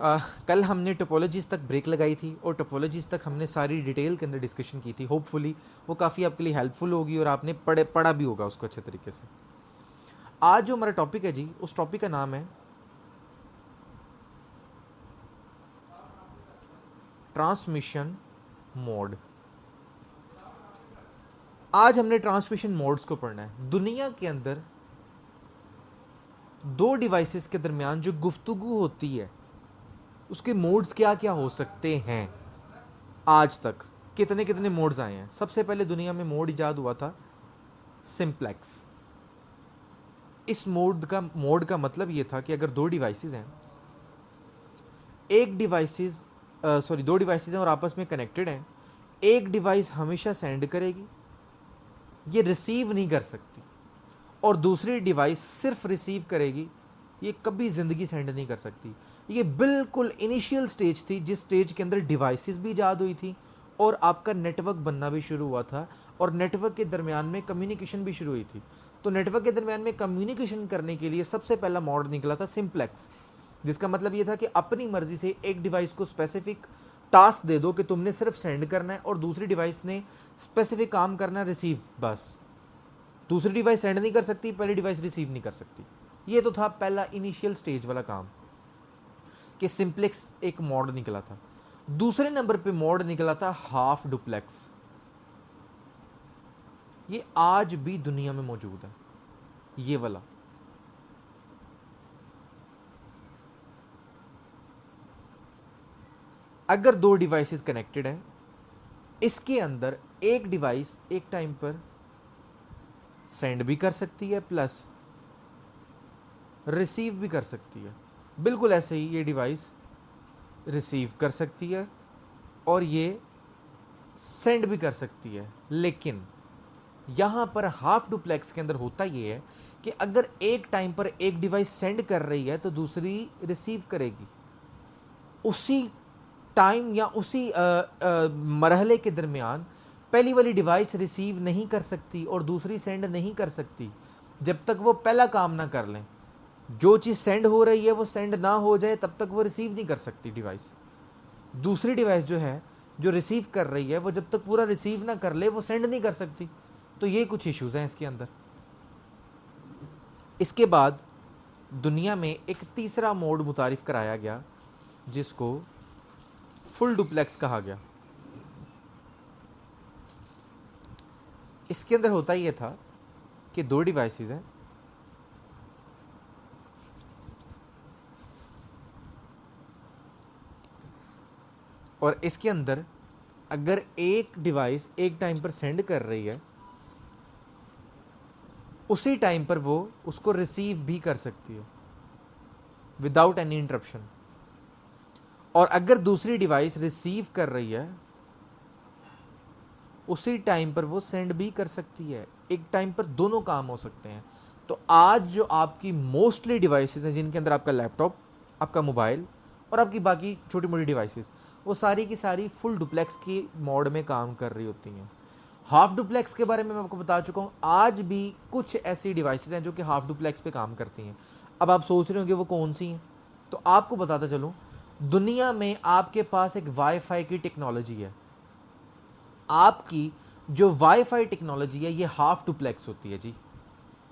कल हमने टोपोलॉजीज़ तक ब्रेक लगाई थी और टोपोलॉजीज़ तक हमने सारी डिटेल के अंदर डिस्कशन की थी। होपफुली वो काफ़ी आपके लिए हेल्पफुल होगी और आपने पढ़ा भी होगा उसको अच्छे तरीके से। आज जो हमारा टॉपिक है जी, उस टॉपिक का नाम है ट्रांसमिशन मोड। आज हमने ट्रांसमिशन मोड्स को पढ़ना है। दुनिया के अंदर दो डिवाइसेस के दरमियान जो गुफ्तगू होती है उसके मोड्स क्या क्या हो सकते हैं। आज तक कितने कितने मोड्स आए हैं। सबसे पहले दुनिया में मोड इजाद हुआ था सिंप्लेक्स। इस मोड का मतलब ये था कि अगर दो डिवाइसेस हैं, दो डिवाइसेस हैं और आपस में कनेक्टेड हैं, एक डिवाइस हमेशा सेंड करेगी, ये रिसीव नहीं कर सकती, और दूसरी डिवाइस सिर्फ रिसीव करेगी, ये कभी ज़िंदगी सेंड नहीं कर सकती। ये बिल्कुल इनिशियल स्टेज थी जिस स्टेज के अंदर डिवाइसेस भी ईजाद हुई थी और आपका नेटवर्क बनना भी शुरू हुआ था और नेटवर्क के दरमियान में कम्युनिकेशन भी शुरू हुई थी। तो नेटवर्क के दरमियान में कम्युनिकेशन करने के लिए सबसे पहला मॉड निकला था सिंप्लेक्स, जिसका मतलब ये था कि अपनी मर्जी से एक डिवाइस को स्पेसिफिक टास्क दे दो कि तुमने सिर्फ सेंड करना है और दूसरी डिवाइस ने स्पेसिफिक काम करना है, रिसीव बस। दूसरी डिवाइस सेंड नहीं कर सकती, पहली डिवाइस रिसीव नहीं कर सकती। ये तो था पहला इनिशियल स्टेज वाला काम कि सिंप्लेक्स एक मॉड निकला था। दूसरे नंबर पे मॉड निकला था हाफ डुप्लेक्स। ये आज भी दुनिया में मौजूद है, ये वाला। अगर दो डिवाइसेस कनेक्टेड हैं, इसके अंदर एक डिवाइस एक टाइम पर सेंड भी कर सकती है प्लस रिसीव भी कर सकती है। बिल्कुल ऐसे ही ये डिवाइस रिसीव कर सकती है और ये सेंड भी कर सकती है। लेकिन यहाँ पर हाफ डुप्लेक्स के अंदर होता ये है कि अगर एक टाइम पर एक डिवाइस सेंड कर रही है तो दूसरी रिसीव करेगी। उसी टाइम या उसी मरहले के दरमियान पहली वाली डिवाइस रिसीव नहीं कर सकती और दूसरी सेंड नहीं कर सकती जब तक वो पहला काम ना कर लें। जो चीज़ सेंड हो रही है वो सेंड ना हो जाए तब तक वो रिसीव नहीं कर सकती डिवाइस। दूसरी डिवाइस जो है जो रिसीव कर रही है वो जब तक पूरा रिसीव ना कर ले वो सेंड नहीं कर सकती। तो ये कुछ इश्यूज़ हैं इसके अंदर। इसके बाद दुनिया में एक तीसरा मोड मुतारिफ कराया गया जिसको फुल डुप्लेक्स कहा गया। इसके अंदर होता ये था कि दो डिवाइसेस हैं, और इसके अंदर अगर एक डिवाइस एक टाइम पर सेंड कर रही है उसी टाइम पर वो उसको रिसीव भी कर सकती है विदाउट एनी इंटरप्शन, और अगर दूसरी डिवाइस रिसीव कर रही है उसी टाइम पर वो सेंड भी कर सकती है। एक टाइम पर दोनों काम हो सकते हैं। तो आज जो आपकी मोस्टली डिवाइसेस हैं जिनके अंदर आपका लैपटॉप, आपका मोबाइल और आपकी बाकी छोटी मोटी डिवाइसेस, वो सारी की सारी फुल डुप्लेक्स की मोड में काम कर रही होती हैं। हाफ डुप्लेक्स के बारे में मैं आपको बता चुका हूँ। आज भी कुछ ऐसी डिवाइसेस हैं जो कि हाफ डुप्लेक्स पे काम करती हैं। अब आप सोच रहे होंगे वो कौन सी हैं, तो आपको बताता चलूँ, दुनिया में आपके पास एक वाईफाई की टेक्नोलॉजी है। आपकी जो वाईफाई टेक्नोलॉजी है ये हाफ डुप्लेक्स होती है जी।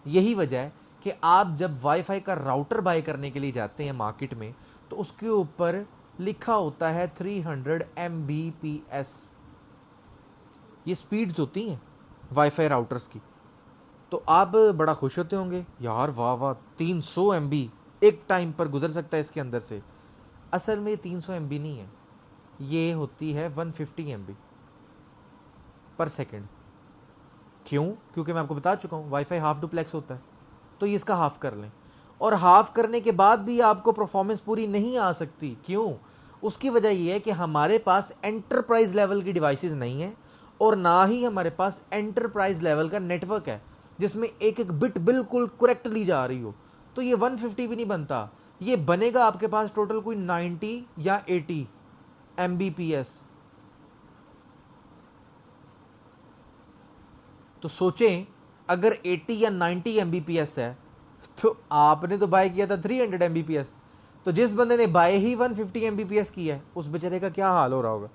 यही वजह है कि आप जब वाईफाई का राउटर बाय करने के लिए जाते हैं मार्केट में तो उसके ऊपर लिखा होता है 300 Mbps। ये स्पीड्स होती हैं वाईफाई राउटर्स की। तो आप बड़ा खुश होते होंगे, यार वाह वाह 300 MB एक टाइम पर गुजर सकता है इसके अंदर से। असल में 300 MB नहीं है, ये होती है 150 MB पर सेकेंड। क्यों? क्योंकि मैं आपको बता चुका हूँ वाईफाई हाफ डुप्लेक्स होता है, तो ये इसका हाफ कर लें। और हाफ करने के बाद भी आपको परफॉर्मेंस पूरी नहीं आ सकती। क्यों? उसकी वजह ये है कि हमारे पास एंटरप्राइज लेवल की डिवाइसेस नहीं है और ना ही हमारे पास एंटरप्राइज लेवल का नेटवर्क है जिसमें एक एक बिट बिल्कुल करेक्टली जा रही हो। तो ये 150 भी नहीं बनता, ये बनेगा आपके पास टोटल कोई 90 या 80 Mbps। तो सोचें अगर 80 या 90 Mbps है तो आपने तो बाय किया था 300 Mbps, तो जिस बंदे ने बाय ही 150 Mbps की है उस बेचारे का क्या हाल हो रहा होगा।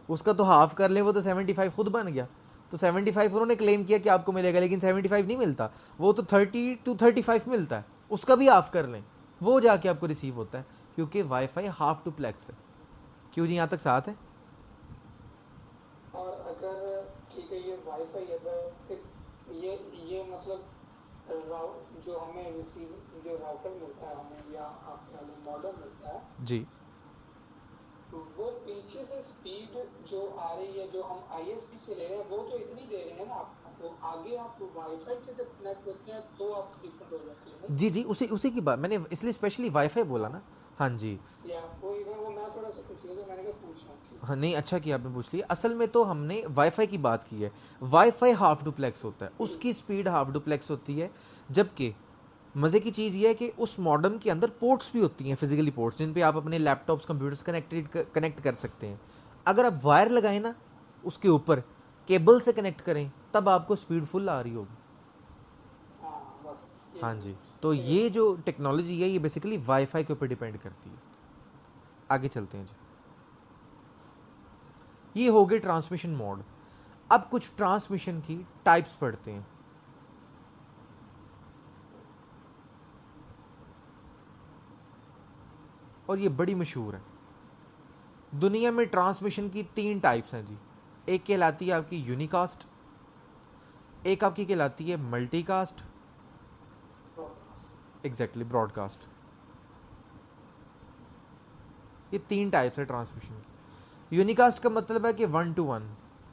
उसका तो हाफ कर ले, वो तो 75 खुद बन गया। तो 75 उन्होंने क्लेम किया कि आपको मिलेगा, लेकिन 75 नहीं मिलता, वो तो 30 to 35 मिलता है। उसका भी हाफ कर लें, वो जाके आपको रिसीव होता है, क्योंकि वाईफाई हाफ डुप्लेक्स है। क्यों जी, यहाँ तक साथ है। और अगर ठीक है ये वाईफाई है तो ये मतलब जो हमें रिसीव जो राउटर मिलता है हमें या आपके वाले मॉडल मिलता है जी, वो पीछे से स्पीड जो आ रही है जो हम आईएसपी से ले रहे हैं वो तो इतनी दे रहे हैं ना आपको, आगे आप वाईफाई से जब कनेक्ट होते हैं तो आप डिफरेंट हो जाती है नहीं? जी जी, उसी उसी की बात मैंने इसलिए स्पेशली वाईफाई बोला ना। हाँ जी, या कोई ना वो मैं थोड़ा सा कंफ्यूज हूं, मैंने कहा पूछना कि हाँ नहीं, अच्छा किया आपने पूछ लिया। असल में तो हमने वाईफाई की बात की है। वाईफाई हाफ डुप्लेक्स होता है, उसकी स्पीड हाफ डुप्लेक्स होती है। जबकि मज़े की चीज़ ये है कि उस मॉडेम के अंदर पोर्ट्स भी होती हैं, फिजिकली पोर्ट्स, जिन पे आप अपने लैपटॉप्स कंप्यूटर्स कनेक्ट कर सकते हैं। अगर आप वायर लगाएं ना उसके ऊपर, केबल से कनेक्ट करें, तब आपको स्पीड फुल आ रही होगी। हाँ बस हाँ ये जी, तो ये जो टेक्नोलॉजी है ये बेसिकली वाईफाई के ऊपर डिपेंड करती है। आगे चलते हैं जी। ये हो गए ट्रांसमिशन मोड। अब कुछ ट्रांसमिशन की टाइप्स पढ़ते हैं। और ये बड़ी मशहूर है। दुनिया में ट्रांसमिशन की 3 टाइप्स हैं जी। एक कहलाती है आपकी यूनिकास्ट, एक आपकी कहलाती है मल्टीकास्ट, एग्जैक्टली ब्रॉडकास्ट। ये 3 टाइप्स है ट्रांसमिशन की। यूनिकास्ट का मतलब है कि 1 to 1,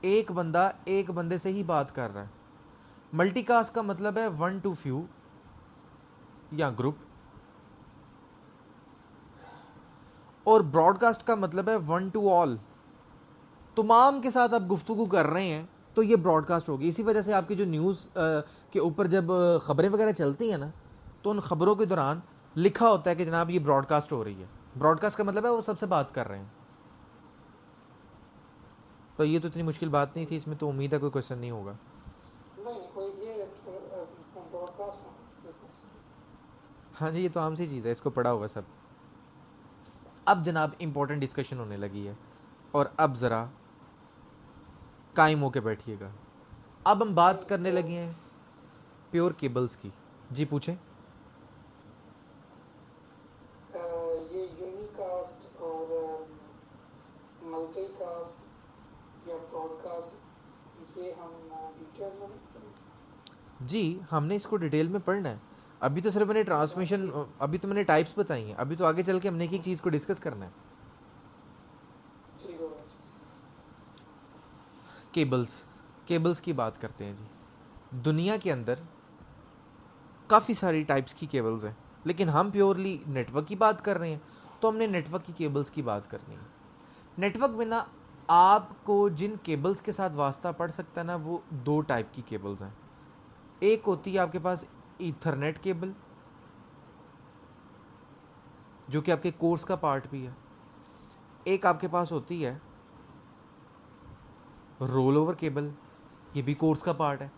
एक बंदा एक बंदे से ही बात कर रहा है। मल्टीकास्ट का मतलब है 1 to few या ग्रुप। और ब्रॉडकास्ट का मतलब है 1 to all, तमाम के साथ आप गुफ्तगू कर रहे हैं, तो ये ब्रॉडकास्ट होगी। इसी वजह से आपकी जो न्यूज़ के ऊपर जब ख़बरें वगैरह चलती हैं ना, तो उन ख़बरों के दौरान लिखा होता है कि जनाब ये ब्रॉडकास्ट हो रही है। ब्रॉडकास्ट का मतलब है वो सबसे बात कर रहे हैं। तो ये तो इतनी मुश्किल बात नहीं थी, इसमें तो उम्मीद है कोई क्वेश्चन नहीं होगा। नहीं कोई ये ब्रॉडकास्ट हाँ जी, ये तो आम सी चीज़ है, इसको पढ़ा हुआ सब। अब जनाब इम्पोर्टेंट डिस्कशन होने लगी है, और अब ज़रा कायम होके बैठिएगा। अब हम बात करने लगे हैं प्योर केबल्स की। जी पूछें। ये यूनिकास्ट और मल्टीकास्ट या ब्रॉडकास्ट ये हम डिटेल में नहीं पढ़ेंगे? जी, हमने इसको डिटेल में पढ़ना है। अभी तो सिर्फ मैंने ट्रांसमिशन, अभी तो मैंने टाइप्स बताई हैं। अभी तो आगे चल के हमने एक एक चीज़ को डिस्कस करना है। ठीक होगा। केबल्स की बात करते हैं जी। दुनिया के अंदर काफ़ी सारी टाइप्स की केबल्स हैं, लेकिन हम प्योरली नेटवर्क की बात कर रहे हैं, तो हमने नेटवर्क की केबल्स की बात करनी है। नेटवर्क में ना आपको जिन केबल्स के साथ वास्ता पड़ सकता है ना, वो 2 टाइप की केबल्स हैं। एक होती है आपके पास ईथरनेट केबल, जो कि आपके कोर्स का पार्ट भी है। एक आपके पास होती है रोल ओवर केबल, ये भी कोर्स का पार्ट है।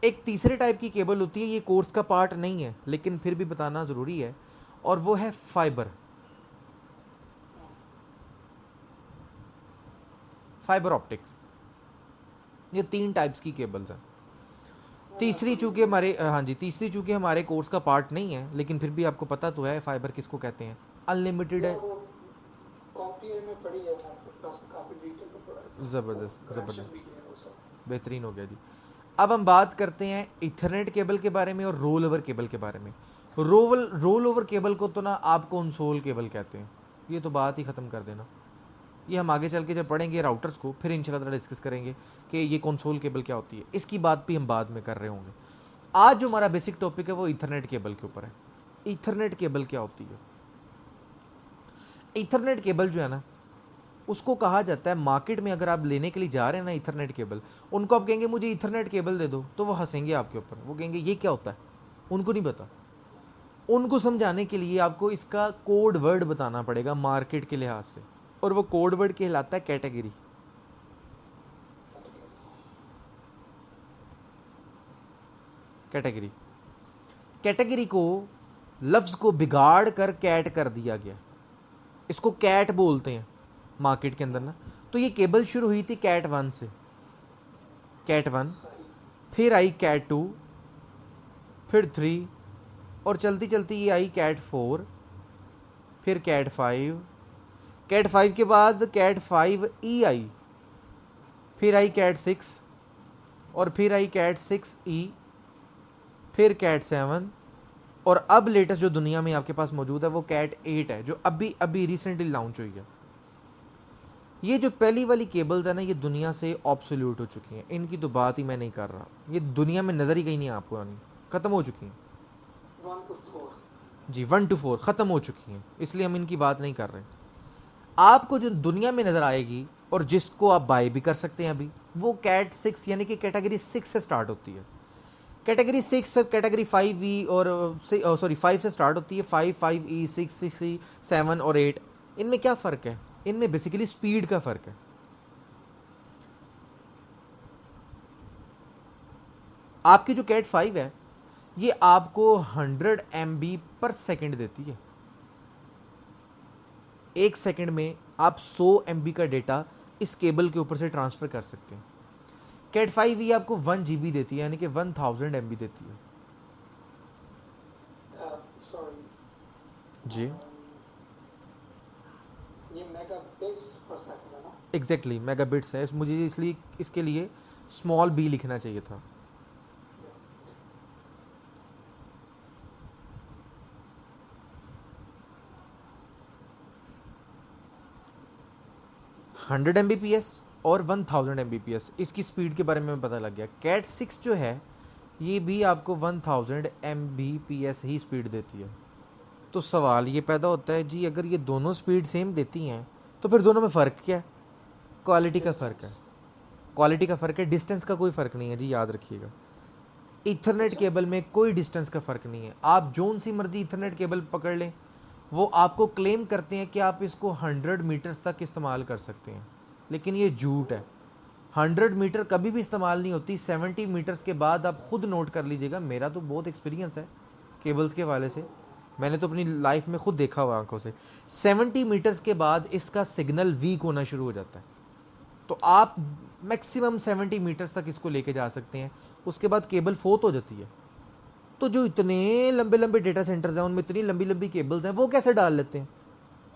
एक तीसरे टाइप की केबल होती है, ये कोर्स का पार्ट नहीं है लेकिन फिर भी बताना ज़रूरी है, और वो है फाइबर ऑप्टिक। ये 3 टाइप्स की केबल्स हैं। तीसरी चूँकि हमारे हाँ जी, तीसरी चूँकि हमारे कोर्स का पार्ट नहीं है, लेकिन फिर भी आपको पता तो है फाइबर किसको कहते हैं। अनलिमिटेड है। वो कॉम्पियर में पढ़ी है काफी डिटेल में पढ़ा है। ज़बरदस्त कनेक्शन ज़बरदस्त, भी है वो सब। बेहतरीन हो गया जी। अब हम बात करते हैं इथरनेट केबल के बारे में और रोल ओवर केबल के बारे में। रोल ओवर केबल को तो ना आप कंसोल केबल कहते हैं, ये तो बात ही ख़त्म कर देना। ये हम आगे चल के जब पढ़ेंगे राउटर्स को, फिर इंशाल्लाह डिस्कस करेंगे कि ये कंसोल केबल क्या होती है। इसकी बात भी हम बाद में कर रहे होंगे। आज जो हमारा बेसिक टॉपिक है वो ईथरनेट केबल के ऊपर है। ईथरनेट केबल क्या होती है? ईथरनेट केबल जो है ना, उसको कहा जाता है, मार्केट में अगर आप लेने के लिए जा रहे हैं ना ईथरनेट केबल, उनको आप कहेंगे मुझे ईथरनेट केबल दे दो, तो वो हंसेंगे आपके ऊपर। वो कहेंगे ये क्या होता है, उनको नहीं पता। उनको समझाने के लिए आपको इसका कोड वर्ड बताना पड़ेगा मार्केट के लिहाज से, और वो कोड वर्ड कहलाता है कैटेगरी। कैटेगरी को लफ्ज़ को बिगाड़ कर कैट कर दिया गया। इसको कैट बोलते हैं मार्केट के अंदर ना। तो ये केबल शुरू हुई थी कैट 1 से, कैट 1, फिर आई कैट 2, फिर 3, और चलती चलती ये आई कैट 4, फिर कैट 5, कैट 5 के बाद कैट 5E आई, फिर आई कैट 6, और फिर आई कैट 6E, फिर कैट 7, और अब लेटेस्ट जो दुनिया में आपके पास मौजूद है वो कैट 8 है, जो अभी अभी रिसेंटली लॉन्च हुई है। ये जो पहली वाली केबल्स है ना, ये दुनिया से ऑब्सोल्यूट हो चुकी हैं, इनकी तो बात ही मैं नहीं कर रहा, ये दुनिया में नज़र ही कहीं नहीं आपको आनी, ख़त्म हो चुकी हैं। 1 to 4 जी 1 to 4 ख़त्म हो चुकी हैं, इसलिए हम इनकी बात नहीं कर रहे। आपको जो दुनिया में नज़र आएगी और जिसको आप बाय भी कर सकते हैं अभी, वो कैट 6 यानी कि कैटेगरी 6 से स्टार्ट होती है। कैटेगरी 6 और कैटेगरी 5E और 5 से स्टार्ट होती है, 5, 5E, 6, 6E, 7 और 8। इनमें क्या फ़र्क है? इनमें बेसिकली स्पीड का फ़र्क है। आपकी जो कैट 5 है ये आपको 100 MB पर सेकेंड देती है। एक सेकेंड में आप 100 MB का डेटा इस केबल के ऊपर से ट्रांसफ़र कर सकते हैं। कैट 5E आपको 1 GB देती है, यानी कि 1000 MB देती है। सॉरी जी ये मेगाबिट्स पर सेकंड है ना? एग्जैक्टली मेगाबिट्स है, मुझे इसलिए इसके लिए स्मॉल b लिखना चाहिए था। हंड्रेड Mbps और 1000 Mbps इसकी स्पीड के बारे में पता लग गया। कैट 6 जो है ये भी आपको 1000 Mbps ही स्पीड देती है। तो सवाल ये पैदा होता है जी, अगर ये दोनों स्पीड सेम देती हैं तो फिर दोनों में फ़र्क क्या है? क्वालिटी का फ़र्क है, क्वालिटी का फ़र्क है, डिस्टेंस का कोई फ़र्क नहीं है जी, याद रखिएगा। ईथरनेट केबल में कोई डिस्टेंस का फ़र्क नहीं है। आप जोन सी मर्जी ईथरनेट केबल पकड़ लें, वो आपको क्लेम करते हैं कि आप इसको 100 मीटर्स तक इस्तेमाल कर सकते हैं, लेकिन ये झूठ है। 100 मीटर कभी भी इस्तेमाल नहीं होती। 70 मीटर्स के बाद आप खुद नोट कर लीजिएगा, मेरा तो बहुत एक्सपीरियंस है केबल्स के वाले से, मैंने तो अपनी लाइफ में खुद देखा हुआ आंखों से। 70 मीटर्स के बाद इसका सिग्नल वीक होना शुरू हो जाता है। तो आप मैक्सिमम 70 मीटर्स तक इसको लेके जा सकते हैं, उसके बाद केबल फोत हो जाती है। तो जो इतने लंबे लंबे डेटा सेंटर्स हैं उनमें इतनी लंबी लंबी केबल्स हैं, वो कैसे डाल लेते हैं?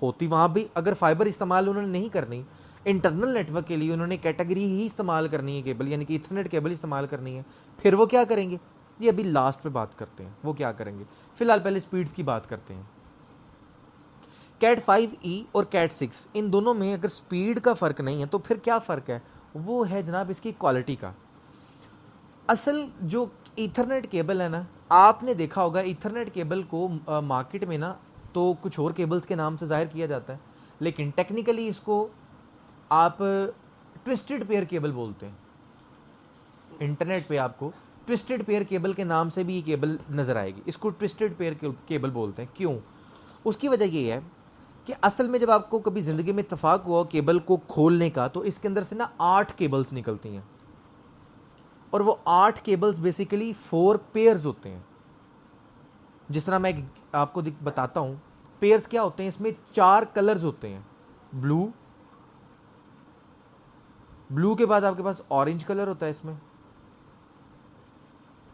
होती वहाँ भी, अगर फाइबर इस्तेमाल उन्होंने नहीं करनी, इंटरनल नेटवर्क के लिए उन्होंने कैटेगरी ही इस्तेमाल करनी है केबल, यानी कि इथरनेट केबल इस्तेमाल करनी है, फिर वो क्या करेंगे? ये अभी लास्ट पे बात करते हैं वो क्या करेंगे। फिलहाल पहले स्पीड्स की बात करते हैं। कैट 5E और कैट 6 इन दोनों में अगर स्पीड का फ़र्क नहीं है तो फिर क्या फ़र्क है? वो है जनाब इसकी क्वालिटी का। असल जो ईथरनेट केबल है ना, आपने देखा होगा ईथरनेट केबल को मार्केट में ना तो कुछ और केबल्स के नाम से ज़ाहिर किया जाता है, लेकिन टेक्निकली इसको आप ट्विस्टेड पेयर केबल बोलते हैं। इंटरनेट पे आपको ट्विस्टेड पेयर केबल के नाम से भी ये केबल नज़र आएगी, इसको ट्विस्टेड पेयर केबल बोलते हैं। क्यों? उसकी वजह ये है कि असल में जब आपको कभी ज़िंदगी में इत्तेफाक हुआ केबल को खोलने का, तो इसके अंदर से ना 8 केबल्स निकलती हैं, और वो 8 केबल्स बेसिकली 4 पेयर्स होते हैं। जिस तरह मैं आपको बताता हूँ पेयर्स क्या होते हैं। इसमें 4 कलर्स होते हैं। ब्लू, ब्लू के बाद आपके पास ऑरेंज कलर होता है इसमें,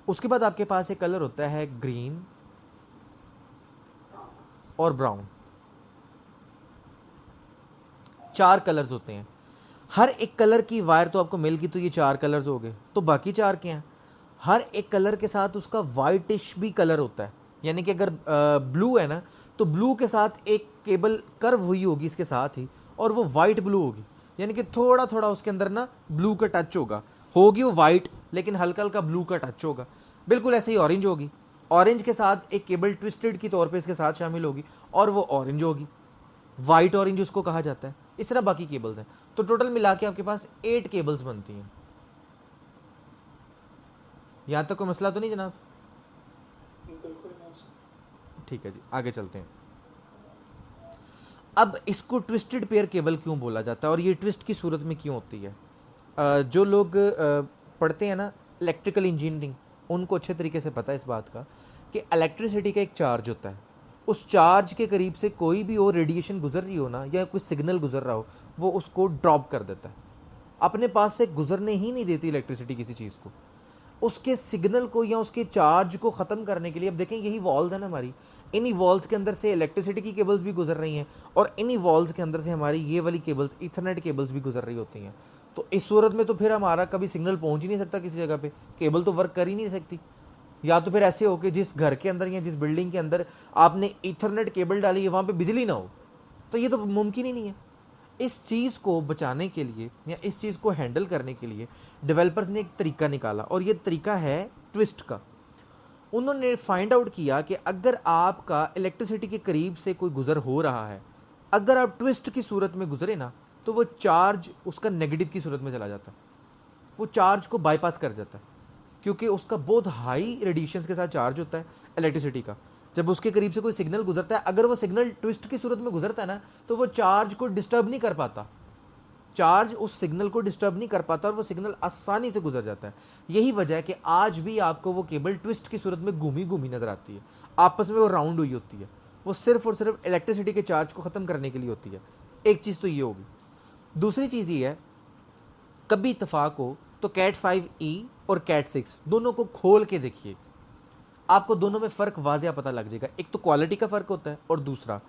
उसके बाद आपके पास एक कलर होता है ग्रीन और ब्राउन। 4 कलर्स होते हैं। हर एक कलर की वायर तो आपको मिल गई, तो ये 4 कलर्स हो गए। तो बाकी 4 क्या हैं? हर एक कलर के साथ उसका वाइटिश भी कलर होता है, यानी कि अगर ब्लू है ना तो ब्लू के साथ एक केबल कर्व हुई होगी इसके साथ ही, और वो वाइट ब्लू होगी, यानी कि थोड़ा थोड़ा उसके अंदर ना ब्लू का टच होगी वो वाइट, लेकिन हल्का हल्का ब्लू का टच होगा। बिल्कुल ऐसे ही ऑरेंज होगी, ऑरेंज के साथ एक केबल ट्विस्टेड की तौर पे इसके साथ शामिल होगी और वो ऑरेंज होगी, वाइट ऑरेंज उसको कहा जाता है। इस तरह बाकी केबल्स हैं। तो टोटल मिला के आपके पास 8 केबल्स बनती हैं। यहाँ तक कोई मसला तो नहीं जनाब? बिल्कुल नहीं। ठीक है जी, आगे चलते हैं। अब इसको ट्विस्टेड पेयर केबल क्यों बोला जाता है और ये ट्विस्ट की सूरत में क्यों होती है? जो लोग पढ़ते हैं ना इलेक्ट्रिकल इंजीनियरिंग, उनको अच्छे तरीके से पता है इस बात का कि इलेक्ट्रिसिटी का एक चार्ज होता है, उस चार्ज के करीब से कोई भी और रेडिएशन गुजर रही हो ना, या कोई सिग्नल गुजर रहा हो, वो उसको ड्रॉप कर देता है, अपने पास से गुजरने ही नहीं देती इलेक्ट्रिसिटी किसी चीज़ को, उसके सिग्नल को या उसके चार्ज को ख़त्म करने के लिए। अब देखें यही वॉल्स है ना हमारी, इन्हीं वॉल्स के अंदर से इलेक्ट्रिसिटी की केबल्स भी गुजर रही हैं, और इन्हीं वॉल्स के अंदर से हमारी ये वाली केबल्स, ईथरनेट केबल्स भी गुजर रही होती हैं। तो इस सूरत में तो फिर हमारा कभी सिग्नल पहुंच ही नहीं सकता किसी जगह पे, केबल तो वर्क कर ही नहीं सकती। या तो फिर ऐसे हो कि जिस घर के अंदर या जिस बिल्डिंग के अंदर आपने ईथरनेट केबल डाली है वहाँ पे बिजली ना हो, तो ये तो मुमकिन ही नहीं है। इस चीज़ को बचाने के लिए या इस चीज़ को हैंडल करने के लिए डेवलपर्स ने एक तरीका निकाला, और ये तरीका है ट्विस्ट का। उन्होंने फाइंड आउट किया कि अगर आपका इलेक्ट्रिसिटी के करीब से कोई गुजर हो रहा है, अगर आप ट्विस्ट की सूरत में गुजरे ना, तो वो चार्ज उसका नेगेटिव की सूरत में चला जाता है, वो चार्ज को बाईपास कर जाता है, क्योंकि उसका बहुत हाई रेडिएशंस के साथ चार्ज होता है इलेक्ट्रिसिटी का। जब उसके करीब से कोई सिग्नल गुजरता है, अगर वो सिग्नल ट्विस्ट की सूरत में गुजरता है ना, तो वो चार्ज को डिस्टर्ब नहीं कर पाता, चार्ज उस सिग्नल को डिस्टर्ब नहीं कर पाता, और वो सिग्नल आसानी से गुजर जाता है। यही वजह है कि आज भी आपको वो केबल ट्विस्ट की सूरत में घूमी घूमी नजर आती है, आपस में वो राउंड हुई होती है, वो सिर्फ और सिर्फ इलेक्ट्रिसिटी के चार्ज को ख़त्म करने के लिए होती है। एक चीज़ तो ये होगी। दूसरी चीज़ ये है, कभी इतफाक हो तो कैट 5e और कैट 6 दोनों को खोल के देखिए, आपको दोनों में फ़र्क वाज़िया पता लग जाएगा। एक तो क्वालिटी का फ़र्क होता है, और दूसरा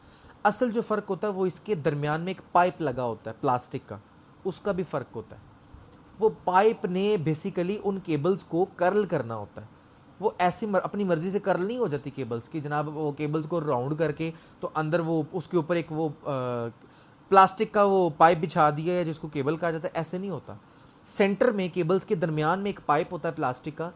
असल जो फ़र्क होता है वो इसके दरमियान में एक पाइप लगा होता है प्लास्टिक का, उसका भी फ़र्क होता है। वो पाइप ने बेसिकली उन केबल्स को कर्ल करना होता है, वो ऐसी अपनी मर्ज़ी से कर्ल नहीं हो जाती केबल्स की, जनाब वो केबल्स को राउंड करके तो अंदर वो उसके ऊपर एक वो प्लास्टिक का वो पाइप बिछा दिया है जिसको केबल कहा जाता है, ऐसे नहीं होता। सेंटर में केबल्स के दरमियान में एक पाइप होता है प्लास्टिक का।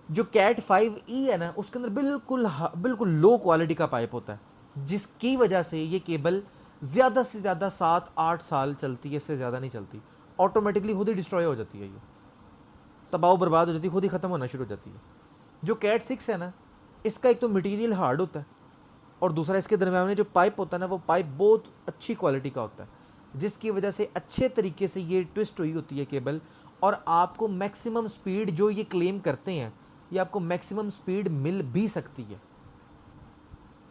जो कैट 5e है ना, उसके अंदर बिल्कुल लो क्वालिटी का पाइप होता है, जिसकी वजह से ये केबल ज़्यादा से ज़्यादा 7-8 साल चलती है, इससे ज़्यादा नहीं चलती, ऑटोमेटिकली खुद ही डिस्ट्रॉय हो जाती है, ये तबाह बर्बाद हो जाती है, खुद ही ख़त्म होना शुरू हो जाती है। जो कैट 6 है ना, इसका एक तो मटेरियल हार्ड होता है, और दूसरा इसके दरम्यान में जो पाइप होता है ना, वो पाइप बहुत अच्छी क्वालिटी का होता है, जिसकी वजह से अच्छे तरीके से ये ट्विस्ट हुई होती है केबल, और आपको मैक्सिमम स्पीड जो ये क्लेम करते हैं, ये आपको मैक्सिमम स्पीड मिल भी सकती है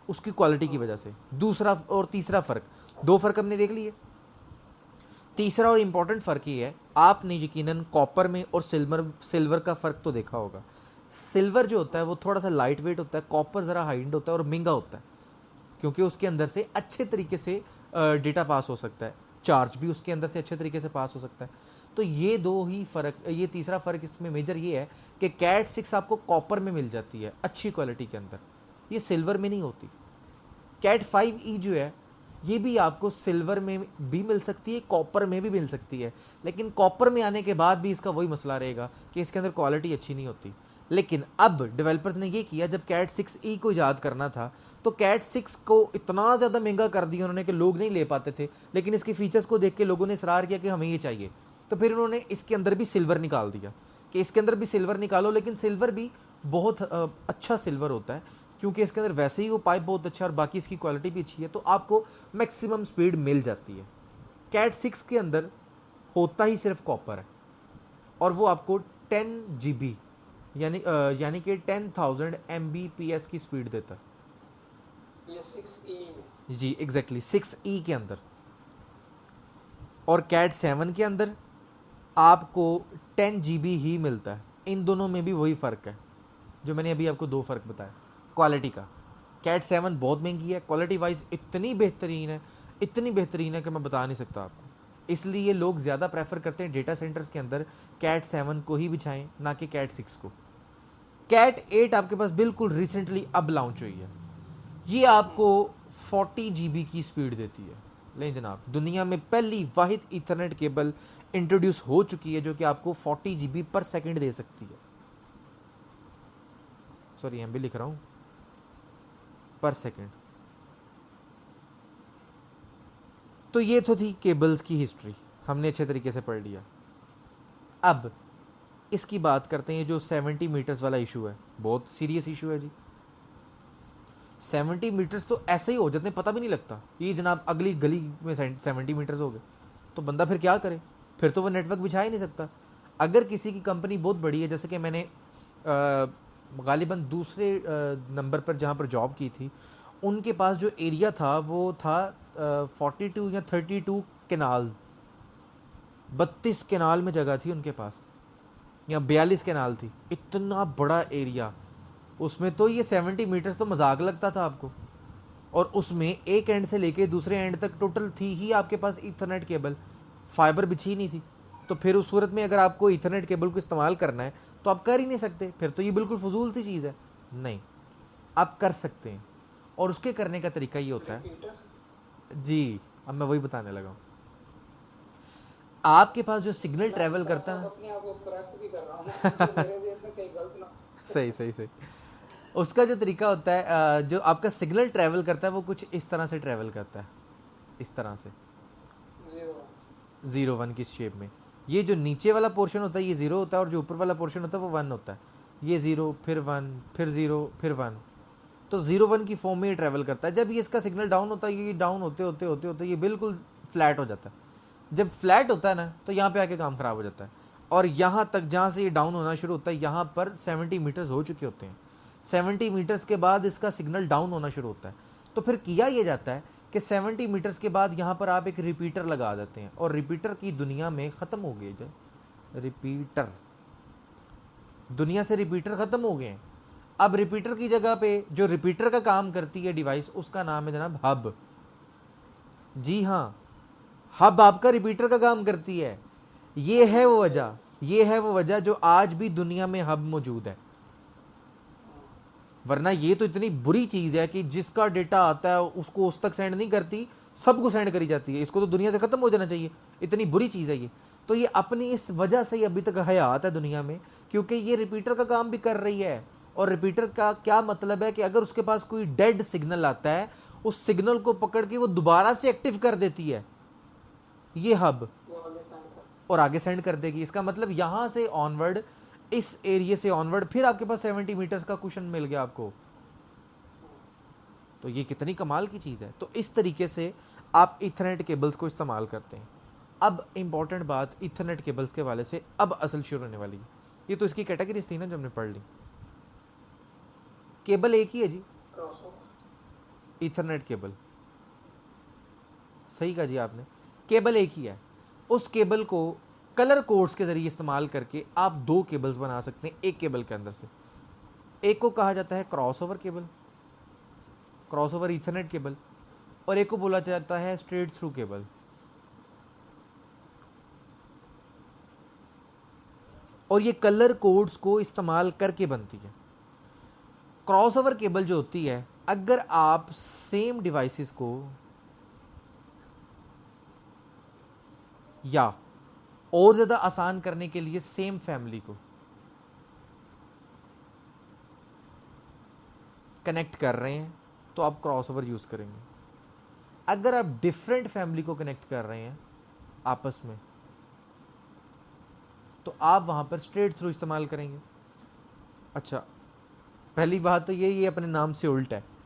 उसकी क्वालिटी की वजह से। दूसरा और तीसरा फ़र्क, 2 फ़र्क हमने देख लिए। तीसरा और इम्पॉर्टेंट फ़र्क ये है, आपने यकीनन कॉपर में और सिल्वर का फ़र्क तो देखा होगा। सिल्वर जो होता है वो थोड़ा सा लाइट वेट होता है, कॉपर ज़रा हाई एंड होता है और महंगा होता है, क्योंकि उसके अंदर से अच्छे तरीके से डेटा पास हो सकता है, चार्ज भी उसके अंदर से अच्छे तरीके से पास हो सकता है। तो ये दो ही फ़र्क, ये तीसरा फ़र्क इसमें मेजर ये है कि कैट 6 आपको कॉपर में मिल जाती है अच्छी क्वालिटी के अंदर, ये सिल्वर में नहीं होती। कैट 5e जो है ये भी आपको सिल्वर में भी मिल सकती है, कॉपर में भी मिल सकती है, लेकिन कॉपर में आने के बाद भी इसका वही मसला रहेगा कि इसके अंदर क्वालिटी अच्छी नहीं होती। लेकिन अब डेवलपर्स ने ये किया, जब कैट 6e को ईजाद करना था तो कैट 6 को इतना ज़्यादा महंगा कर दिया उन्होंने कि लोग नहीं ले पाते थे, लेकिन इसके फीचर्स को देख के लोगों ने इसरार किया कि हमें ये चाहिए, तो फिर उन्होंने इसके अंदर भी सिल्वर निकाल दिया कि इसके अंदर भी सिल्वर निकालो, लेकिन सिल्वर भी बहुत अच्छा सिल्वर होता है, क्योंकि इसके अंदर वैसे ही वो पाइप बहुत अच्छा है और बाकी इसकी क्वालिटी भी अच्छी है, तो आपको मैक्सिमम स्पीड मिल जाती है। कैट 6 के अंदर होता ही सिर्फ कॉपर है, और वो आपको 10 GB यानी कि 10,000 Mbps की स्पीड देता है। ये 6e में जी एग्जैक्टली 6e के अंदर। और कैट 7 के अंदर आपको 10 GB ही मिलता है। इन दोनों में भी वही फ़र्क है जो मैंने अभी आपको 2 फ़र्क बताया क्वालिटी का। कैट 7 बहुत महंगी है, क्वालिटी वाइज इतनी बेहतरीन है कि मैं बता नहीं सकता आपको, इसलिए लोग ज़्यादा प्रेफर करते हैं डेटा सेंटर्स के अंदर कैट 7 को ही बिछाएं, ना कि कैट 6 को। कैट 8 आपके पास बिल्कुल रिसेंटली अब लॉन्च हुई है, ये आपको 40 GB की स्पीड देती है। लें जनाब, दुनिया में पहली वाहिद ईथरनेट केबल इंट्रोड्यूस हो चुकी है जो कि आपको 40 GB पर सेकेंड दे सकती है। सॉरी मैं भी लिख रहा हूँ पर सेकेंड। तो ये तो थी केबल्स की हिस्ट्री, हमने अच्छे तरीके से पढ़ लिया। अब इसकी बात करते हैं जो 70 मीटर्स वाला इशू है, बहुत सीरियस इशू है जी। 70 मीटर्स तो ऐसे ही हो जाते हैं, पता भी नहीं लगता। ये जनाब अगली गली में 70 मीटर्स हो गए, तो बंदा फिर क्या करे, फिर तो वो नेटवर्क बिछा ही नहीं सकता। अगर किसी की कंपनी बहुत बड़ी है, जैसे कि मैंने गालिबन दूसरे नंबर पर जहाँ पर जॉब की थी, उनके पास जो एरिया था वो था 42 या 32 केनाल, 32 केनाल में जगह थी उनके पास, या 42 केनाल थी, इतना बड़ा एरिया। उसमें तो ये 70 मीटर्स तो मजाक लगता था आपको, और उसमें एक एंड से लेके दूसरे एंड तक टोटल थी ही आपके पास ईथरनेट केबल, फाइबर बिछी नहीं थी। तो फिर उस सूरत में अगर आपको ईथरनेट केबल को इस्तेमाल करना है तो आप कर ही नहीं सकते, फिर तो ये बिल्कुल फजूल सी चीज़ है। नहीं, आप कर सकते हैं, और उसके करने का तरीका ये होता है रिपीटर। जी, अब मैं वही बताने लगा हूँ। आपके पास जो सिग्नल ट्रैवल साथ करता साथ है अपने आप को करेक्ट भी कर रहा हूँ जो मेरे जेल में कहीं गलत ना। सही सही सही, उसका जो तरीका होता है जो आपका सिग्नल ट्रैवल करता है वो कुछ इस तरह से ट्रैवल करता है, इस तरह से 0 1 की शेप में। ये जो नीचे वाला पोर्शन होता है ये 0 होता है, और जो ऊपर वाला पोर्शन होता है वो 1 होता है। ये 0 फिर 1 फिर 0 फिर 1, तो 0 1 की फॉर्म में ये ट्रैवल करता है। जब ये इसका सिग्नल डाउन होता है, ये डाउन होते होते होते होते ये बिल्कुल फ्लैट हो जाता है। जब फ्लैट होता है ना तो यहाँ पे आके काम ख़राब हो जाता है, और यहाँ तक जहाँ से ये डाउन होना शुरू होता है यहाँ पर 70 मीटर्स हो चुके होते हैं। 70 मीटर्स के बाद इसका सिग्नल डाउन होना शुरू होता है। तो फिर किया ये जाता है कि 70 मीटर्स के बाद यहाँ पर आप एक रिपीटर लगा देते हैं, और रिपीटर की दुनिया में ख़त्म हो गई जो रिपीटर, दुनिया से रिपीटर ख़त्म हो गए हैं। अब रिपीटर की जगह पे जो रिपीटर का काम करती है डिवाइस, उसका नाम है जनाब हब। जी हाँ, हब आपका रिपीटर का काम करती है। ये है वो वजह, ये है वो वजह जो आज भी दुनिया में हब मौजूद है। वरना ये तो इतनी बुरी चीज़ है कि जिसका डेटा आता है उसको उस तक सेंड नहीं करती, सबको सेंड करी जाती है। इसको तो दुनिया से ख़त्म हो जाना चाहिए, इतनी बुरी चीज़ है ये। तो ये अपनी इस वजह से ही अभी तक हयात है दुनिया में, क्योंकि ये रिपीटर का काम भी कर रही है। और रिपीटर का क्या मतलब है कि अगर उसके पास कोई डेड सिग्नल आता है, उस सिग्नल को पकड़ के वो दोबारा से एक्टिव कर देती है ये हब, वो आगे सेंड कर। और आगे सेंड कर देगी। इसका मतलब यहाँ से ऑनवर्ड, इस एरिया से ऑनवर्ड फिर आपके पास 70 मीटर्स का कुशन मिल गया आपको। तो ये कितनी कमाल की चीज़ है। तो इस तरीके से आप इथरनेट केबल्स को इस्तेमाल करते हैं। अब इम्पॉर्टेंट बात इथरनेट केबल्स के वाले से अब असल शुरू होने वाली है। ये तो इसकी कैटेगरीज थी ना जो हमने पढ़ ली। केबल एक ही है जी, क्रॉसओवर। इथरनेट केबल, सही कहा जी आपने, केबल एक ही है। उस केबल को कलर कोड्स के ज़रिए इस्तेमाल करके आप 2 केबल्स बना सकते हैं एक केबल के अंदर से। एक को कहा जाता है crossover cable, crossover Ethernet cable, और एक को बोला जाता है स्ट्रेट थ्रू केबल। और ये कलर कोड्स को इस्तेमाल करके बनती है। क्रॉसओवर केबल जो होती है, अगर आप सेम डिवाइसेस को या और ज़्यादा आसान करने के लिए सेम फैमिली को कनेक्ट कर रहे हैं तो आप क्रॉसओवर यूज़ करेंगे। अगर आप डिफरेंट फैमिली को कनेक्ट कर रहे हैं आपस में, तो आप वहाँ पर स्ट्रेट थ्रू इस्तेमाल करेंगे। अच्छा, पहली बात तो ये अपने नाम से उल्टा है।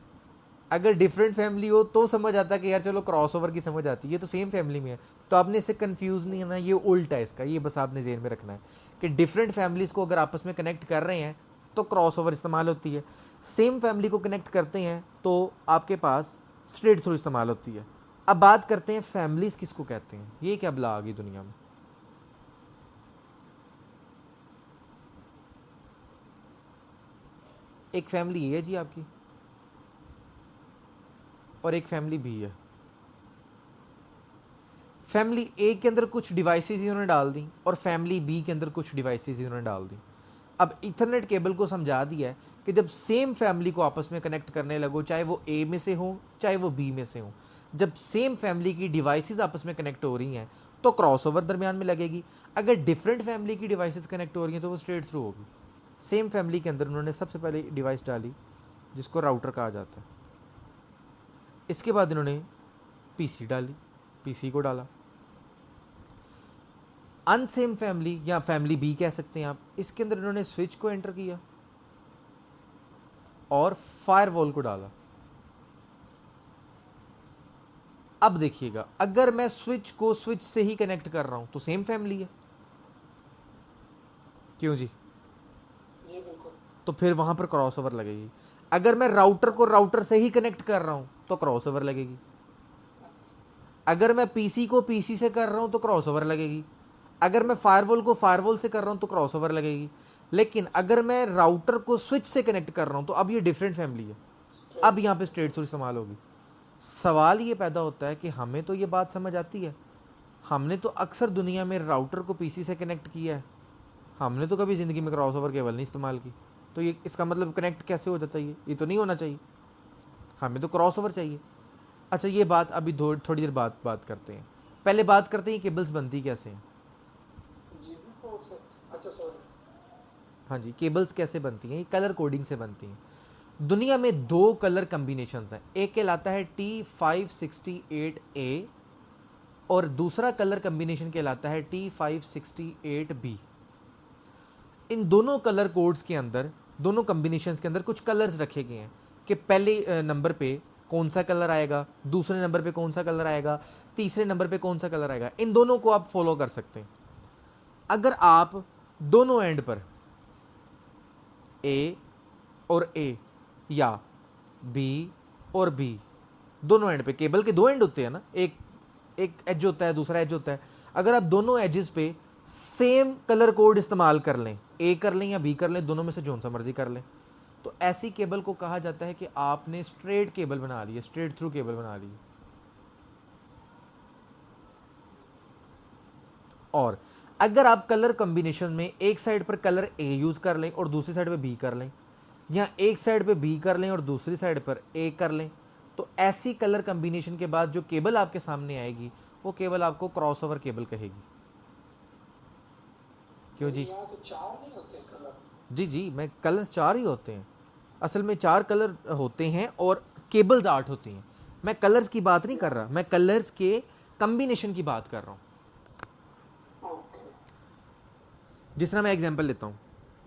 अगर डिफरेंट फैमिली हो तो समझ आता है कि यार चलो क्रॉसओवर की समझ आती है, ये तो सेम फैमिली में है, तो आपने इससे कंफ्यूज नहीं होना, ये उल्टा है इसका। ये बस आपने जेहन में रखना है कि डिफरेंट फैमिलीज़ को अगर आपस में कनेक्ट कर रहे हैं तो क्रॉसओवर इस्तेमाल होती है, सेम फैमिली को कनेक्ट करते हैं तो आपके पास स्ट्रेट थ्रू इस्तेमाल होती है। अब बात करते हैं फैमिलीज़ किसको कहते हैं, ये क्या बला आ गई दुनिया में। एक फैमिली ये है जी आपकी, और एक फैमिली बी है। फैमिली ए के अंदर कुछ डिवाइसेस इन्होंने डाल दी और फैमिली बी के अंदर कुछ डिवाइसेस इन्होंने डाल दी। अब इथरनेट केबल को समझा दिया है कि जब सेम फैमिली को आपस में कनेक्ट करने लगो, चाहे वो ए में से हो चाहे वो बी में से हो, जब सेम फैमिली की डिवाइसेस आपस में कनेक्ट हो रही हैं तो क्रॉसओवर दरमियान में लगेगी। अगर डिफरेंट फैमिली की डिवाइसेस कनेक्ट हो रही हैं तो वो स्ट्रेट थ्रू होगी। सेम फैमिली के अंदर उन्होंने सबसे पहले डिवाइस डाली जिसको राउटर कहा जाता है, इसके बाद इन्होंने पीसी डाली, पीसी को डाला। अनसेम फैमिली या फैमिली बी कह सकते हैं आप, इसके अंदर इन्होंने स्विच को एंटर किया और फायरवॉल को डाला। अब देखिएगा, अगर मैं स्विच को स्विच से ही कनेक्ट कर रहा हूं तो सेम फैमिली है, क्यों जी? जी बिल्कुल। तो फिर वहां पर क्रॉसओवर लगेगी। अगर मैं राउटर को राउटर से ही कनेक्ट कर रहा हूं तो क्रॉसओवर लगेगी। अगर मैं पीसी को पीसी से कर रहा हूं तो क्रॉसओवर लगेगी। अगर मैं फायरवॉल को फायरवॉल से कर रहा हूं तो क्रॉसओवर लगेगी। लेकिन अगर मैं राउटर को स्विच से कनेक्ट कर रहा हूं तो अब ये डिफरेंट फैमिली है, अब यहां पे स्ट्रेट थ्रू इस्तेमाल होगी। सवाल ये पैदा होता है कि हमें तो ये बात समझ आती है, हमने तो अक्सर दुनिया में राउटर को पीसी से कनेक्ट किया है, हमने तो कभी ज़िंदगी में क्रॉसओवर केबल नहीं इस्तेमाल की। तो ये इसका मतलब कनेक्ट कैसे हो जाता है? ये तो नहीं होना चाहिए, हमें तो क्रॉसओवर चाहिए। अच्छा, ये बात अभी थोड़ी देर बाद बात करते हैं। पहले बात करते हैं केबल्स बनती कैसे हैं। अच्छा सॉरी। हाँ जी, केबल्स कैसे बनती हैं? ये कलर कोडिंग से बनती हैं। दुनिया में दो कलर कम्बिनेशंस हैं, एक कहलाता है T568A और दूसरा कलर कम्बिनेशन कहलाता है T568B। इन दोनों कलर कोड्स के अंदर, दोनों कम्बिनेशंस के अंदर कुछ कलर्स रखे गए हैं कि पहले नंबर पे कौन सा कलर आएगा, दूसरे नंबर पे कौन सा कलर आएगा, तीसरे नंबर पे कौन सा कलर आएगा। इन दोनों को आप फॉलो कर सकते हैं। अगर आप दोनों एंड पर ए और ए या बी और बी, दोनों एंड पे, केबल के दो एंड होते हैं ना, एक एज होता है, दूसरा एज होता है। अगर आप दोनों एजेस पे सेम कलर कोड इस्तेमाल कर लें, ए कर लें या बी कर लें, दोनों में से जो सा मर्जी कर लें, तो ऐसी केबल को कहा जाता है कि आपने स्ट्रेट केबल बना ली है, स्ट्रेट थ्रू केबल बना ली है। और अगर आप कलर कॉम्बिनेशन में एक साइड पर कलर ए यूज कर लें और दूसरी साइड पे बी कर लें, या एक साइड पे बी कर लें और दूसरी साइड पर ए कर लें, तो ऐसी कलर कॉम्बिनेशन के बाद जो केबल आपके सामने आएगी वो केबल आपको क्रॉसओवर केबल कहेगी। क्यों जी? यहाँ तो चार नहीं होते कलर? जी जी, मैं कलर्स चार ही होते हैं, असल में चार कलर होते हैं और केबल्स 8 होती हैं। मैं कलर्स की बात नहीं कर रहा, मैं कलर्स के कम्बिनेशन की बात कर रहा हूँ। जिस तरह मैं एग्जांपल लेता हूँ,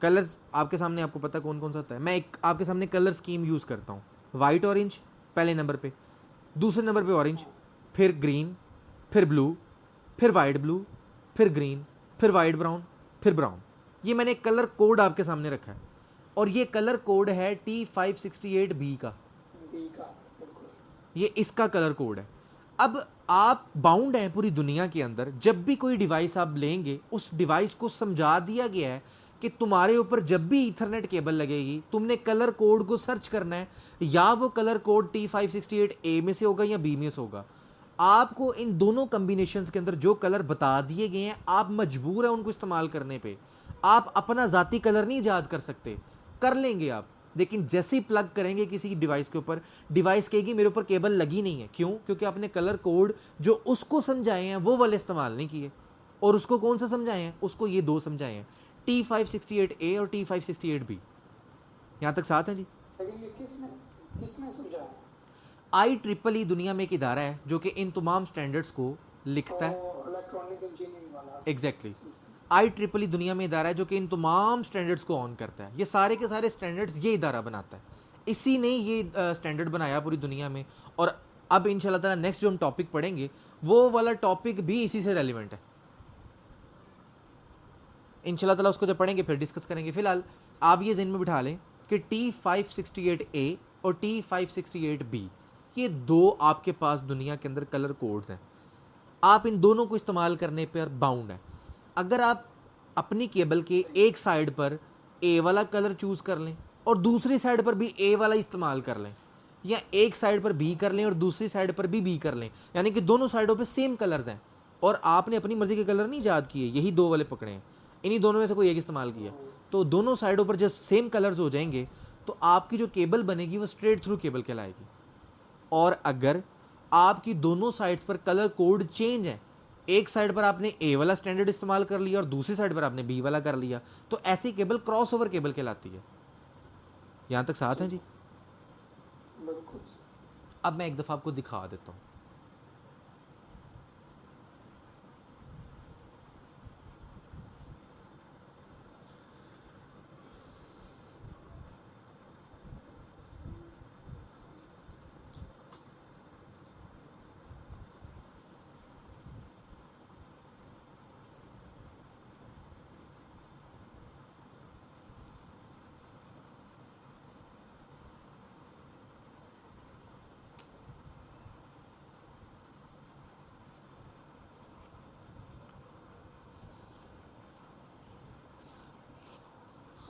कलर्स आपके सामने, आपको पता कौन कौन सा होता है। मैं एक आपके सामने कलर स्कीम यूज़ करता हूँ। वाइट ऑरेंज पहले नंबर पे, दूसरे नंबर पे ऑरेंज, फिर ग्रीन, फिर ब्लू, फिर वाइट ब्लू, फिर ग्रीन, फिर वाइट ब्राउन, फिर ब्राउन। ये मैंने कलर कोड आपके सामने रखा है और ये कलर कोड है T568B का, ये इसका कलर कोड है। अब आप बाउंड हैं पूरी दुनिया के अंदर, जब भी कोई डिवाइस आप लेंगे उस डिवाइस को समझा दिया गया है कि तुम्हारे ऊपर जब भी ईथरनेट केबल लगेगी तुमने कलर कोड को सर्च करना है, या वो कलर कोड T568A में से होगा या B में से होगा। आपको इन दोनों कॉम्बिनेशंस के अंदर जो कलर बता दिए गए हैं आप मजबूर हैं उनको इस्तेमाल करने पे। आप अपना ज़ाती कलर नहीं ईजाद कर सकते, कर लेंगे आप, लेकिन जैसे ही प्लग करेंगे किसी डिवाइस के ऊपर, डिवाइस कहेगी मेरे ऊपर केबल लगी नहीं है। क्यों? क्योंकि आपने कलर कोड जो उसको समझाए हैं वो वाले इस्तेमाल नहीं किए। और उसको कौन सा समझाए हैं? उसको ये दो समझाए हैं, T568A और T568B। यहां तक साथ है जी? लेकिन ये किसने किसने समझाया? IEEE दुनिया में एक इदारा है जो कि इन तमाम स्टैंडर्ड्स को लिखता है। इलेक्ट्रॉनिक इंजीनियरिंग वाला। एग्जैक्टली, IEEE दुनिया में इदारा है जो कि इन तमाम स्टैंडर्ड्स को ऑन करता है। ये सारे के सारे स्टैंडर्ड्स ये इदारा बनाता है, इसी ने ये स्टैंडर्ड बनाया पूरी दुनिया में। और अब इंशाल्लाह ताला नेक्स्ट जो हम टॉपिक पढ़ेंगे वो वाला टॉपिक भी इसी से रेलिवेंट है। इंशाल्लाह ताला उसको जब पढ़ेंगे फिर डिस्कस करेंगे। फिलहाल आप ये ज़हन में बिठा लें कि T568A और T568B ये दो आपके पास दुनिया के अंदर कलर कोड्स हैं। आप इन दोनों को इस्तेमाल करने पर बाउंड है। अगर आप अपनी केबल के एक साइड पर ए वाला कलर चूज़ कर लें और दूसरी साइड पर भी ए वाला इस्तेमाल कर लें, या एक साइड पर बी कर लें और दूसरी साइड पर भी बी कर लें, यानी कि दोनों साइडों पे सेम कलर्स हैं और आपने अपनी मर्जी के कलर नहीं याद किए, यही दो वाले पकड़े हैं, इन्हीं दोनों में से कोई एक इस्तेमाल किया, तो दोनों साइडों पर जब सेम कलर्स हो जाएंगे तो आपकी जो केबल बनेगी वो स्ट्रेट थ्रू केबल कहलाएगी। और अगर आपकी दोनों साइड्स पर कलर कोड चेंज है, एक साइड पर आपने ए वाला स्टैंडर्ड इस्तेमाल कर लिया और दूसरी साइड पर आपने बी वाला कर लिया, तो ऐसी केबल क्रॉसओवर केबल कहलाती है। यहां तक साथ है जी? बिल्कुल। अब मैं एक दफ़ा आपको दिखा देता हूँ।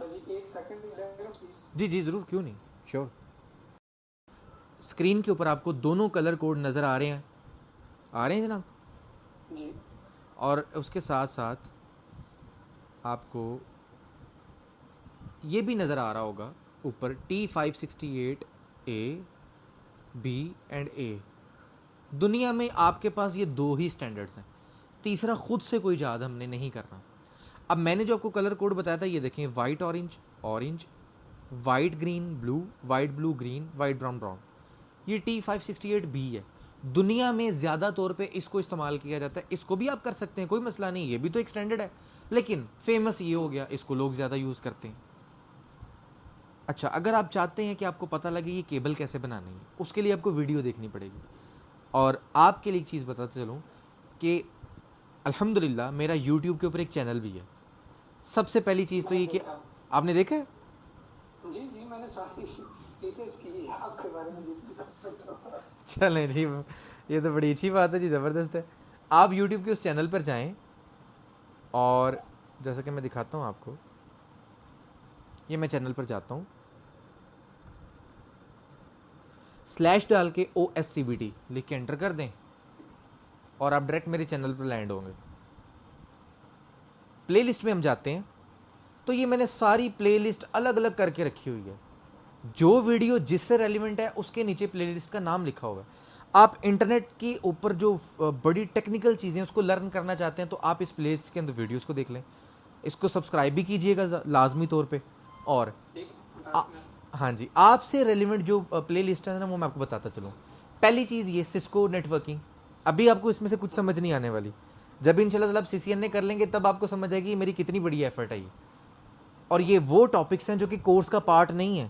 जी एक सेकंड लगेगा प्लीज। जी जी ज़रूर, क्यों नहीं, श्योर। स्क्रीन के ऊपर आपको दोनों कलर कोड नज़र आ रहे हैं, आ रहे हैं जनाब? जी और उसके साथ साथ आपको ये भी नज़र आ रहा होगा ऊपर T568A B एंड A। दुनिया में आपके पास ये दो ही स्टैंडर्ड्स हैं, तीसरा खुद से कोई ईजाद हमने नहीं करना। अब मैंने जो आपको कलर कोड बताया था, ये देखें, white orange orange, white green blue, white blue green, white brown brown, ये T568B है। दुनिया में ज़्यादा तौर पे इसको इस्तेमाल किया जाता है। इसको भी आप कर सकते हैं, कोई मसला नहीं, ये भी तो एक स्टैंडर्ड है, लेकिन फेमस ये हो गया, इसको लोग ज़्यादा यूज़ करते हैं। अच्छा, अगर आप चाहते हैं कि आपको पता लगे ये केबल कैसे बनानी है, उसके लिए आपको वीडियो देखनी पड़ेगी। और आपके लिए एक चीज़ बताते चलूँ कि अल्हम्दुलिल्लाह मेरा यूट्यूब के ऊपर एक चैनल भी है। सबसे पहली चीज़ तो ये कि आपने देखा है? जी जी मैंने सारी रिसर्च की है आपके बारे में जितनी कर सकता हूँ। चलें जी, ये तो बड़ी अच्छी बात है जी, ज़बरदस्त है। आप यूट्यूब के उस चैनल पर जाएं और जैसा कि मैं दिखाता हूँ आपको, ये मैं चैनल पर जाता हूँ, स्लैश डाल के OSCBT लिख के एंटर कर दें और आप डायरेक्ट मेरे चैनल पर लैंड होंगे। प्लेलिस्ट में हम जाते हैं तो ये मैंने सारी प्लेलिस्ट अलग अलग करके रखी हुई है। जो वीडियो जिससे रेलिवेंट है उसके नीचे प्लेलिस्ट का नाम लिखा हुआ है। आप इंटरनेट के ऊपर जो बड़ी टेक्निकल चीज़ें उसको लर्न करना चाहते हैं तो आप इस प्लेलिस्ट के अंदर वीडियोस को देख लें। इसको सब्सक्राइब भी कीजिएगा लाजमी तौर पे। और हाँ जी, आपसे रेलिवेंट जो प्लेलिस्ट है ना वो मैं आपको बताता चलूँ। पहली चीज़ ये सिस्को नेटवर्किंग, अभी आपको इसमें से कुछ समझ नहीं आने वाली, जब इंशाल्लाह ताला आप CCNA कर लेंगे तब आपको समझ आएगी मेरी कितनी बड़ी एफर्ट है ये। और ये वो टॉपिक्स हैं जो कि कोर्स का पार्ट नहीं है,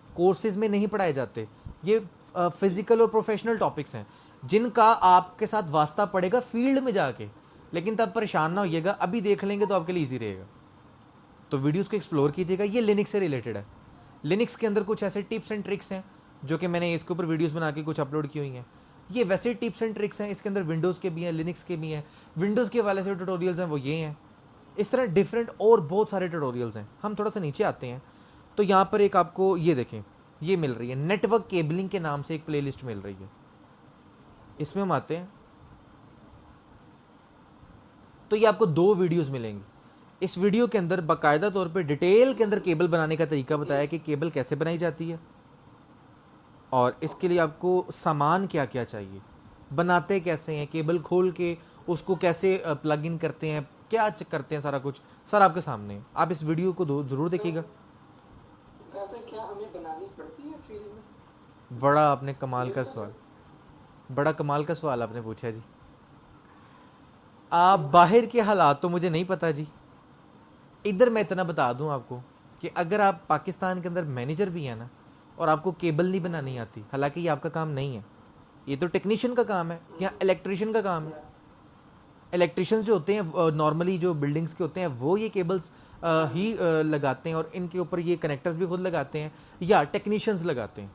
कोर्सेज में नहीं पढ़ाए जाते। ये फिजिकल और प्रोफेशनल टॉपिक्स हैं जिनका आपके साथ वास्ता पड़ेगा फील्ड में जाके, लेकिन तब परेशान ना होइएगा, अभी देख लेंगे तो आपके लिए ईजी रहेगा। तो वीडियोस को एक्सप्लोर कीजिएगा। ये लिनक्स से रिलेटेड है। लिनक्स के अंदर कुछ ऐसे टिप्स एंड ट्रिक्स हैं जो कि मैंने इसके ऊपर वीडियोस बना के कुछ अपलोड की हुई हैं। ये वैसे टिप्स एंड ट्रिक्स हैं, इसके अंदर विंडोज़ के भी हैं, लिनक्स के भी हैं। विंडोज़ के वाले से ट्यूटोरियल्स हैं वो ये हैं। इस तरह डिफरेंट और बहुत सारे ट्यूटोरियल्स हैं। हम थोड़ा सा नीचे आते हैं तो यहाँ पर एक आपको ये देखें, ये मिल रही है नेटवर्क केबलिंग के नाम से एक प्लेलिस्ट मिल रही है। इसमें हम आते हैं तो ये आपको दो वीडियोस मिलेंगी। इस वीडियो के अंदर बाकायदा तौर पे डिटेल के अंदर केबल बनाने का तरीका बताया कि केबल कैसे बनाई जाती है और इसके लिए आपको सामान क्या क्या चाहिए, बनाते कैसे हैं, केबल खोल के उसको कैसे प्लग इन करते हैं, क्या करते हैं, सारा कुछ सर आपके सामने है। आप इस वीडियो को ज़रूर देखिएगा। वैसे क्या हमें बनानी पड़ती है फील्ड में? बड़ा आपने कमाल का सवाल, बड़ा कमाल का सवाल आपने पूछा जी। आप बाहर के हालात तो मुझे नहीं पता जी, इधर मैं इतना बता दूं आपको कि अगर आप पाकिस्तान के अंदर मैनेजर भी हैं ना और आपको केबल नहीं बनानी आती, हालांकि ये आपका काम नहीं है, ये तो टेक्नीशियन का काम है या इलेक्ट्रिशियन का काम है। इलेक्ट्रिशियन जो होते हैं नॉर्मली जो बिल्डिंग्स के होते हैं वो ये केबल्स ही लगाते हैं और इनके ऊपर ये कनेक्टर्स भी खुद लगाते हैं या टेक्नीशियंस लगाते हैं।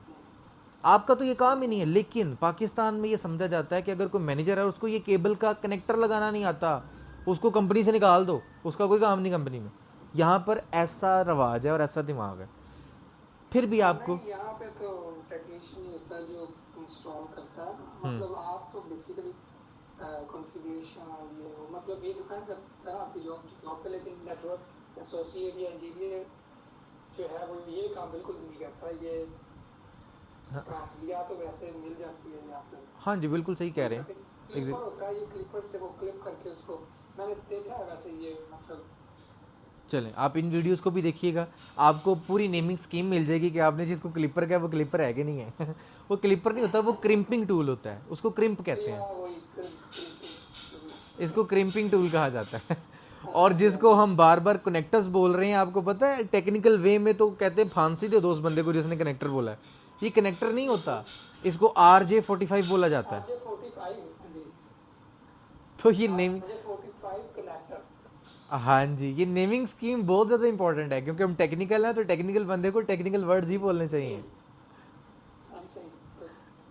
आपका तो ये काम ही नहीं है। लेकिन पाकिस्तान में ये समझा जाता है कि अगर कोई मैनेजर है उसको ये केबल का कनेक्टर लगाना नहीं आता, उसको कंपनी से निकाल दो, उसका कोई काम नहीं कंपनी में। यहाँ पर ऐसा रवाज है और ऐसा दिमाग है। फिर भी आपको यहाँ पे तो टेक्नीशियन ही होता है जो इंस्टॉल करता है, मतलब आप तो बेसिकली कॉन्फ़िगरेशन और ये वो, मतलब ये डिपेंड करता है आपकी जॉब पे। लेकिन नेटवर्क एसोसिएट या इंजीनियर जो है वो ये काम बिल्कुल नहीं करता। ये काम या तो वैसे मिल जाती है या फिर, हाँ जी बिल्कुल सही कह रहे हैं। क्लिपर होता है, ये क्लिपर से वो क्लिप करके उसको मैंने देखा है। वैसे ये मतलब चलें आप इन वीडियोस को भी देखिएगा, आपको पूरी नेमिंग स्कीम मिल जाएगी कि आपने जिसको क्लिपर कहा वो क्लिपर है कि नहीं है। वो क्लिपर नहीं होता, वो क्रिम्पिंग टूल होता है, उसको क्रिम्प कहते हैं, इसको क्रिम्पिंग टूल कहा जाता है। और जिसको हम बार बार कनेक्टर्स बोल रहे हैं, आपको पता है टेक्निकल वे में तो कहते हैं फांसी दे दो उस बंदे को जिसने कनेक्टर बोला है। ये कनेक्टर नहीं होता, इसको RJ45 बोला जाता है। तो ये नेमिंग, हाँ जी, ये नेमिंग स्कीम बहुत ज़्यादा इंपॉर्टेंट है क्योंकि हम टेक्निकल हैं तो टेक्निकल बंदे को टेक्निकल वर्ड्स ही बोलने चाहिए।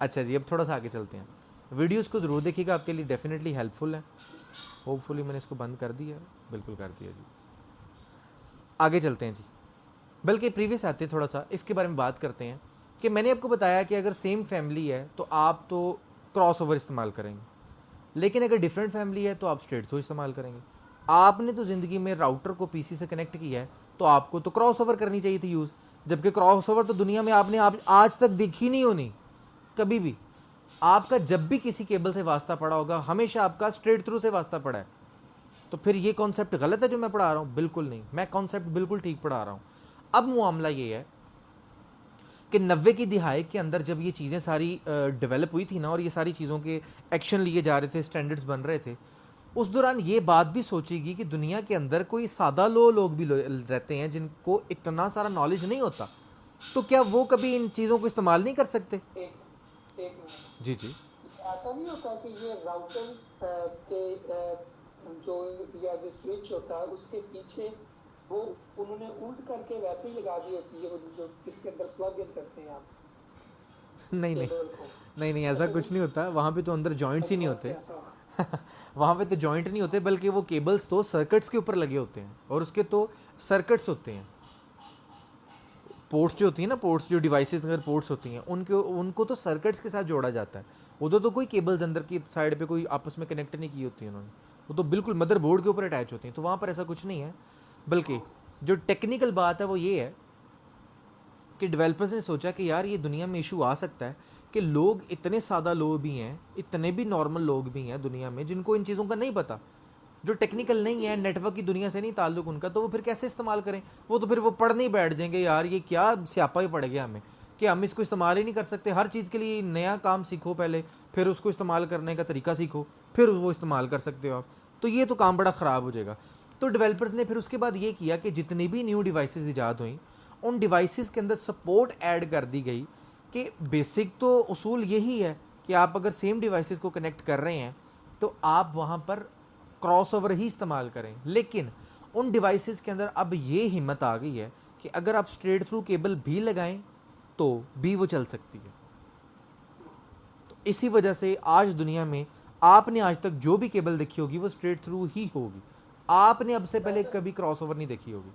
अच्छा जी, अब थोड़ा सा आगे चलते हैं। वीडियोस को ज़रूर देखिएगा, आपके लिए डेफिनेटली हेल्पफुल है। होपफुली मैंने इसको बंद कर दिया, बिल्कुल कर दिया जी। आगे चलते हैं जी। बल्कि प्रीवियस आते थोड़ा सा इसके बारे में बात करते हैं कि मैंने आपको बताया कि अगर सेम फैमिली है तो आप तो क्रॉस ओवर इस्तेमाल करेंगे, लेकिन अगर डिफरेंट फैमिली है तो आप स्ट्रेट थ्रू इस्तेमाल करेंगे। आपने तो ज़िंदगी में राउटर को पीसी से कनेक्ट किया है तो आपको तो क्रॉस ओवर करनी चाहिए थी यूज़, जबकि क्रॉस ओवर तो दुनिया में आपने आज तक देखी नहीं होनी कभी भी। आपका जब भी किसी केबल से वास्ता पड़ा होगा हमेशा आपका स्ट्रेट थ्रू से वास्ता पड़ा है। तो फिर ये कॉन्सेप्ट गलत है जो मैं पढ़ा रहा हूँ? बिल्कुल नहीं, मैं कॉन्सेप्ट बिल्कुल ठीक पढ़ा रहा हूँ। अब मामला ये है कि 90 की दिहाई के अंदर जब ये चीज़ें सारी डेवलप हुई थी ना, और ये सारी चीज़ों के एक्शन लिए जा रहे थे, स्टैंडर्ड्स बन रहे थे, उस दौरान ये बात भी सोचेगी कि दुनिया के अंदर कोई सादा लोग भी रहते हैं जिनको इतना सारा नॉलेज नहीं होता, तो क्या वो कभी इन चीज़ों को इस्तेमाल नहीं कर सकते? एक मिनट, जी जी। ऐसा नहीं होता कि ये राउटर के जो या जो स्विच होता है उसके पीछे वो उन्होंने उल्ट करके वैसे ही लगा दी होती है, वो जो जिसके अंदर प्लग इन करते हैं आप नहीं नहीं केबल को? नहीं नहीं, ऐसा कुछ नहीं होता। वहाँ पे तो अंदर जॉइंट्स ही नहीं होते। ऐसा वहाँ पे तो जॉइंट नहीं होते, बल्कि वो केबल्स तो सर्किट्स के ऊपर लगे होते हैं, और उसके तो सर्किट्स होते हैं। पोर्ट्स जो होती हैं ना, पोर्ट्स जो डिवाइसेस अगर पोर्ट्स होती हैं उनको तो सर्किट्स के साथ जोड़ा जाता है। उधर तो कोई केबल्स अंदर की साइड पे कोई आपस में कनेक्ट नहीं की होती है उन्होंने, वो तो बिल्कुल मदरबोर्ड के ऊपर अटैच होती हैं। तो वहाँ पर ऐसा कुछ नहीं है, बल्कि जो टेक्निकल बात है वो ये है कि डेवलपर्स ने सोचा कि यार ये दुनिया में इशू आ सकता है कि लोग इतने सादा लोग भी हैं, इतने भी नॉर्मल लोग भी हैं दुनिया में जिनको इन चीज़ों का नहीं पता, जो टेक्निकल नहीं है, नेटवर्क की दुनिया से नहीं ताल्लुक उनका, तो वो फिर कैसे इस्तेमाल करें? वो तो फिर वो पढ़ने ही बैठ जाएंगे, यार ये क्या स्यापा ही पड़ गया हमें कि हम इसको इस्तेमाल ही नहीं कर सकते। हर चीज़ के लिए नया काम सीखो पहले, फिर उसको इस्तेमाल करने का तरीका सीखो, फिर वो इस्तेमाल कर सकते हो आप। तो ये तो काम बड़ा ख़राब हो जाएगा। तो डेवलपर्स ने फिर उसके बाद ये किया कि जितनी भी न्यू डिवाइसेस ईजाद हुई उन डिवाइसेस के अंदर सपोर्ट ऐड कर दी गई कि बेसिक तो उसूल यही है कि आप अगर सेम डिवाइसेस को कनेक्ट कर रहे हैं तो आप वहाँ पर क्रॉस ओवर ही इस्तेमाल करें। लेकिन उन डिवाइसेस के अंदर अब ये हिम्मत आ गई है कि अगर आप स्ट्रेट थ्रू केबल भी लगाएं तो भी वो चल सकती है। तो इसी वजह से आज दुनिया में आपने आज तक जो भी केबल देखी होगी वो स्ट्रेट थ्रू ही होगी। आपने अब से पहले कभी क्रॉस ओवर नहीं देखी होगी।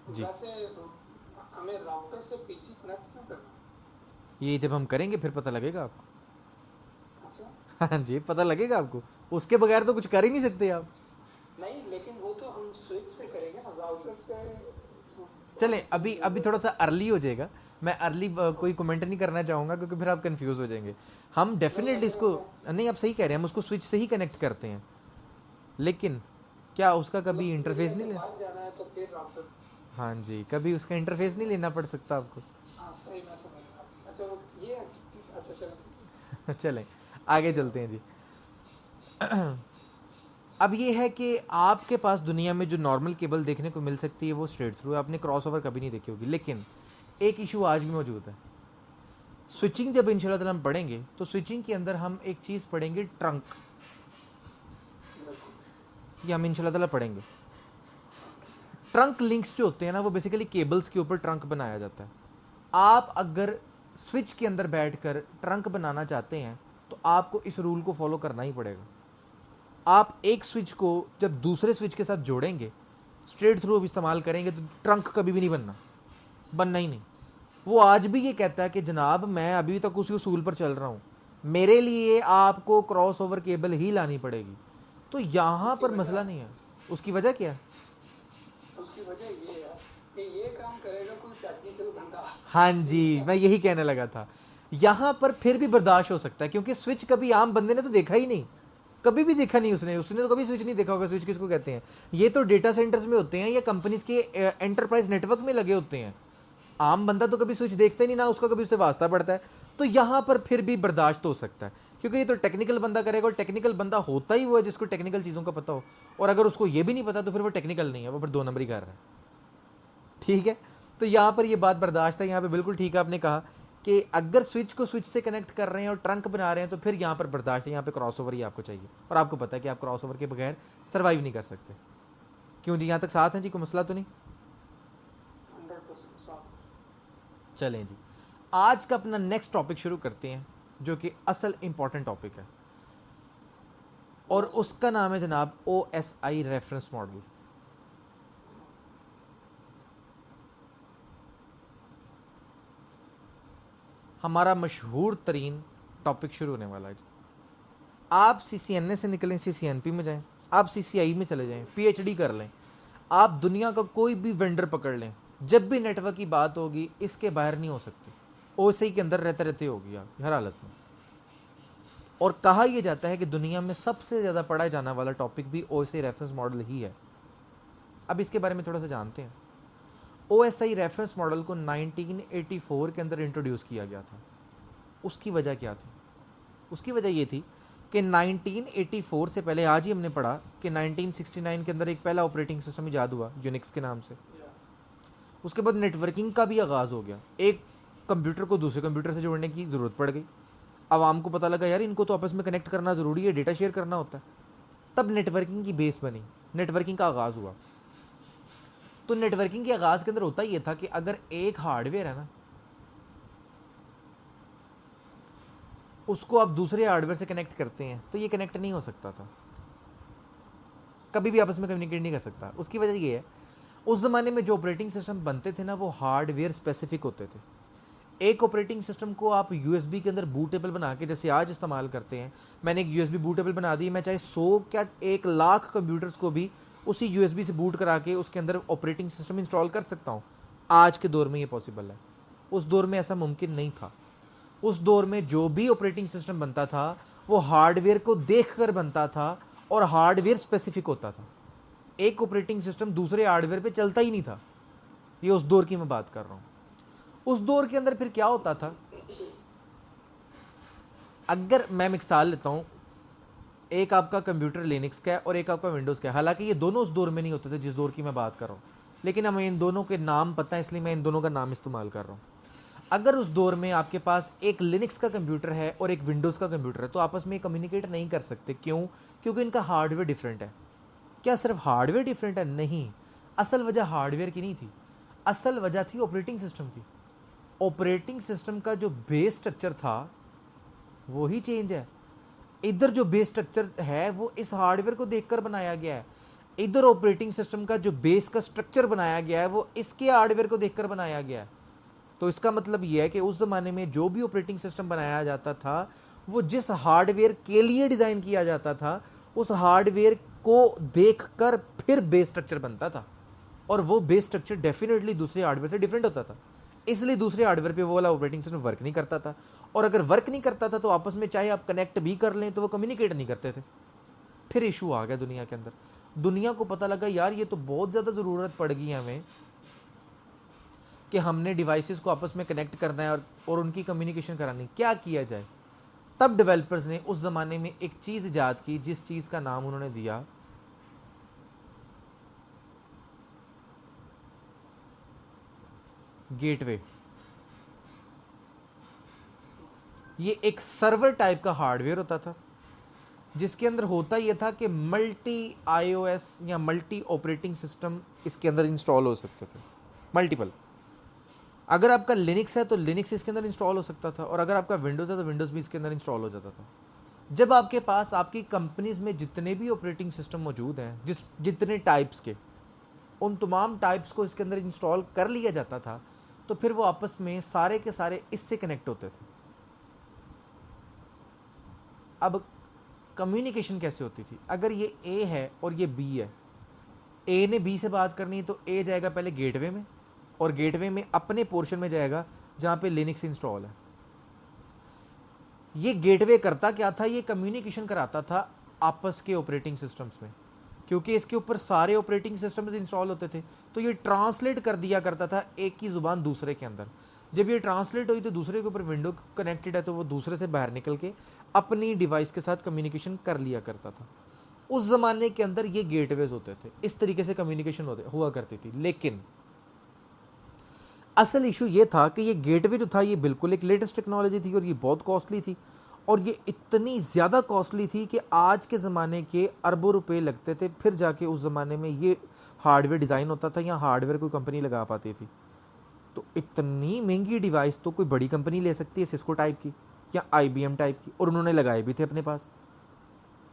जी, वैसे हमें राउटर से पीसी कनेक्ट क्यों करना? ये जब हम करेंगे फिर पता लगेगा आपको। अच्छा, हाँ जी, पता लगेगा आपको। उसके बगैर तो कुछ कर ही नहीं सकते आप। नहीं लेकिन वो तो हम स्विच से करेंगे ना, राउटर से चलें, अभी अभी थोड़ा सा अर्ली हो जाएगा। मैं अर्ली कोई कमेंट नहीं करना चाहूँगा क्योंकि फिर आप कंफ्यूज हो जाएंगे। हम डेफिनेटली इसको, नहीं आप सही कह रहे हैं, हम उसको स्विच से ही कनेक्ट करते हैं, लेकिन क्या उसका कभी इंटरफेस नहीं लेना? बाहर जाना है तो फिर राउटर। हाँ जी, कभी उसका इंटरफेस नहीं लेना पड़ सकता आपको। हाँ सही, मैं समझ गया। अच्छा वो ये है अच्छा चलो। चलें आगे चलते हैं जी। अब ये है कि आपके पास दुनिया में जो नॉर्मल केबल देखने को मिल सकती है वो स्ट्रेट थ्रू है, आपने क्रॉस ओवर कभी नहीं देखी होगी। लेकिन एक इशू आज भी मौजूद है। स्विचिंग जब इंशाल्लाह ताला हम पढ़ेंगे तो स्विचिंग के अंदर हम एक चीज़ पढ़ेंगे, ट्रंक। ये हम इंशाल्लाह ताला पढ़ेंगे। ट्रंक लिंक्स जो होते हैं ना वो बेसिकली केबल्स के ऊपर ट्रंक बनाया जाता है। आप अगर स्विच के अंदर बैठकर ट्रंक बनाना चाहते हैं तो आपको इस रूल को फॉलो करना ही पड़ेगा। आप एक स्विच को जब दूसरे स्विच के साथ जोड़ेंगे, स्ट्रेट थ्रू इस्तेमाल करेंगे, तो ट्रंक कभी भी नहीं बनना ही नहीं। वो आज भी ये कहता है कि जनाब मैं अभी तक उसी उसूल पर चल रहा हूँ, मेरे लिए आपको क्रॉस ओवर केबल ही लानी पड़ेगी। तो यहाँ पर मसला नहीं है। उसकी वजह क्या है? उसकी वजह ये है कि ये काम करेगा कोई टेक्निकल बंदा। हाँ जी, मैं यही कहने लगा था। यहाँ पर फिर भी बर्दाश्त हो सकता है क्योंकि स्विच कभी आम बंदे ने तो देखा ही नहीं, कभी भी देखा नहीं उसने तो कभी स्विच नहीं देखा होगा। स्विच किसको कहते हैं? ये तो डेटा सेंटर्स में होते हैं या कंपनीज के एंटरप्राइज नेटवर्क में लगे होते हैं। आम बंदा तो कभी स्विच देखता ही नहीं, ना उसका कभी उससे वास्ता पड़ता है। तो यहाँ पर फिर भी बर्दाश्त हो सकता है क्योंकि ये तो टेक्निकल बंदा करेगा, और टेक्निकल बंदा होता ही वो है जिसको टेक्निकल चीज़ों का पता हो। और अगर उसको ये भी नहीं पता तो फिर वो टेक्निकल नहीं है, वो फिर 2 नंबर ही कर रहा है। ठीक है, तो यहाँ पर ये बात बर्दाश्त है। यहाँ पे बिल्कुल ठीक है, आपने कहा कि अगर स्विच को स्विच से कनेक्ट कर रहे हैं और ट्रंक बना रहे हैं तो फिर यहाँ पर बर्दाश्त है। यहाँ पे क्रॉस ओवर ही आपको चाहिए, और आपको पता है कि आप क्रॉस ओवर के बगैर सर्वाइव नहीं कर सकते। क्यों जी, यहाँ तक साथ हैं जी? कोई मसला तो नहीं? 100% साफ। चलें जी, आज का अपना नेक्स्ट टॉपिक शुरू करते हैं जो कि असल इंपॉर्टेंट टॉपिक है, और उसका नाम है जनाब OSI रेफरेंस मॉडल। हमारा मशहूर तरीन टॉपिक शुरू होने वाला है। आप CCNA से निकलें, CCNP में जाएं, आप CCI में चले जाएं, PhD कर लें, आप दुनिया का कोई भी वेंडर पकड़ लें, जब भी नेटवर्क की बात होगी इसके बाहर नहीं हो सकती। OSI के अंदर रहते रहते होगी आप हर हालत में। और कहा यह जाता है कि दुनिया में सबसे ज़्यादा पढ़ा जाने वाला टॉपिक भी OSI रेफरेंस मॉडल ही है। अब इसके बारे में थोड़ा सा जानते हैं। OSI रेफरेंस मॉडल को 1984 के अंदर इंट्रोड्यूस किया गया था। उसकी वजह क्या थी? उसकी वजह ये थी कि 1984 से पहले, आज ही हमने पढ़ा कि 1969 के अंदर एक पहला ऑपरेटिंग सिस्टम ईजाद हुआ यूनिक्स के नाम से। उसके बाद नेटवर्किंग का भी आगाज़ हो गया। एक कंप्यूटर को दूसरे कंप्यूटर से जोड़ने की ज़रूरत पड़ गई। आवाम को पता लगा यार इनको तो आपस में कनेक्ट करना ज़रूरी है, डेटा शेयर करना होता है। तब नेटवर्किंग की बेस बनी, नेटवर्किंग का आगाज़ हुआ। तो नेटवर्किंग के आगाज़ के अंदर होता ये था कि अगर एक हार्डवेयर है ना, उसको आप दूसरे हार्डवेयर से कनेक्ट करते हैं तो ये कनेक्ट नहीं हो सकता था, कभी भी आपस में कम्युनिकेट नहीं कर सकता। उसकी वजह ये है, उस ज़माने में जो ऑपरेटिंग सिस्टम बनते थे ना वो हार्डवेयर स्पेसिफिक होते थे। एक ऑपरेटिंग सिस्टम को आप USB के अंदर बूटेबल बना के, जैसे आज इस्तेमाल करते हैं, मैंने एक USB बूटेबल बना दी, मैं चाहे 100 क्या 1 लाख कंप्यूटर्स को भी उसी USB से बूट करा के उसके अंदर ऑपरेटिंग सिस्टम इंस्टॉल कर सकता हूँ। आज के दौर में ये पॉसिबल है, उस दौर में ऐसा मुमकिन नहीं था। उस दौर में जो भी ऑपरेटिंग सिस्टम बनता था वो हार्डवेयर को देखकर बनता था और हार्डवेयर स्पेसिफिक होता था। एक ऑपरेटिंग सिस्टम दूसरे हार्डवेयर पे चलता ही नहीं था। ये उस दौर की मैं बात कर रहा हूँ। उस दौर के अंदर फिर क्या होता था, अगर मैं मिसाल लेता हूँ, एक आपका कंप्यूटर लिनक्स का है और एक आपका विंडोज़ का है। हालांकि ये दोनों उस दौर में नहीं होते थे जिस दौर की मैं बात कर रहा हूँ, लेकिन हमें इन दोनों के नाम पता है इसलिए मैं इन दोनों का नाम इस्तेमाल कर रहा हूँ। अगर उस दौर में आपके पास एक लिनक्स का कंप्यूटर है और एक विंडोज़ का कंप्यूटर है तो आपस में कम्युनिकेट नहीं कर सकते। क्यों? क्योंकि इनका हार्डवेयर डिफरेंट है। क्या सिर्फ हार्डवेयर डिफरेंट है? नहीं, असल वजह हार्डवेयर की नहीं थी, असल वजह थी ऑपरेटिंग सिस्टम की। ऑपरेटिंग सिस्टम का जो बेस स्ट्रक्चर था वो ही चेंज है। इधर जो बेस स्ट्रक्चर है वो इस हार्डवेयर को देखकर बनाया गया है, इधर ऑपरेटिंग सिस्टम का जो बेस का स्ट्रक्चर बनाया गया है वो इसके हार्डवेयर को देखकर बनाया गया है। तो इसका मतलब यह है कि उस ज़माने में जो भी ऑपरेटिंग सिस्टम बनाया जाता था वो जिस हार्डवेयर के लिए डिज़ाइन किया जाता था उस हार्डवेयर को देखकर फिर बेस स्ट्रक्चर बनता था, और वो बेस स्ट्रक्चर डेफिनेटली दूसरे हार्डवेयर से डिफरेंट होता था। इसलिए दूसरे हार्डवेयर पे वो वाला ऑपरेटिंग सिस्टम वर्क नहीं करता था, और अगर वर्क नहीं करता था तो आपस में चाहे आप कनेक्ट भी कर लें तो वो कम्युनिकेट नहीं करते थे। फिर इशू आ गया दुनिया के अंदर। दुनिया को पता लगा यार ये तो बहुत ज़्यादा ज़रूरत पड़ गई हमें कि हमने डिवाइसेस को आपस में कनेक्ट करना है और उनकी कम्युनिकेशन करानी। क्या किया जाए? तब डेवलपर्स ने उस ज़माने में एक चीज़ ईजाद की जिस चीज़ का नाम उन्होंने दिया गेटवे। ये एक सर्वर टाइप का हार्डवेयर होता था जिसके अंदर होता यह था कि मल्टी iOS या मल्टी ऑपरेटिंग सिस्टम इसके अंदर इंस्टॉल हो सकते थे, मल्टीपल। अगर आपका लिनक्स है तो लिनक्स इसके अंदर इंस्टॉल हो सकता था, और अगर आपका विंडोज़ है तो विंडोज़ भी इसके अंदर इंस्टॉल हो जाता था। जब आपके पास आपकी कंपनीज में जितने भी ऑपरेटिंग सिस्टम मौजूद हैं, जितने टाइप्स के, उन तमाम टाइप्स को इसके अंदर इंस्टॉल कर लिया जाता था तो फिर वो आपस में सारे के सारे इससे कनेक्ट होते थे। अब कम्युनिकेशन कैसे होती थी? अगर ये ए है और ये बी है, ए ने बी से बात करनी है तो ए जाएगा पहले गेटवे में, और गेटवे में अपने पोर्शन में जाएगा जहाँ पे लिनक्स इंस्टॉल है। ये गेटवे करता क्या था? ये कम्युनिकेशन कराता था आपस के ऑपरेटिंग सिस्टम्स में, क्योंकि इसके ऊपर सारे ऑपरेटिंग सिस्टम्स इंस्टॉल होते थे। तो ये ट्रांसलेट कर दिया करता था एक की ज़ुबान दूसरे के अंदर। जब ये ट्रांसलेट हुई तो दूसरे के ऊपर विंडो कनेक्टेड है तो वो दूसरे से बाहर निकल के अपनी डिवाइस के साथ कम्युनिकेशन कर लिया करता था। उस ज़माने के अंदर ये गेटवेज होते थे, इस तरीके से कम्युनिकेशन हुआ करती थी। लेकिन असल इशू ये था कि ये गेटवे जो था ये बिल्कुल एक लेटेस्ट टेक्नोलॉजी थी और ये बहुत कॉस्टली थी, और ये इतनी ज़्यादा कॉस्टली थी कि आज के ज़माने के अरबों रुपए लगते थे फिर जाके उस ज़माने में ये हार्डवेयर डिज़ाइन होता था या हार्डवेयर कोई कंपनी लगा पाती थी। तो इतनी महंगी डिवाइस तो कोई बड़ी कंपनी ले सकती है, सिस्को टाइप की या IBM टाइप की, और उन्होंने लगाए भी थे अपने पास।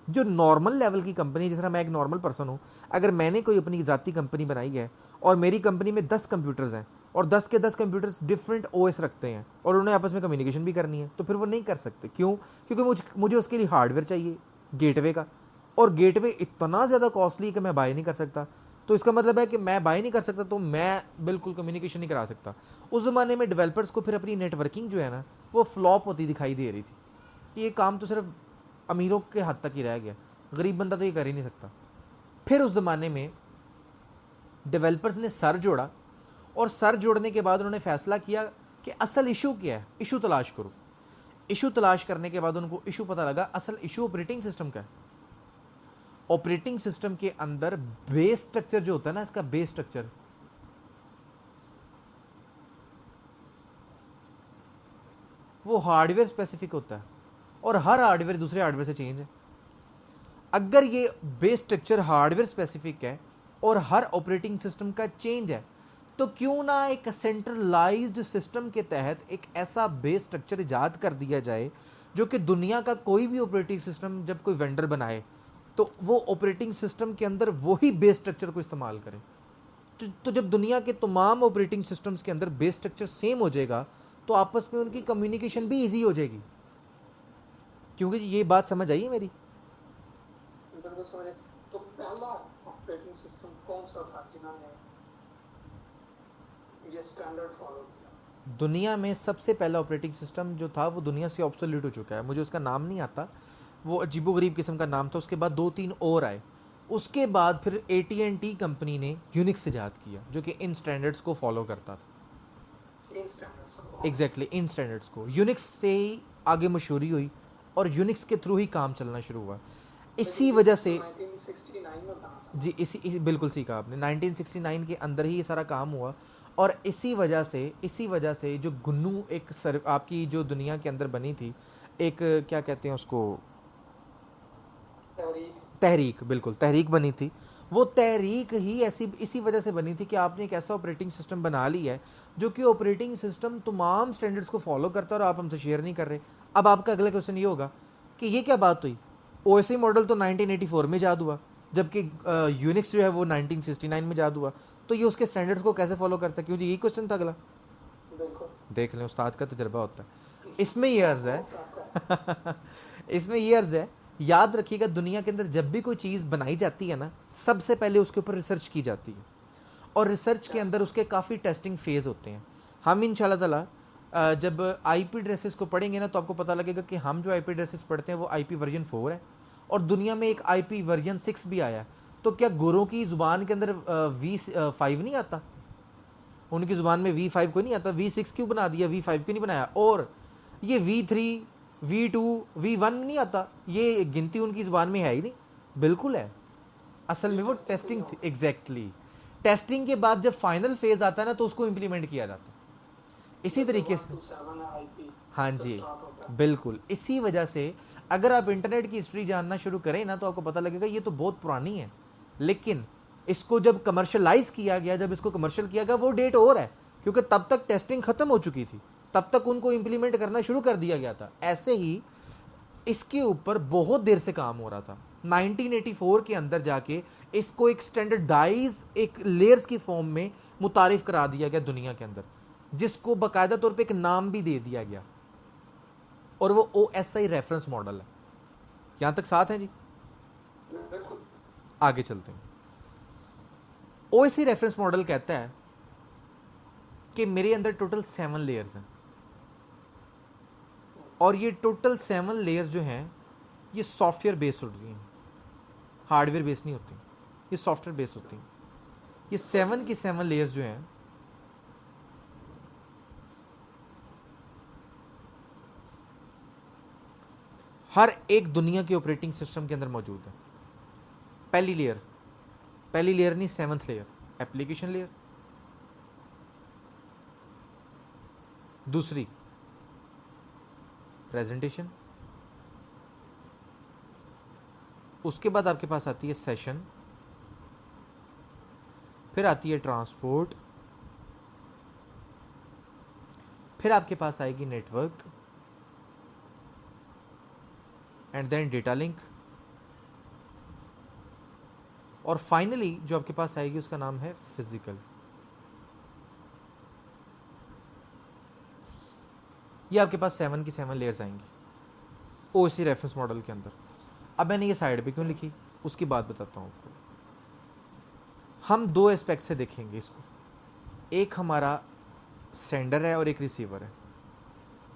जो नॉर्मल लेवल की कंपनी, जिस तरह मैं एक नॉर्मल पर्सन हूँ, अगर मैंने कोई अपनी ज़ाती कंपनी बनाई है और मेरी कंपनी में 10 कंप्यूटर्स हैं और 10 के 10 कंप्यूटर्स डिफरेंट ओएस रखते हैं और उन्हें आपस में कम्युनिकेशन भी करनी है, तो फिर वो नहीं कर सकते। क्यों? क्योंकि मुझे उसके लिए हार्डवेयर चाहिए गेटवे का, और गेटवे इतना ज़्यादा कॉस्टली है कि मैं बाय नहीं कर सकता। तो इसका मतलब है कि मैं बाय नहीं कर सकता तो मैं बिल्कुल कम्युनिकेशन नहीं करा सकता। उस ज़माने में डेवलपर्स को फिर अपनी नेटवर्किंग जो है ना वो फ्लॉप होती दिखाई दे रही थी कि ये काम तो सिर्फ अमीरों के हद तक ही रह गया, गरीब बंदा तो ये कर ही नहीं सकता। फिर उस ज़माने में डेवलपर्स ने सर जोड़ा, और सर जोड़ने के बाद उन्होंने फैसला किया कि असल इशू क्या है, इशू तलाश करो। इशू तलाश करने के बाद उनको इशू पता लगा, असल इशू ऑपरेटिंग सिस्टम का है। ऑपरेटिंग सिस्टम के अंदर बेस स्ट्रक्चर जो होता है ना, इसका बेस स्ट्रक्चर वो हार्डवेयर स्पेसिफिक होता है, और हर हार्डवेयर दूसरे हार्डवेयर से चेंज है। अगर ये बेस स्ट्रक्चर हार्डवेयर स्पेसिफिक है और हर ऑपरेटिंग सिस्टम का चेंज है, तो क्यों ना एक सेंट्रलाइज्ड सिस्टम के तहत एक ऐसा बेस स्ट्रक्चर इजाद कर दिया जाए जो कि दुनिया का कोई भी ऑपरेटिंग सिस्टम जब कोई वेंडर बनाए तो वो ऑपरेटिंग सिस्टम के अंदर वही बेस स्ट्रक्चर को इस्तेमाल करे। तो जब दुनिया के तमाम ऑपरेटिंग सिस्टम्स के अंदर बेस स्ट्रक्चर सेम हो जाएगा तो आपस में उनकी कम्युनिकेशन भी ईजी हो जाएगी। क्योंकि ये बात समझ आई है मेरी? बिल्कुल समझे। तो पहला ऑपरेटिंग सिस्टम कौन सा था जिन्होंने ये स्टैंडर्ड फॉलो किया? दुनिया में सबसे पहला ऑपरेटिंग सिस्टम जो था वो दुनिया से ऑब्सोल्यूट हो चुका है, मुझे उसका नाम नहीं आता, वो अजीबोगरीब किस्म का नाम था। उसके बाद 2-3 और आए। उसके बाद फिर AT&T कंपनी ने यूनिक्स ईजाद किया जो कि इन स्टैंडर्ड्स को फॉलो करता था। इन स्टैंडर्ड्स को एग्जैक्टली इन स्टैंडर्ड्स को यूनिक्स से ही आगे मशहूरी हुई और यूनिक्स के थ्रू ही काम चलना शुरू हुआ। इसी वजह से 1969 में बना था। जी इसी बिल्कुल सही कहा आपने, 1969 के अंदर ही ये सारा काम हुआ। और इसी वजह से जो गुन्नू एक आपकी जो दुनिया के अंदर बनी थी, एक क्या कहते हैं उसको, तहरीक, बिल्कुल तहरीक बनी थी। वो तहरीक ही ऐसी इसी वजह से बनी थी कि आपने एक ऐसा ऑपरेटिंग सिस्टम बना लिया है जो कि ऑपरेटिंग सिस्टम तमाम स्टैंडर्ड्स को फॉलो करता है और आप हमसे शेयर नहीं कर रहे। अब आपका अगला क्वेश्चन ये होगा कि ये क्या बात हुई, OS मॉडल तो 1984 में ईजाद हुआ जबकि यूनिक्स जो है वो 1969 में ईजाद हुआ, तो ये उसके स्टैंडर्ड्स को कैसे फॉलो करता है? क्यों जी, यही क्वेश्चन था अगला। देख लें, उस्ताद का तजर्बा होता है। इसमें ये अर्ज है इसमें ये अर्ज है, याद रखिएगा दुनिया के अंदर जब भी कोई चीज़ बनाई जाती है ना, सबसे पहले उसके ऊपर रिसर्च की जाती है और रिसर्च के अंदर उसके काफ़ी टेस्टिंग फेज़ होते हैं। हम इंशाल्लाह ताला जब IP एड्रेसेस को पढ़ेंगे ना तो आपको पता लगेगा कि हम जो IP एड्रेसेस पढ़ते हैं वो IP वर्जन 4 है और दुनिया में एक IP वर्जन 6 भी आया है। तो क्या गोरों की ज़ुबान के अंदर V5 नहीं आता? उनकी ज़ुबान में V5 को नहीं आता, V6 क्यों बना दिया, V5 क्यों नहीं बनाया? और ये V3, V2, V1 नहीं आता, ये गिनती उनकी ज़ुबान में है ही नहीं। बिल्कुल है, असल में वो टेस्टिंग थी। एग्जैक्टली, टेस्टिंग के बाद जब फाइनल फेज आता है ना तो उसको इम्प्लीमेंट किया जाता है। इसी तरीके से, हाँ जी बिल्कुल, इसी वजह से अगर आप इंटरनेट की हिस्ट्री जानना शुरू करें ना तो आपको पता लगेगा ये तो बहुत पुरानी है, लेकिन इसको जब कमर्शलाइज किया गया, जब इसको कमर्शियल किया गया वो डेट और है, क्योंकि तब तक टेस्टिंग खत्म हो चुकी थी, तब तक उनको इम्प्लीमेंट करना शुरू कर दिया गया था। ऐसे ही इसके ऊपर बहुत देर से काम हो रहा था। 1984 के अंदर जाके इसको एक स्टैंडर्डाइज एक लेयर्स की फॉर्म में मुतारिफ करा दिया गया दुनिया के अंदर, जिसको बाकायदा तौर पे एक नाम भी दे दिया गया और वो OSI रेफरेंस मॉडल है। यहां तक साथ है जी? आगे चलते हैं। OSI रेफरेंस मॉडल कहता है कि मेरे अंदर टोटल 7 लेयर्स हैं और ये टोटल 7 लेयर्स जो हैं ये सॉफ्टवेयर बेस्ड होती हैं, हार्डवेयर बेस्ड नहीं होती, ये सॉफ्टवेयर बेस्ड होती हैं। ये 7 की 7 लेयर्स जो हैं हर एक दुनिया के ऑपरेटिंग सिस्टम के अंदर मौजूद है। पहली लेयर नहीं, 7th लेयर एप्लीकेशन लेयर। दूसरी प्रेजेंटेशन, उसके बाद आपके पास आती है सेशन, फिर आती है ट्रांसपोर्ट, फिर आपके पास आएगी network and then data link, और फाइनली जो आपके पास आएगी उसका नाम है फिजिकल। ये आपके पास 7 की 7 लेयर्स आएंगी ओएससी रेफरेंस मॉडल के अंदर। अब मैंने ये साइड पे क्यों लिखी उसकी बात बताता हूँ आपको। हम दो एस्पेक्ट से देखेंगे इसको, एक हमारा सेंडर है और एक रिसीवर है।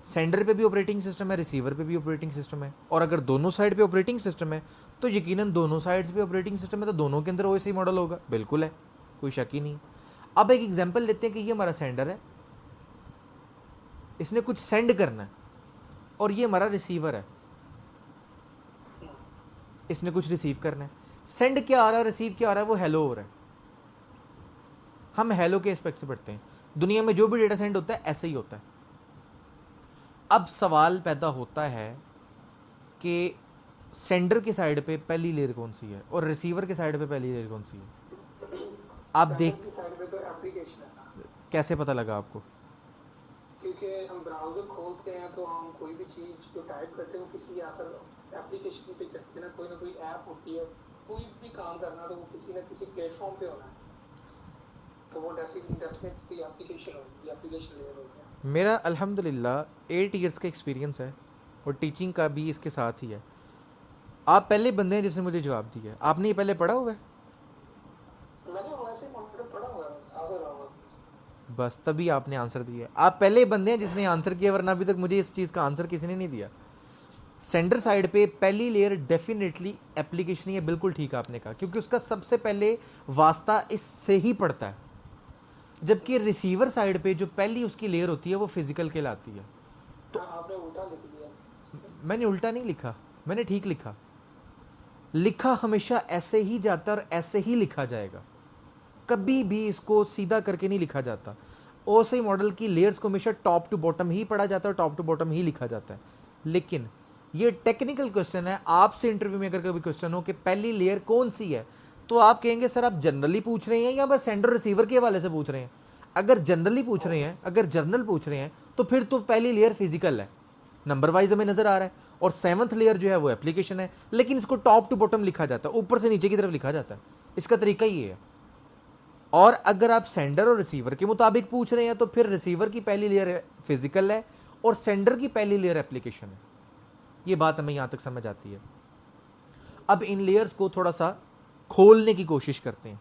सेंडर पे भी ऑपरेटिंग सिस्टम है, रिसीवर पे भी ऑपरेटिंग सिस्टम है, और अगर दोनों साइड पे ऑपरेटिंग सिस्टम है तो यकीनन दोनों साइड्स पे ऑपरेटिंग सिस्टम है तो दोनों के अंदर ओएससी मॉडल होगा, बिल्कुल है, कोई शक ही नहीं। अब एक एग्जांपल लेते हैं कि ये हमारा सेंडर है, इसने कुछ सेंड करना है, और ये हमारा रिसीवर है, इसने कुछ रिसीव करना है। सेंड क्या आ रहा है, रिसीव क्या आ रहा है, वो हेलो हो रहा है। हम हेलो के एस्पेक्ट से पढ़ते हैं, दुनिया में जो भी डेटा सेंड होता है ऐसे ही होता है। अब सवाल पैदा होता है कि सेंडर की साइड पे पहली लेयर कौन सी है और रिसीवर के साइड पे पहली लेयर कौन सी है। आप देख, की साइड पे तो एप्लीकेशन है, कैसे पता लगा आपको? क्योंकि हम ब्राउजर खोलते हैं तो हम कोई भी चीज़ जो टाइप करते हैं वो किसी यहाँ पर एप्लीकेशन पे करते हैं ना कोई ऐप होती है, कोई भी काम करना तो वो किसी ना किसी प्लेटफॉर्म पे होना है, तो वो डेफिनेटली एप्लीकेशन होगी, एप्लीकेशन लेयर होगी। मेरा अल्हम्दुलिल्लाह 8 इयर्स का एक्सपीरियंस है और टीचिंग का भी इसके साथ ही है। आप पहले बंदे हैं जिसने मुझे जवाब दिया है, आपने ये पहले पढ़ा हुआ है? मैंने वैसे मॉडल पढ़ा हुआ है, आगे रहा बस तभी आपने आंसर दिया है। आप पहले बंदे हैं जिसने आंसर किया, वरना अभी तक मुझे इस चीज़ का आंसर किसी ने नहीं दिया। सेंडर साइड पे पहली लेयर डेफिनेटली एप्लीकेशन ही है, बिल्कुल ठीक आपने कहा, क्योंकि उसका सबसे पहले वास्ता इससे ही पड़ता है। जबकि रिसीवर साइड पे जो पहली उसकी लेयर होती है वो फिजिकल कहलाती है। तो आपने उल्टा लिख दिया। मैंने उल्टा नहीं लिखा, मैंने ठीक लिखा। लिखा हमेशा ऐसे ही जाता और ऐसे ही लिखा जाएगा, कभी भी इसको सीधा करके नहीं लिखा जाता। ओएसआई मॉडल की लेयर्स को हमेशा टॉप टू बॉटम ही पढ़ा जाता है और टॉप टू बॉटम ही लिखा जाता है। लेकिन ये टेक्निकल क्वेश्चन है, आपसे इंटरव्यू में अगर कभी क्वेश्चन हो कि पहली लेयर कौन सी है, तो आप कहेंगे सर आप जनरली पूछ रहे हैं या बस सेंडर रिसीवर के हवाले से पूछ रहे हैं। अगर जनरली पूछ रहे हैं, अगर जर्नल पूछ रहे हैं, तो फिर तो पहली लेयर फिजिकल है, नंबर वाइज हमें नजर आ रहा है, और 7th लेयर जो है वो एप्लीकेशन है, लेकिन इसको टॉप टू बॉटम लिखा जाता है, ऊपर से नीचे की तरफ लिखा जाता है। इसका तरीका ये है। और अगर आप सेंडर और रिसीवर के मुताबिक पूछ रहे हैं तो फिर रिसीवर की पहली लेयर फिजिकल है और सेंडर की पहली लेयर एप्लीकेशन है। ये बात हमें यहां तक समझ आती है। अब इन लेयर्स को थोड़ा सा खोलने की कोशिश करते हैं।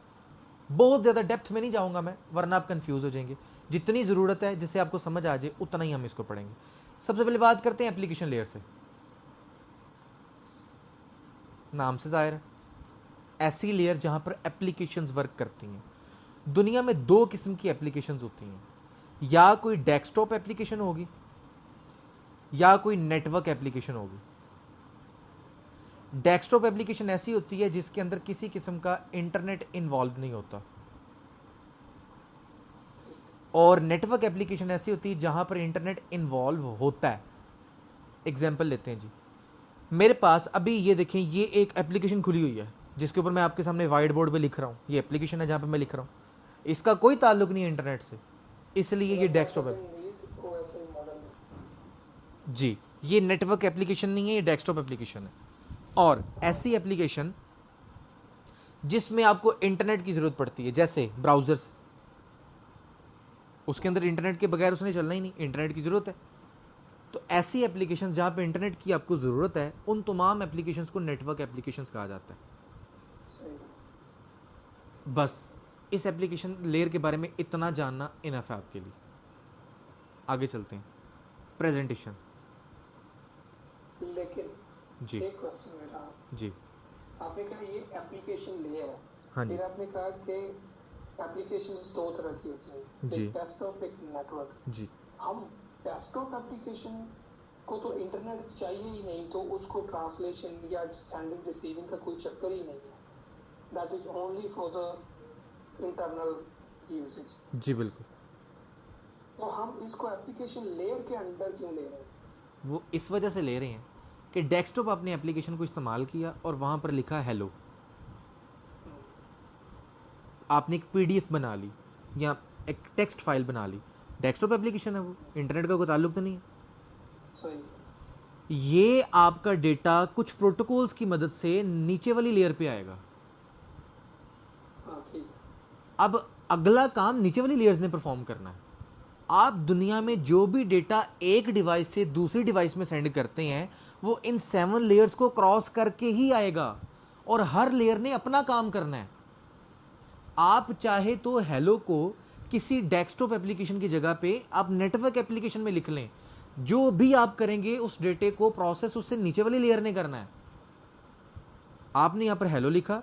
बहुत ज़्यादा डेप्थ में नहीं जाऊंगा मैं, वरना आप कंफ्यूज हो जाएंगे। जितनी ज़रूरत है जिससे आपको समझ आ जाए उतना ही हम इसको पढ़ेंगे। सबसे पहले बात करते हैं एप्लीकेशन लेयर से। नाम से जाहिर है, ऐसी लेयर जहां पर एप्लीकेशंस वर्क करती हैं। दुनिया में 2 किस्म की एप्लीकेशंस होती हैं, या कोई डेस्कटॉप एप्लीकेशन होगी या कोई नेटवर्क एप्लीकेशन होगी। डेस्कटॉप एप्लीकेशन ऐसी होती है जिसके अंदर किसी किस्म का इंटरनेट इन्वॉल्व नहीं होता, और नेटवर्क एप्लीकेशन ऐसी होती है जहां पर इंटरनेट इन्वॉल्व होता है। एग्जांपल लेते हैं जी, मेरे पास अभी ये देखें, ये एक एप्लीकेशन खुली हुई है जिसके ऊपर मैं आपके सामने वाइट बोर्ड पे लिख रहा हूँ। ये एप्लीकेशन है जहाँ पे मैं लिख रहा हूँ, इसका कोई ताल्लुक नहीं है इंटरनेट से, इसलिए ये डेस्कटॉप है जी। ये नेटवर्क एप्लीकेशन नहीं है, ये डेस्कटॉप एप्लीकेशन है। और ऐसी एप्लीकेशन जिसमें आपको इंटरनेट की ज़रूरत पड़ती है, जैसे ब्राउज़र्स, उसके अंदर इंटरनेट के बगैर उसने चलना ही नहीं, इंटरनेट की ज़रूरत है। तो ऐसी एप्लीकेशन जहाँ पे इंटरनेट की आपको ज़रूरत है, उन तमाम एप्लीकेशंस को नेटवर्क एप्लीकेशंस कहा जाता है। बस इस एप्लीकेशन लेयर के बारे में इतना जानना इनफ है आपके लिए। आगे चलते हैं, प्रेजेंटेशन। लेकिन जी एक क्वेश्चन मेरा, जी आपने कहा ये एप्लीकेशन लेयर है, हाँ जी फिर आपने कहा कि एप्लीकेशन दो तरह की होती है, जी एक डेस्कटॉप एक नेटवर्क। जी हम डेस्कटॉप एप्लीकेशन को तो इंटरनेट चाहिए ही नहीं, तो उसको ट्रांसलेशन या सेंडिंग रिसीविंग का कोई चक्कर ही नहीं है, that is only for the internal usage. जी बिल्कुल। तो हम इसको एप्लीकेशन लेयर के अंदर क्यों ले रहे हैं? वो इस वजह से ले रहे हैं कि डेस्कटॉप आपने एप्लीकेशन को इस्तेमाल किया और वहाँ पर लिखा हेलो, आपने एक पीडीएफ बना ली या एक टेक्स्ट फाइल बना ली, डेस्कटॉप एप्लीकेशन है, वो इंटरनेट का कोई ताल्लुक तो नहीं है। सही। ये आपका डेटा कुछ प्रोटोकॉल्स की मदद से नीचे वाली लेयर पे आएगा। हाँ ठीक। अब अगला काम नीचे वाली लेयर्स ने परफॉर्म करना है। आप दुनिया में जो भी डेटा एक डिवाइस से दूसरी डिवाइस में सेंड करते हैं वो इन 7 लेयर्स को क्रॉस करके ही आएगा, और हर लेयर ने अपना काम करना है। आप चाहे तो हेलो को किसी डेस्कटॉप एप्लीकेशन की जगह पे आप नेटवर्क एप्लीकेशन में लिख लें, जो भी आप करेंगे उस डेटे को प्रोसेस उससे नीचे वाली लेयर ने करना है। आपने यहां पर हेलो लिखा,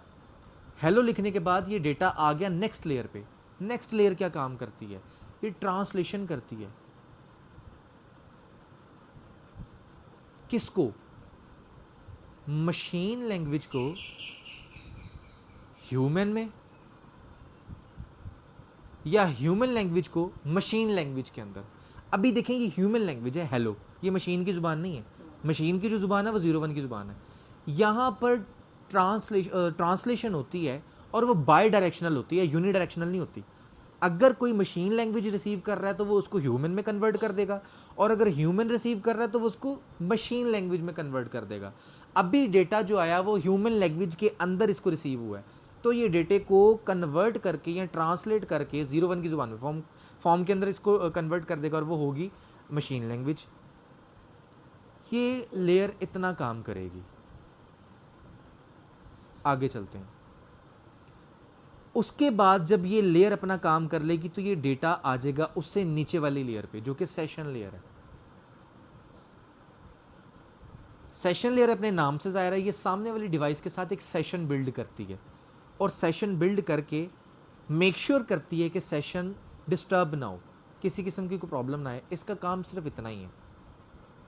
हेलो लिखने के बाद ये डेटा आ गया नेक्स्ट लेयर पे। नेक्स्ट लेयर क्या काम करती है? ये ट्रांसलेशन करती है। किसको? मशीन लैंग्वेज को ह्यूमन में, या ह्यूमन लैंग्वेज को मशीन लैंग्वेज के अंदर। अभी देखें ये ह्यूमन लैंग्वेज है हेलो, ये मशीन की ज़ुबान नहीं है। मशीन की जो ज़ुबान है वो 01 की ज़ुबान है। यहाँ पर ट्रांसलेशन होती है और वो बाई डायरेक्शनल होती है, यूनी डायरेक्शनल नहीं होती। अगर कोई मशीन लैंग्वेज रिसीव कर रहा है तो वो उसको ह्यूमन में कन्वर्ट कर देगा, और अगर ह्यूमन रिसीव कर रहा है तो वो उसको मशीन लैंग्वेज में कन्वर्ट कर देगा। अभी डेटा जो आया वो ह्यूमन लैंग्वेज के अंदर इसको रिसीव हुआ है, तो ये डेटे को कन्वर्ट करके या ट्रांसलेट करके 01 की ज़ुबान में फॉर्म के अंदर इसको कन्वर्ट कर देगा, और वो होगी मशीन लैंग्वेज। ये लेयर इतना काम करेगी। आगे चलते हैं। उसके बाद जब ये लेयर अपना काम कर लेगी तो ये डेटा आ जाएगा उससे नीचे वाली लेयर पे, जो कि सेशन लेयर है। सेशन लेयर अपने नाम से ज़ाहिर है ये सामने वाली डिवाइस के साथ एक सेशन बिल्ड करती है, और सेशन बिल्ड करके मेक श्योर करती है कि सेशन डिस्टर्ब ना हो, किसी किस्म की कोई प्रॉब्लम ना आए। इसका काम सिर्फ इतना ही है।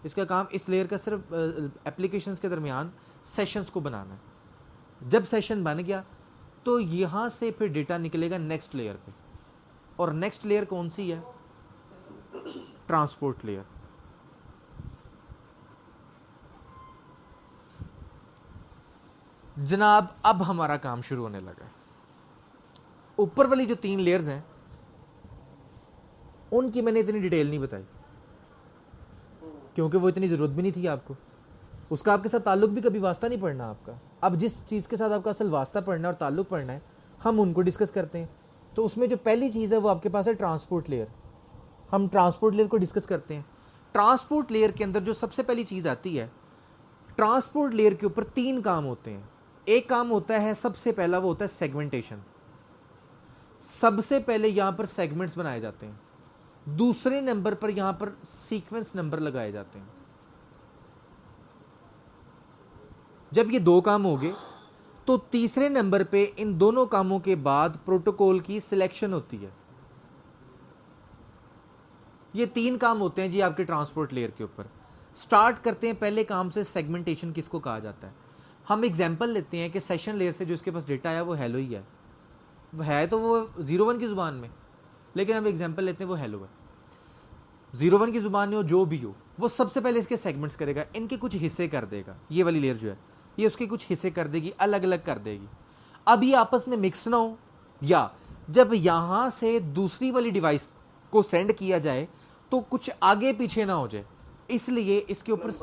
इसका काम इस लेयर का सिर्फ एप्लीकेशंस के दरमियान सेशंस को बनाना है। जब सेशन बन गया तो यहाँ से फिर डेटा निकलेगा नेक्स्ट लेयर पे, और नेक्स्ट लेयर कौन सी है? Transport layer. जनाब अब हमारा काम शुरू होने लगा है। ऊपर वाली जो 3 लेयर्स हैं उनकी मैंने इतनी डिटेल नहीं बताई, क्योंकि वो इतनी ज़रूरत भी नहीं थी आपको। उसका आपके साथ ताल्लुक भी कभी वास्ता नहीं पड़ना आपका। अब जिस चीज़ के साथ आपका असल वास्ता पड़ना है और ताल्लुक पड़ना है, हम उनको डिस्कस करते हैं। तो उसमें जो पहली चीज़ है वो आपके पास है ट्रांसपोर्ट लेयर। हम ट्रांसपोर्ट लेयर को डिस्कस करते हैं। ट्रांसपोर्ट लेयर के अंदर जो सबसे पहली चीज़ आती है, ट्रांसपोर्ट लेयर के ऊपर 3 काम होते हैं। एक काम होता है, सबसे पहला वो होता है सेगमेंटेशन। सबसे पहले यहाँ पर सेगमेंट्स बनाए जाते हैं। दूसरे नंबर पर यहाँ पर सीक्वेंस नंबर लगाए जाते हैं। जब ये 2 काम हो गए तो तीसरे नंबर पे इन दोनों कामों के बाद प्रोटोकॉल की सिलेक्शन होती है। ये 3 काम होते हैं जी आपके ट्रांसपोर्ट लेयर के ऊपर। स्टार्ट करते हैं पहले काम से, सेगमेंटेशन किसको कहा जाता है। हम एग्जांपल लेते हैं कि सेशन लेयर से जो इसके पास डेटा आया वो हेलो ही है तो वो 01 की ज़ुबान में, लेकिन हम एग्जांपल लेते हैं वो हेलो है। 01 की ज़ुबान में हो जो भी हो, वो सबसे पहले इसके सेगमेंट्स करेगा, इनके कुछ हिस्से कर देगा। ये वाली लेयर जो है ये उसके कुछ हिस्से कर देगी, अलग अलग कर देगी। अब ये आपस में मिक्स ना हो, या जब यहाँ से दूसरी वाली डिवाइस को सेंड किया जाए तो कुछ आगे पीछे ना हो जाए, इसलिए इसके ऊपर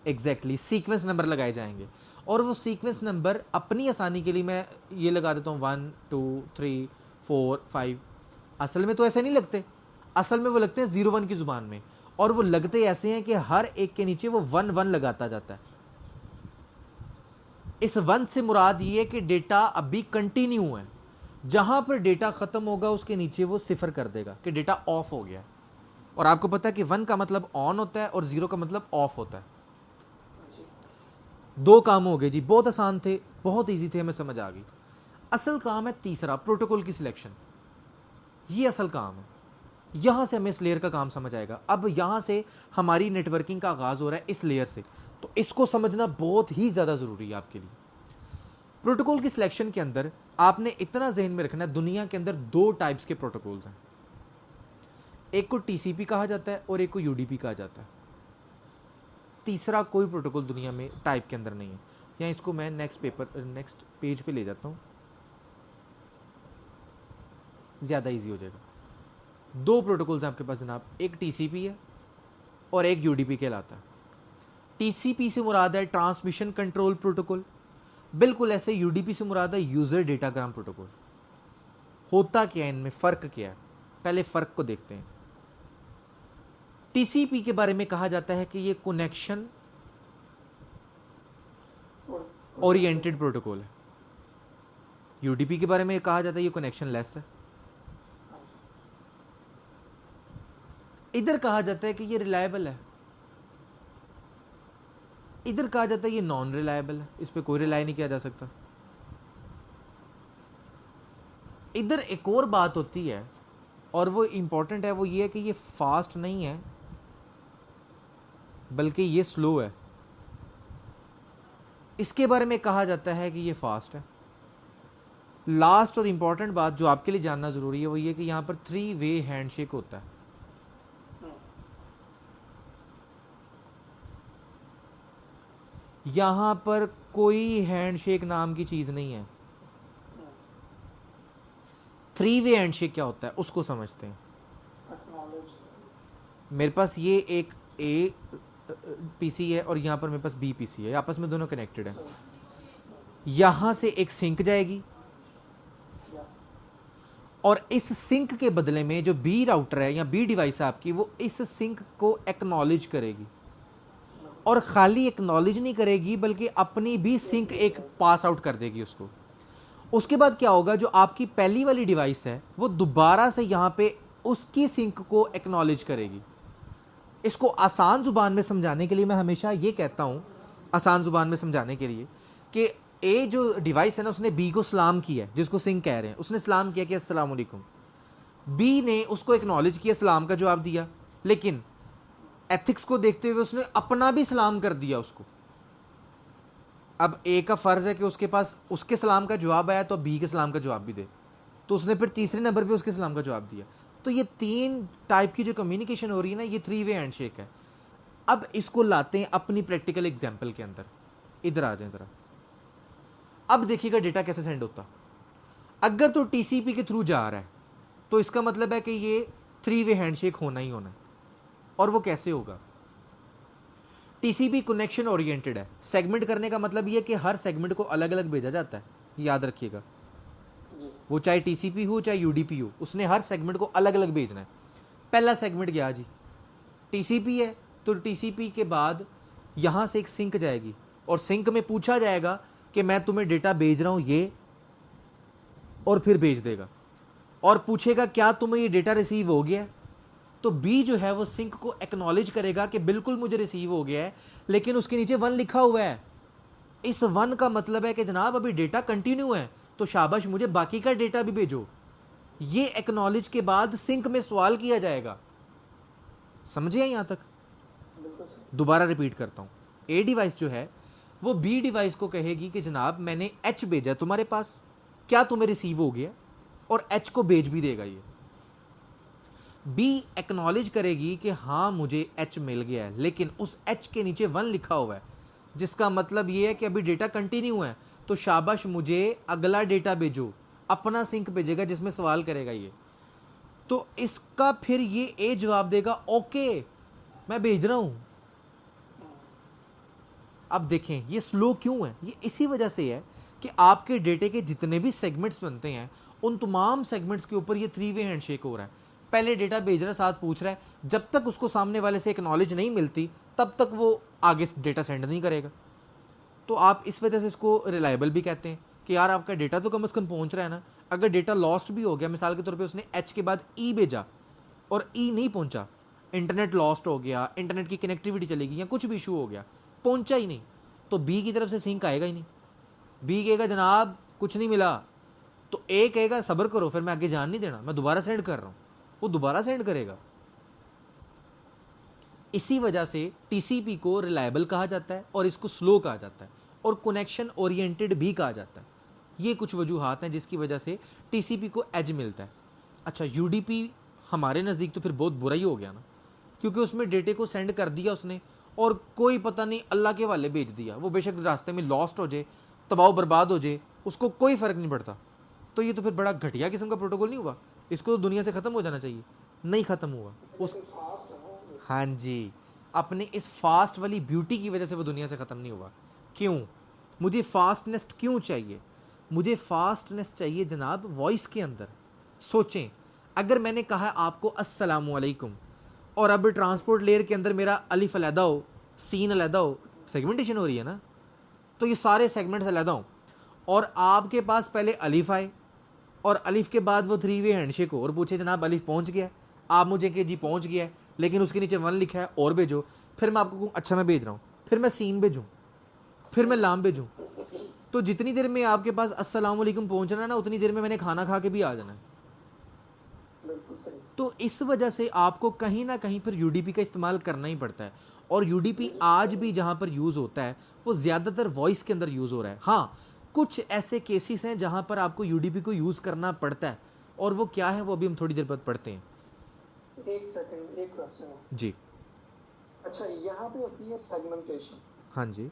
एग्जैक्टली सीक्वेंस नंबर लगाए जाएंगे। और वो सीक्वेंस नंबर अपनी आसानी के लिए मैं ये लगा देता हूँ 1 2 3 4 5। असल में तो ऐसे नहीं लगते, असल में वो लगते हैं 01 की ज़ुबान में, और वो लगते ऐसे हैं कि हर एक के नीचे वो 1 1 लगाता जाता है। इस 1 से मुराद ये है कि डेटा अभी कंटिन्यू है, जहां पर डेटा खत्म होगा उसके नीचे वो 0 कर देगा कि डेटा ऑफ हो गया। और आपको पता है कि 1 का मतलब ऑन होता है और 0 का मतलब ऑफ होता है। 2 काम हो गए जी, बहुत आसान थे, बहुत इजी थे, हमें समझ आ गई। असल काम है तीसरा, प्रोटोकॉल की सिलेक्शन। ये असल काम है। यहां से हमें इस लेयर का काम समझ आएगा। अब यहां से हमारी नेटवर्किंग का आगाज हो रहा है इस लेयर से, तो इसको समझना बहुत ही ज़्यादा ज़रूरी है आपके लिए। प्रोटोकॉल की सिलेक्शन के अंदर आपने इतना जहन में रखना है, दुनिया के अंदर 2 टाइप्स के प्रोटोकॉल्स हैं। एक को टीसीपी कहा जाता है और एक को यूडीपी कहा जाता है। तीसरा कोई प्रोटोकॉल दुनिया में टाइप के अंदर नहीं है। या इसको मैं नेक्स्ट पेज पे ले जाता हूँ, ज़्यादा इजी हो जाएगा। 2 प्रोटोकॉल्स हैं आपके पास जनाब, एक टीसीपी है और एक यूडीपी कहलाता है। टीसीपी से मुराद है ट्रांसमिशन कंट्रोल प्रोटोकॉल, बिल्कुल ऐसे यूडीपी से मुराद है यूज़र डेटाग्राम प्रोटोकॉल। होता क्या है इनमें, फ़र्क क्या है, पहले फ़र्क को देखते हैं। टीसीपी के बारे में कहा जाता है कि ये कनेक्शन और ओरिएंटेड प्रोटोकॉल है। यूडीपी के बारे में कहा जाता है ये कनेक्शन लेस है। इधर कहा जाता है कि ये रिलायबल है, इधर कहा जाता है ये नॉन रिलायबल है, इस पे कोई रिलाय नहीं किया जा सकता। इधर एक और बात होती है और वो इंपॉर्टेंट है, वो ये है कि ये फास्ट नहीं है बल्कि ये स्लो है। इसके बारे में कहा जाता है कि ये फास्ट है। लास्ट और इंपॉर्टेंट बात जो आपके लिए जानना जरूरी है वो ये कि यहां पर 3 वे हैंडशेक होता है। यहां पर कोई हैंडशेक नाम की चीज नहीं है। 3 वे हैंडशेक क्या होता है उसको समझते हैं। मेरे पास ये एक ए पीसी है और यहाँ पर मेरे पास बी पीसी है, आपस में दोनों कनेक्टेड है। यहाँ से एक सिंक जाएगी और इस सिंक के बदले में जो बी राउटर है या बी डिवाइस है आपकी, वो इस सिंक को एक्नॉलेज करेगी और खाली एक्नॉलेज नहीं करेगी बल्कि अपनी भी सिंक एक पास आउट कर देगी उसको। उसके बाद क्या होगा, जो आपकी पहली वाली डिवाइस है वो दोबारा से यहाँ पे उसकी सिंक को एक्नॉलेज करेगी। इसको आसान जुबान में समझाने के लिए मैं हमेशा ये कहता हूँ, आसान जुबान में समझाने के लिए, कि ए जो डिवाइस है ना उसने बी को सलाम किया है, जिसको सिंक कह रहे हैं, उसने सलाम किया कि अस्सलाम वालेकुम। बी ने उसको एक्नॉलेज किया, सलाम का जवाब दिया, लेकिन एथिक्स को देखते हुए उसने अपना भी सलाम कर दिया उसको। अब ए का फ़र्ज़ है कि उसके पास उसके सलाम का जवाब आया तो बी के सलाम का जवाब भी दे, तो उसने फिर तीसरे नंबर पे उसके सलाम का जवाब दिया। तो ये 3 टाइप की जो कम्युनिकेशन हो रही है ना, ये 3 वे हैंडशेक है। अब इसको लाते हैं अपनी प्रैक्टिकल एग्जांपल के अंदर। इधर आ जाए ज़रा। अब देखिएगा डेटा कैसे सेंड होता। अगर तो टीसीपी के थ्रू जा रहा है तो इसका मतलब है कि ये 3 वे हैंडशेक होना ही होना है। और वो कैसे होगा? टीसीपी कनेक्शन ओरिएंटेड है। सेगमेंट करने का मतलब ये कि हर सेगमेंट को अलग अलग भेजा जाता है, याद रखिएगा। वो चाहे टीसीपी हो चाहे यूडीपी हो, उसने हर सेगमेंट को अलग अलग भेजना है। पहला सेगमेंट गया जी, टीसीपी है तो टीसीपी के बाद यहाँ से एक सिंक जाएगी और सिंक में पूछा जाएगा कि मैं तुम्हें डेटा भेज रहा हूँ ये, और फिर भेज देगा और पूछेगा क्या तुम्हें ये डेटा रिसीव हो गया है। तो बी जो है वो सिंक को एक्नॉलेज करेगा कि बिल्कुल मुझे रिसीव हो गया है, लेकिन उसके नीचे 1 लिखा हुआ है। इस 1 का मतलब है कि जनाब अभी डेटा कंटिन्यू है, तो शाबाश मुझे बाकी का डेटा भी भेजो। ये एक्नॉलेज के बाद सिंक में सवाल किया जाएगा। समझिए यहां तक? दोबारा रिपीट करता हूं। ए डिवाइस जो है वो बी डिवाइस को कहेगी कि जनाब मैंने एच भेजा तुम्हारे पास, क्या तुम्हें रिसीव हो गया, और एच को भेज भी देगा। ये बी एक्नॉलेज करेगी कि हाँ मुझे एच मिल गया है, लेकिन उस एच के नीचे 1 लिखा हुआ है, जिसका मतलब ये है कि अभी डेटा कंटिन्यू है, तो शाबाश मुझे अगला डेटा भेजो। अपना सिंक भेजेगा जिसमें सवाल करेगा ये। तो इसका फिर ये ए जवाब देगा ओके मैं भेज रहा हूं। अब देखें ये स्लो क्यों है, ये इसी वजह से है कि आपके डेटे के जितने भी सेगमेंट्स बनते हैं उन तमाम सेगमेंट्स के ऊपर ये 3 वे हैंडशेक हो रहा है। पहले डेटा भेज रहा है, साथ पूछ रहा है, जब तक उसको सामने वाले से एक नॉलेज नहीं मिलती तब तक वो आगे डेटा सेंड नहीं करेगा। तो आप इस वजह से इसको रिलायबल भी कहते हैं कि यार आपका डेटा तो कम से कम पहुंच रहा है ना। अगर डेटा लॉस्ट भी हो गया, मिसाल के तौर पे उसने एच के बाद ई भेजा और ई नहीं पहुंचा, इंटरनेट लॉस्ट हो गया, इंटरनेट की कनेक्टिविटी चली गई या कुछ भी इशू हो गया, पहुंचा ही नहीं, तो बी की तरफ से सिंक आएगा ही नहीं। बी कहेगा जनाब कुछ नहीं मिला, तो ए कहेगा सब्र करो फिर मैं आगे जान नहीं देना, मैं दोबारा सेंड कर रहा हूं, वो दोबारा सेंड करेगा। इसी वजह से टीसीपी को रिलायबल कहा जाता है और इसको स्लो कहा जाता है और कनेक्शन ओरिएंटेड भी कहा जाता है। ये कुछ वजूहात हैं जिसकी वजह से टीसीपी को एज मिलता है। अच्छा, यूडीपी हमारे नज़दीक तो फिर बहुत बुरा ही हो गया ना, क्योंकि उसमें डेटे को सेंड कर दिया उसने और कोई पता नहीं अल्लाह के वाले भेज दिया। वो बेशक रास्ते में लॉस्ट हो जाए, तबाह बर्बाद हो जाए, उसको कोई फ़र्क नहीं पड़ता। तो ये तो फिर बड़ा घटिया किस्म का प्रोटोकॉल नहीं हुआ? इसको तो दुनिया से ख़त्म हो जाना चाहिए। नहीं ख़त्म हुआ उस, हाँ जी, अपने इस फास्ट वाली ब्यूटी की वजह से वो दुनिया से ख़त्म नहीं हुआ। क्यों? मुझे फास्टनेस क्यों चाहिए? मुझे फास्टनेस चाहिए जनाब वॉइस के अंदर। सोचें, अगर मैंने कहा आपको अस्सलामुअलैकुम और अब ट्रांसपोर्ट लेयर के अंदर मेरा अलिफ अलहदा हो, सीन अलहदा हो, सेगमेंटेशन हो रही है ना, तो ये सारे सेगमेंट्स अलहदा हों और आपके पास पहले अलिफ आए और अलिफ के बाद वो 3 वे हैंडशेक हो और पूछे जनाब अलिफ पहुंच गया, आप मुझे कि जी पहुंच गया है, लेकिन उसके नीचे 1 लिखा है और भेजो, फिर मैं आपको कहूँ अच्छा मैं भेज रहा हूँ, फिर मैं सीन भेजूँ, फिर मैं लाम भेजूँ, तो जितनी देर में आपके पास अस्सलाम वालेकुम पहुंचना है ना, उतनी देर में मैंने खाना खा के भी आ जाना है। बिल्कुल सही। तो इस वजह से आपको कहीं ना कहीं फिर यूडीपी का इस्तेमाल करना ही पड़ता है। और यूडीपी आज भी जहाँ पर यूज़ होता है वो ज़्यादातर वॉइस के अंदर यूज़ हो रहा है। हाँ, कुछ ऐसे केसेस हैं जहाँ पर आपको यूडीपी को यूज़ करना पड़ता है, और वो क्या है वो अभी हम थोड़ी देर बाद पढ़ते हैं। एक सेकंड, एक क्वेश्चन है। जी अच्छा, यहाँ पे होती है सेगमेंटेशन हाँ जी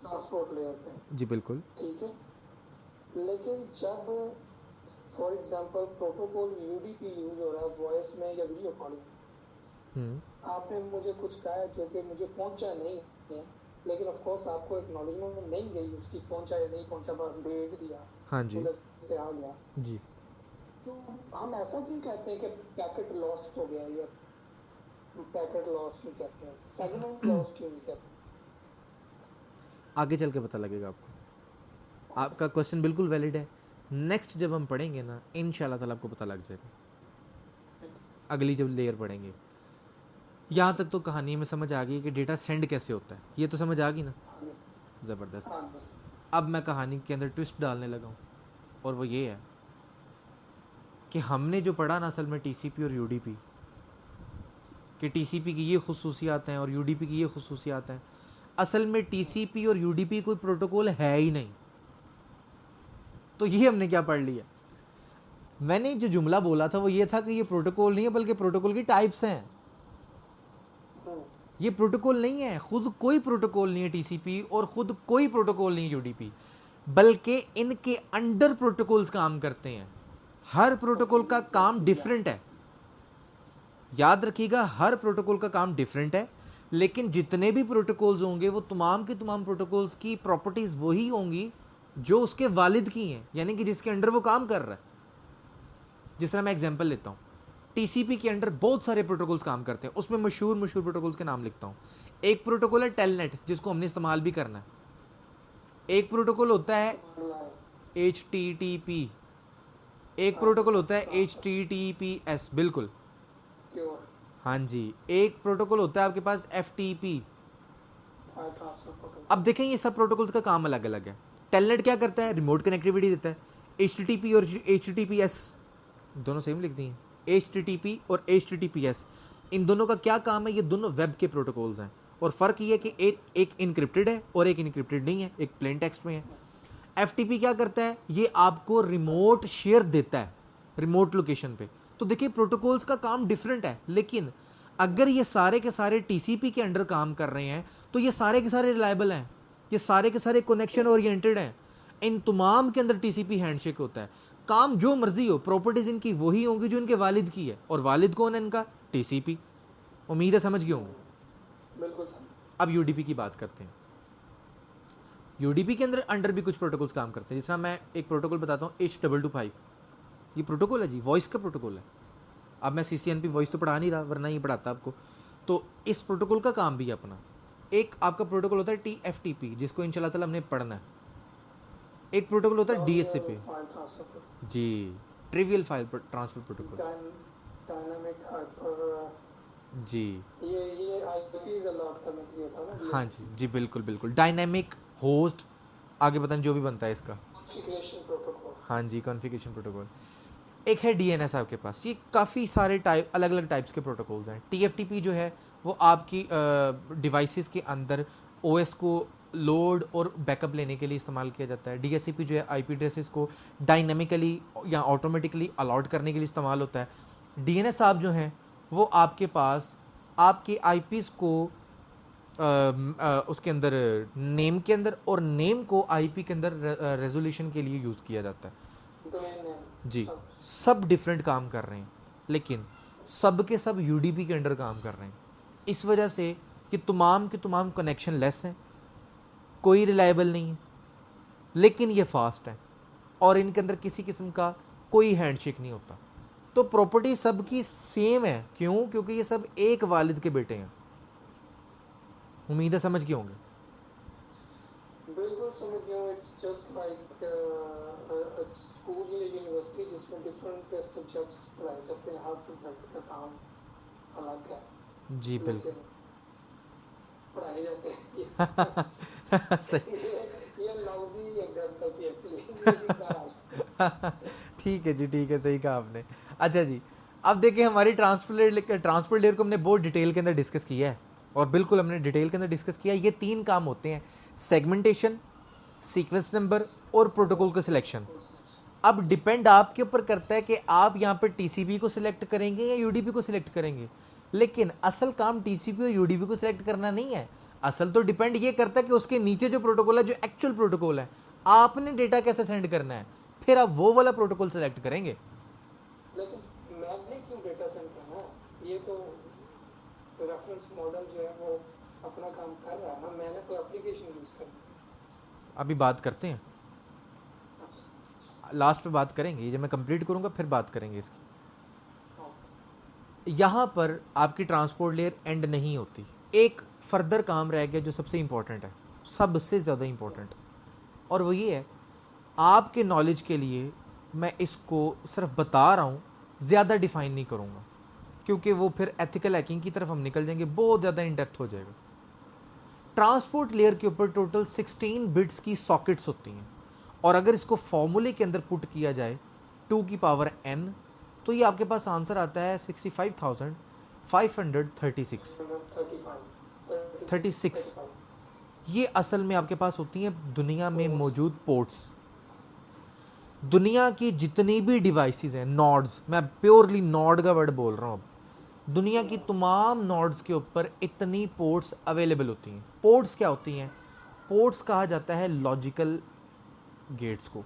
ट्रांसपोर्ट लेयर पे, जी बिल्कुल। ठीक है, लेकिन जब for example protocol UDP use हो रहा है वॉइस में या वीडियो कॉलिंग, आपने मुझे कुछ कहा है जो कि मुझे पहुंचा नहीं है, लेकिन ऑफ कोर्स आपको एक्नॉलेजमेंट नहीं गई उसकी, पहुंचा या नहीं पहुंचा, बस भेज दिया, हाँ जी उधर से आ गया, जी। तो हम ऐसा क्यों कहते हैं कि पैकेट लॉस्ट हो गया, या पैकेट लॉस्ट क्यों कहते हैं, सेगमेंट लॉस्ट क्यों नहीं कहते? आगे चल के पता लगेगा आपको। आपका क्वेश्चन बिल्कुल वैलिड है। नेक्स्ट जब हम पढ़ेंगे ना इंशाल्लाह ताला आपको पता लग जाएगा, अगली जब लेयर पढ़ेंगे। यहाँ तक तो कहानी में समझ आ गई कि डेटा सेंड कैसे होता है, ये तो समझ आ गई ना, ज़बरदस्त। अब मैं कहानी के अंदर ट्विस्ट डालने लगा हूँ, और वो ये है कि हमने जो पढ़ा ना असल में टीसीपी और यूडीपी, कि टीसीपी की ये खुसूसियात हैं और यूडीपी की ये खुसूसियात हैं, असल में टीसीपी और यूडीपी कोई प्रोटोकॉल है ही नहीं। तो ये हमने क्या पढ़ लिया, मैंने जो जुमला बोला था वो ये था कि ये प्रोटोकॉल नहीं है बल्कि प्रोटोकॉल की टाइप्स हैं। ये प्रोटोकॉल नहीं है, खुद कोई प्रोटोकॉल नहीं है टीसीपी और खुद कोई प्रोटोकॉल नहीं है यूडीपी, बल्कि इनके अंडर प्रोटोकॉल्स काम करते हैं। हर प्रोटोकॉल का काम डिफरेंट है, याद रखिएगा, हर प्रोटोकॉल का काम डिफरेंट है, लेकिन जितने भी प्रोटोकॉल्स होंगे वो तमाम के तमाम प्रोटोकॉल्स की प्रॉपर्टीज वही होंगी जो उसके वालिद की हैं, यानी कि जिसके अंडर वो काम कर रहा है। जिस तरह मैं एग्जांपल लेता हूँ, टीसीपी के अंडर बहुत सारे प्रोटोकॉल्स काम करते हैं, उसमें मशहूर प्रोटोकॉल्स के नाम लिखता हूँ। एक प्रोटोकॉल है टेलनेट, जिसको हमने इस्तेमाल भी करना है। एक प्रोटोकॉल होता है HTTP, एक प्रोटोकॉल होता है HTTPS, बिल्कुल हाँ जी। एक प्रोटोकॉल होता है आपके पास FTP। अब देखें ये सब प्रोटोकॉल्स का काम अलग अलग है। टेलनेट क्या करता है, रिमोट कनेक्टिविटी देता है। HTTP और HTTPS दोनों सेम लिखती हैं, HTTP और HTTPS, इन दोनों का क्या काम है, ये दोनों वेब के प्रोटोकॉल्स हैं, और फ़र्क ये है कि एक इनक्रिप्टेड है और एक इनक्रिप्टेड नहीं है, एक प्लेन टेक्स्ट में है। FTP क्या करता है, ये आपको रिमोट शेयर देता है रिमोट लोकेशन पे। तो देखिए प्रोटोकॉल्स का काम डिफरेंट है, लेकिन अगर ये सारे के सारे TCP के अंडर काम कर रहे हैं तो ये सारे के सारे रिलायबल हैं, ये सारे के सारे कनेक्शन ओरिएंटेड हैं। इन तमाम के अंदर TCP हैंडशेक होता है। काम जो मर्जी हो, प्रॉपर्टीज इनकी वही होंगी जो इनके वालिद की है, और वालिद कौन है इनका, TCP। उम्मीद है समझ गए होंगे। बिल्कुल। अब यूडीपी की बात करते हैं। यूडीपी के अंडर भी कुछ प्रोटोकॉल्स काम करते हैं। जिस तरह मैं एक प्रोटोकॉल बताता हूँ, H225, ये प्रोटोकॉल है जी, वॉइस का प्रोटोकॉल है। अब मैं CCNP वॉइस तो पढ़ा नहीं रहा, वरना ये पढ़ाता आपको। तो इस प्रोटोकॉल का काम भी है अपना। एक आपका प्रोटोकॉल होता है TFTP, जिसको इंशाल्लाह ताला हमने पढ़ना है। एक प्रोटोकॉल होता है DHCP जी, trivial file transfer protocol dynamic hyper जी, ये आईपीज अलॉट करने के लिए था ना। हाँ जी जी बिल्कुल बिल्कुल। डायनामिक होस्ट, आगे बताएं जो भी बनता है इसका, कॉन्फ़िगरेशन प्रोटोकॉल। हाँ जी, कॉन्फ़िगरेशन प्रोटोकॉल। एक है DNS आपके पास। ये काफ़ी सारे टाइप, अलग अलग टाइप्स के प्रोटोकॉल्स हैं। TFTP जो है वो आपकी डिवाइसेस के अंदर OS को लोड और बैकअप लेने के लिए इस्तेमाल किया जाता है। DHCP जो है IP एड्रेसेस को डायनामिकली या ऑटोमेटिकली अलॉट करने के लिए इस्तेमाल होता है। DNS आप जो हैं वो आपके पास आपके IPs को उसके अंदर नेम के अंदर और नेम को IP के अंदर रेजोल्यूशन के लिए यूज़ किया जाता है जी। सब डिफरेंट काम कर रहे हैं, लेकिन सब के सब UDP के अंडर काम कर रहे हैं। इस वजह से कि तमाम के तमाम कनेक्शन लेस हैं, कोई रिलायबल नहीं है, लेकिन ये फास्ट है और इनके अंदर किसी किस्म का कोई हैंडशेक नहीं होता। तो प्रॉपर्टी सबकी सेम है। क्यों? क्योंकि ये सब एक वालिद के बेटे हैं। उम्मीद है समझ गए होंगे। बिल्कुल समझ गया हूँ। इट्स जस्ट लाइक स्कूल या यूनिवर्सिटी जिसमें डिफरेंट सब्जेक्ट्स पढ़ाए जाते हैं, हर सब्जेक्ट का काम अलग है जी बिल्कुल। लेकिन पढ़ाए जाते हैं। सही। ये लाउजी एग्जांपल थी एक्चुअली। ठीक है जी, ठीक है, सही कहा आपने। अच्छा जी, अब देखिए हमारी ट्रांसपोर्ट लेयर को हमने बहुत डिटेल के अंदर डिस्कस किया है, और बिल्कुल हमने डिटेल के अंदर डिस्कस किया है। ये 3 काम होते हैं: सेगमेंटेशन, सीक्वेंस नंबर और प्रोटोकॉल का सिलेक्शन। अब डिपेंड आपके ऊपर करता है कि आप यहाँ पर टीसीपी को सिलेक्ट करेंगे या यूडीपी को सिलेक्ट करेंगे। लेकिन असल काम टीसीपी और यूडीपी को सिलेक्ट करना नहीं है। असल तो डिपेंड ये करता है कि उसके नीचे जो प्रोटोकॉल है, जो एक्चुअल प्रोटोकॉल है, आपने डेटा कैसे सेंड करना है, फिर आप वो वाला प्रोटोकॉल सेलेक्ट करेंगे। लेकिन मैंने क्यों डेटा सेंड करना है? ये तो रेफरेंस मॉडल जो है वो अपना काम कर रहा है ना, मैंने तो एप्लीकेशन यूज करनी है। अभी बात करते हैं, लास्ट पे बात करेंगे, ये जब मैं कंप्लीट करूँगा फिर बात करेंगे इसकी। यहाँ पर आपकी ट्रांसपोर्ट लेयर एंड नहीं होती। एक फर्दर काम रह गया जो सबसे इम्पोर्टेंट है, सबसे ज़्यादा इम्पोर्टेंट, और वो ये है, आपके नॉलेज के लिए मैं इसको सिर्फ बता रहा हूँ, ज़्यादा डिफाइन नहीं करूँगा, क्योंकि वो फिर एथिकल हैकिंग की तरफ हम निकल जाएंगे, बहुत ज़्यादा इन डेप्थ हो जाएगा। ट्रांसपोर्ट लेयर के ऊपर टोटल 16 बिट्स की सॉकेट्स होती हैं, और अगर इसको फॉर्मूले के अंदर पुट किया जाए 2 की पावर n, तो ये आपके पास आंसर आता है 65,536। ये असल में आपके पास होती हैं दुनिया में मौजूद पोर्ट्स। दुनिया की जितनी भी डिवाइसेस हैं, नॉड्स, मैं प्योरली नॉड का वर्ड बोल रहा हूँ, अब दुनिया की तमाम नॉड्स के ऊपर इतनी पोर्ट्स अवेलेबल होती हैं। पोर्ट्स क्या होती हैं? पोर्ट्स कहा जाता है लॉजिकल गेट्स को।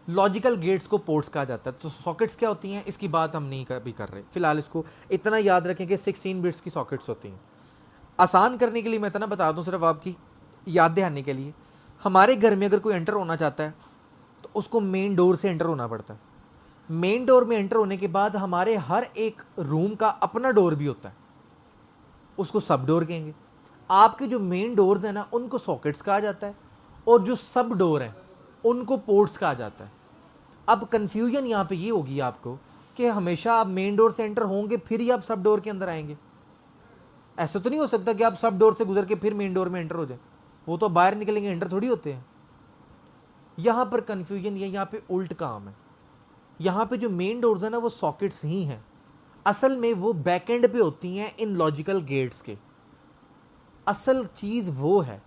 लॉजिकल गेट्स को पोर्ट्स कहा जाता है। तो सॉकेट्स क्या होती हैं, इसकी बात हम नहीं कर रहे फिलहाल। इसको इतना याद रखें कि 16 बिट्स की सॉकेट्स होती हैं। आसान करने के लिए मैं इतना बता दूं, सिर्फ आपकी याद दहानी के लिए, हमारे घर में अगर कोई एंटर होना चाहता है तो उसको मेन डोर से एंटर होना पड़ता है। मेन डोर में एंटर होने के बाद हमारे हर एक रूम का अपना डोर भी होता है, उसको सब डोर कहेंगे। आपके जो मेन डोर्स हैं ना, उनको सॉकेट्स कहा जाता है, और जो सब डोर हैं उनको पोर्ट्स कहा जाता है। अब कंफ्यूजन यहाँ पे ये होगी आपको कि हमेशा आप मेन डोर से एंटर होंगे फिर ही आप सब डोर के अंदर आएंगे। ऐसा तो नहीं हो सकता कि आप सब डोर से गुजर के फिर मेन डोर में एंटर हो जाए, वो तो बाहर निकलेंगे, एंटर थोड़ी होते हैं। यहाँ पर कंफ्यूजन ये, यहाँ पे उल्ट काम है। यहाँ पे जो मेन डोर्स है ना, वो सॉकेट्स ही हैं, असल में वो बैकएंड पे होती हैं इन लॉजिकल गेट्स के। असल चीज़ वो है,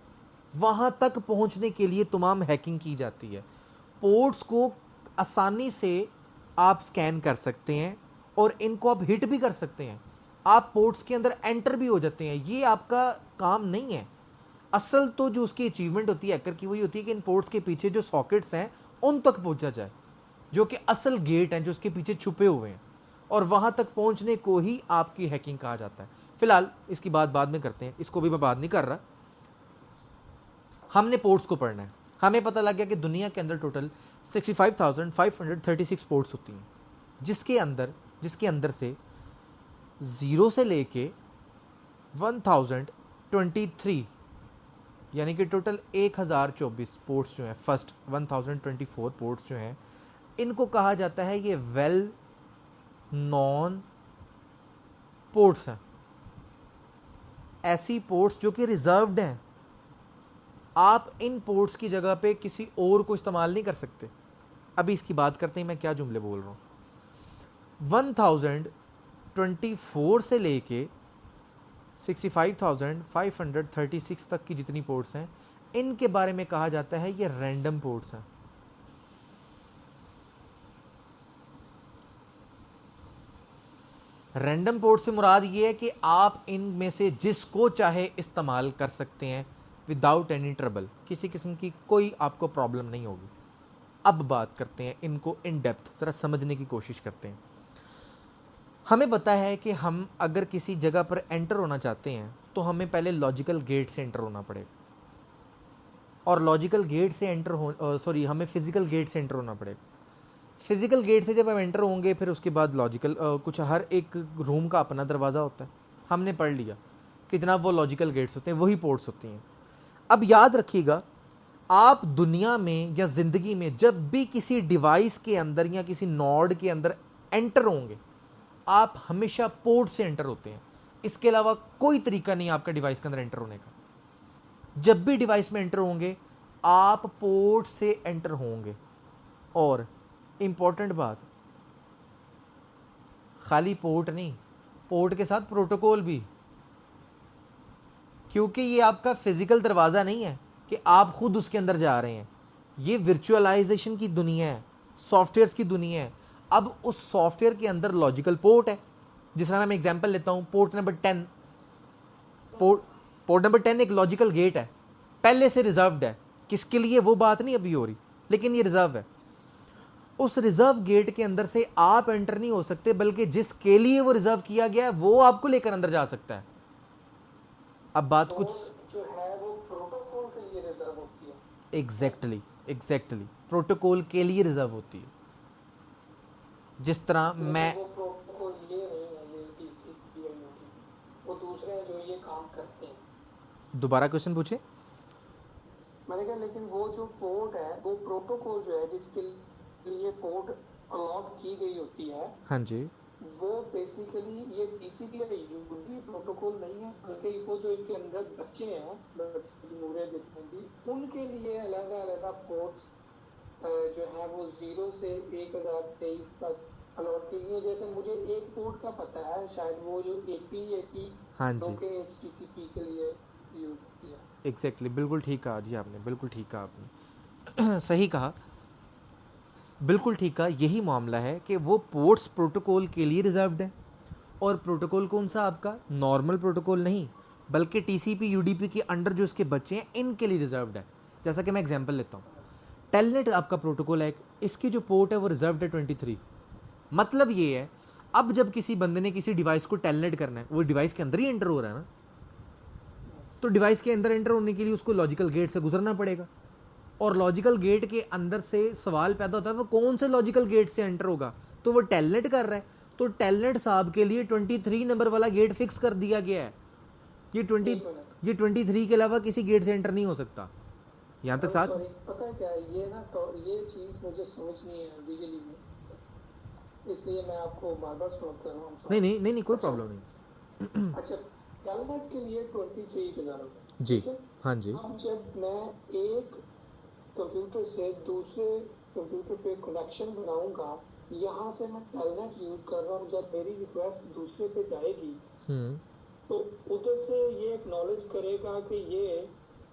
वहाँ तक पहुँचने के लिए तमाम हैकिंग की जाती है। पोर्ट्स को आसानी से आप स्कैन कर सकते हैं और इनको आप हिट भी कर सकते हैं, आप पोर्ट्स के अंदर एंटर भी हो जाते हैं। ये आपका काम नहीं है। असल तो जो उसकी अचीवमेंट होती है हैकर की, वही होती है कि इन पोर्ट्स के पीछे जो सॉकेट्स हैं उन तक पहुंचा जाए, जो कि असल गेट हैं जो उसके पीछे छुपे हुए हैं, और वहां तक पहुंचने को ही आपकी हैकिंग कहा जाता है। फिलहाल इसकी बात बाद में करते हैं, इसको भी मैं बात नहीं कर रहा। हमने पोर्ट्स को पढ़ना है। हमें पता लग गया कि दुनिया के अंदर टोटल 65,536 पोर्ट्स होती हैं, जिसके अंदर से 0 से लेके 1023, यानी कि टोटल 1024 पोर्ट्स जो हैं, फर्स्ट 1024 पोर्ट्स जो हैं, इनको कहा जाता है ये वेल नॉन पोर्ट्स हैं। ऐसी पोर्ट्स जो कि रिजर्व्ड हैं, आप इन पोर्ट्स की जगह पे किसी और को इस्तेमाल नहीं कर सकते। अभी इसकी बात करते हैं, मैं क्या जुमले बोल रहा हूँ। 1024 से लेके 65,536 तक की जितनी पोर्ट्स हैं, इनके बारे में कहा जाता है ये रैंडम पोर्ट्स हैं। रैंडम पोर्ट से मुराद ये है कि आप इनमें से जिसको चाहे इस्तेमाल कर सकते हैं विदाउट एनी ट्रबल, किसी किस्म की कोई आपको प्रॉब्लम नहीं होगी। अब बात करते हैं इनको इन डेप्थ, ज़रा समझने की कोशिश करते हैं। हमें पता है कि हम अगर किसी जगह पर एंटर होना चाहते हैं तो हमें पहले लॉजिकल गेट से एंटर होना पड़ेगा। और लॉजिकल गेट से एंटर हो, सॉरी हमें फिजिकल गेट से एंटर होना पड़ेगा। फिजिकल गेट से जब हम एंटर होंगे फिर उसके बाद लॉजिकल कुछ हर एक रूम का अपना दरवाज़ा होता है, हमने पढ़ लिया कि जनाब वो लॉजिकल गेट्स होते हैं, वही पोर्ट्स होती हैं। अब याद रखिएगा, आप दुनिया में या ज़िंदगी में जब भी किसी डिवाइस के अंदर या किसी नोड के अंदर एंटर होंगे, आप हमेशा पोर्ट से एंटर होते हैं। इसके अलावा कोई तरीका नहीं आपका डिवाइस के अंदर एंटर होने का। जब भी डिवाइस में एंटर होंगे आप पोर्ट से एंटर होंगे। और इंपॉर्टेंट बात, खाली पोर्ट नहीं, पोर्ट के साथ प्रोटोकॉल भी, क्योंकि ये आपका फिजिकल दरवाज़ा नहीं है कि आप खुद उसके अंदर जा रहे हैं। ये वर्चुअलाइजेशन की दुनिया है, सॉफ्टवेयर्स की दुनिया है। अब उस सॉफ्टवेयर के अंदर लॉजिकल पोर्ट है। जिस तरह मैं एग्जांपल लेता हूँ, पोर्ट नंबर 10, पोर्ट नंबर 10 एक लॉजिकल गेट है, पहले से रिजर्व्ड है। किसके लिए वो बात नहीं अभी हो रही, लेकिन ये रिजर्व है। उस रिजर्व गेट के अंदर से आप एंटर नहीं हो सकते, बल्कि जिसके लिए वो रिजर्व किया गया है वो आपको लेकर अंदर जा सकता है। अब बात तो कुछ जो है वो प्रोटोकॉल के लिए रिजर्व होती है। एग्जैक्टली प्रोटोकॉल के लिए रिजर्व होती है। जिस तरह लेकिन मैं वो प्रोटोकॉल ये नहीं है, ये टीसीपी या यूडीपी, वो दूसरे हैं जो ये काम करते हैं। दोबारा क्वेश्चन पूछे। मैंने कहा लेकिन वो जो पोर्ट है वो प्रोटोकॉल जो है जिसके लिए पोर्ट अलॉट की गई होती है, हाँ जी, वो बेसिकली ये टीसीपी या यूडीपी प्रोटोकॉल नहीं है, बल्कि वो जो इनके अंदर बच्चे हैं, नूरे जितने भी, उनके लिए अलग अलग पोर्ट्स जो है वो 0 से 1023 तक अलॉट की गई है। जैसे मुझे एक पोर्ट का पता है, शायद वो जो API हाँ जी, के HTTP के लिए यूज होती है। एग्जैक्टली बिल्कुल ठीक कहा जी आपने, बिल्कुल ठीक कहा आपने सही कहा, बिल्कुल ठीक कहा। यही मामला है कि वो पोर्ट्स प्रोटोकॉल के लिए रिजर्व्ड है। और प्रोटोकॉल कौन सा आपका, नॉर्मल प्रोटोकॉल नहीं, बल्कि टीसीपी यूडीपी के अंडर जो इसके बच्चे हैं इनके लिए रिजर्व्ड है। जैसा कि मैं एग्जांपल लेता हूँ, टेलनेट आपका प्रोटोकॉल है, इसकी जो पोर्ट है वो रिजर्व्ड है 23। मतलब ये है, अब जब किसी बंदे ने किसी डिवाइस को टेलनेट करना है, वो डिवाइस के अंदर ही एंटर हो रहा है ना, तो डिवाइस के अंदर एंटर होने के लिए उसको लॉजिकल गेट से गुजरना पड़ेगा। और लॉजिकल गेट के अंदर से सवाल पैदा होता है वो कौन से लॉजिकल गेट से एंटर होगा, तो वो टेलनेट कर रहा है, तो टेलनेट साहब के लिए 23 नंबर वाला गेट फिक्स कर दिया गया है। ये 23 के अलावा किसी गेट से एंटर नहीं हो सकता। यहाँ तक साथ, सॉरी, पता है क्या है ये ना, तो ये चीज मुझे समझ नहीं है लीगली में, इसलिए मैं आपको बार बार सुन कर रहा हूँ। नहीं नहीं नहीं नहीं, कोई प्रॉब्लम नहीं। अच्छा, टेलनेट के लिए 23 की जरूरत है, जी, ठीक है। हाँ जी, अब जब मैं एक कंप्यूटर से दूसरे कंप्यूटर पे कनेक्शन बनाऊंगा, यहाँ से मैं टेलनेट यूज कर रहा हूँ, जब मेरी रिक्वेस्ट दूसरे पे जाएगी तो उधर से ये एक्नॉलेज करेगा कि ये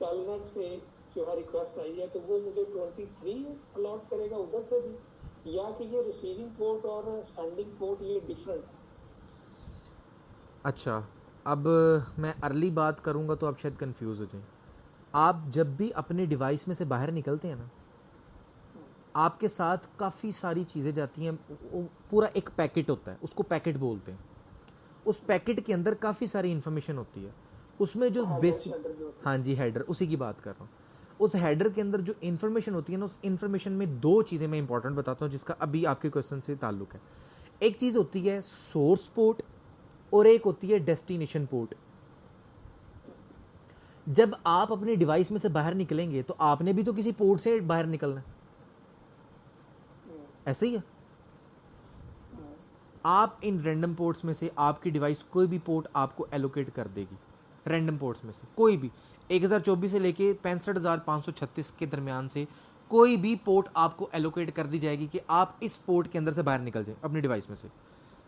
टेलनेट से जो है रिक्वेस्ट आई है, तो वो मुझे 23 अलॉट करेगा उधर से भी, या कि ये रिसीविंग पोर्ट और सेंडिंग पोर्ट ये डिफरेंट है। अच्छा, अब मैं अर्ली बात करूँगा तो आप शायद कंफ्यूज हो जाएं। आप जब भी अपने डिवाइस में से बाहर निकलते हैं ना, आपके साथ काफ़ी सारी चीज़ें जाती हैं, पूरा एक पैकेट होता है, उसको पैकेट बोलते हैं। उस पैकेट के अंदर काफ़ी सारी इन्फॉर्मेशन होती है, उसमें जो बेसिक, हाँ जी हेडर, उसी की बात कर रहा हूँ। उस हेडर के अंदर जो इन्फॉर्मेशन होती है ना, उस इन्फॉर्मेशन में दो चीज़ें मैं इंपॉर्टेंट बताता हूँ जिसका अभी आपके क्वेश्चन से ताल्लुक है। एक चीज़ होती है सोर्स पोर्ट और एक होती है डेस्टिनेशन पोर्ट। जब आप अपने डिवाइस में से बाहर निकलेंगे तो आपने भी तो किसी पोर्ट से बाहर निकलना है, ऐसे ही है। आप इन रैंडम पोर्ट्स में से आपकी डिवाइस कोई भी पोर्ट आपको एलोकेट कर देगी, रैंडम पोर्ट्स में से कोई भी 1024 से लेके 65,536 के दरमियान से कोई भी पोर्ट आपको एलोकेट कर दी जाएगी कि आप इस पोर्ट के अंदर से बाहर निकल जाए अपनी डिवाइस में से।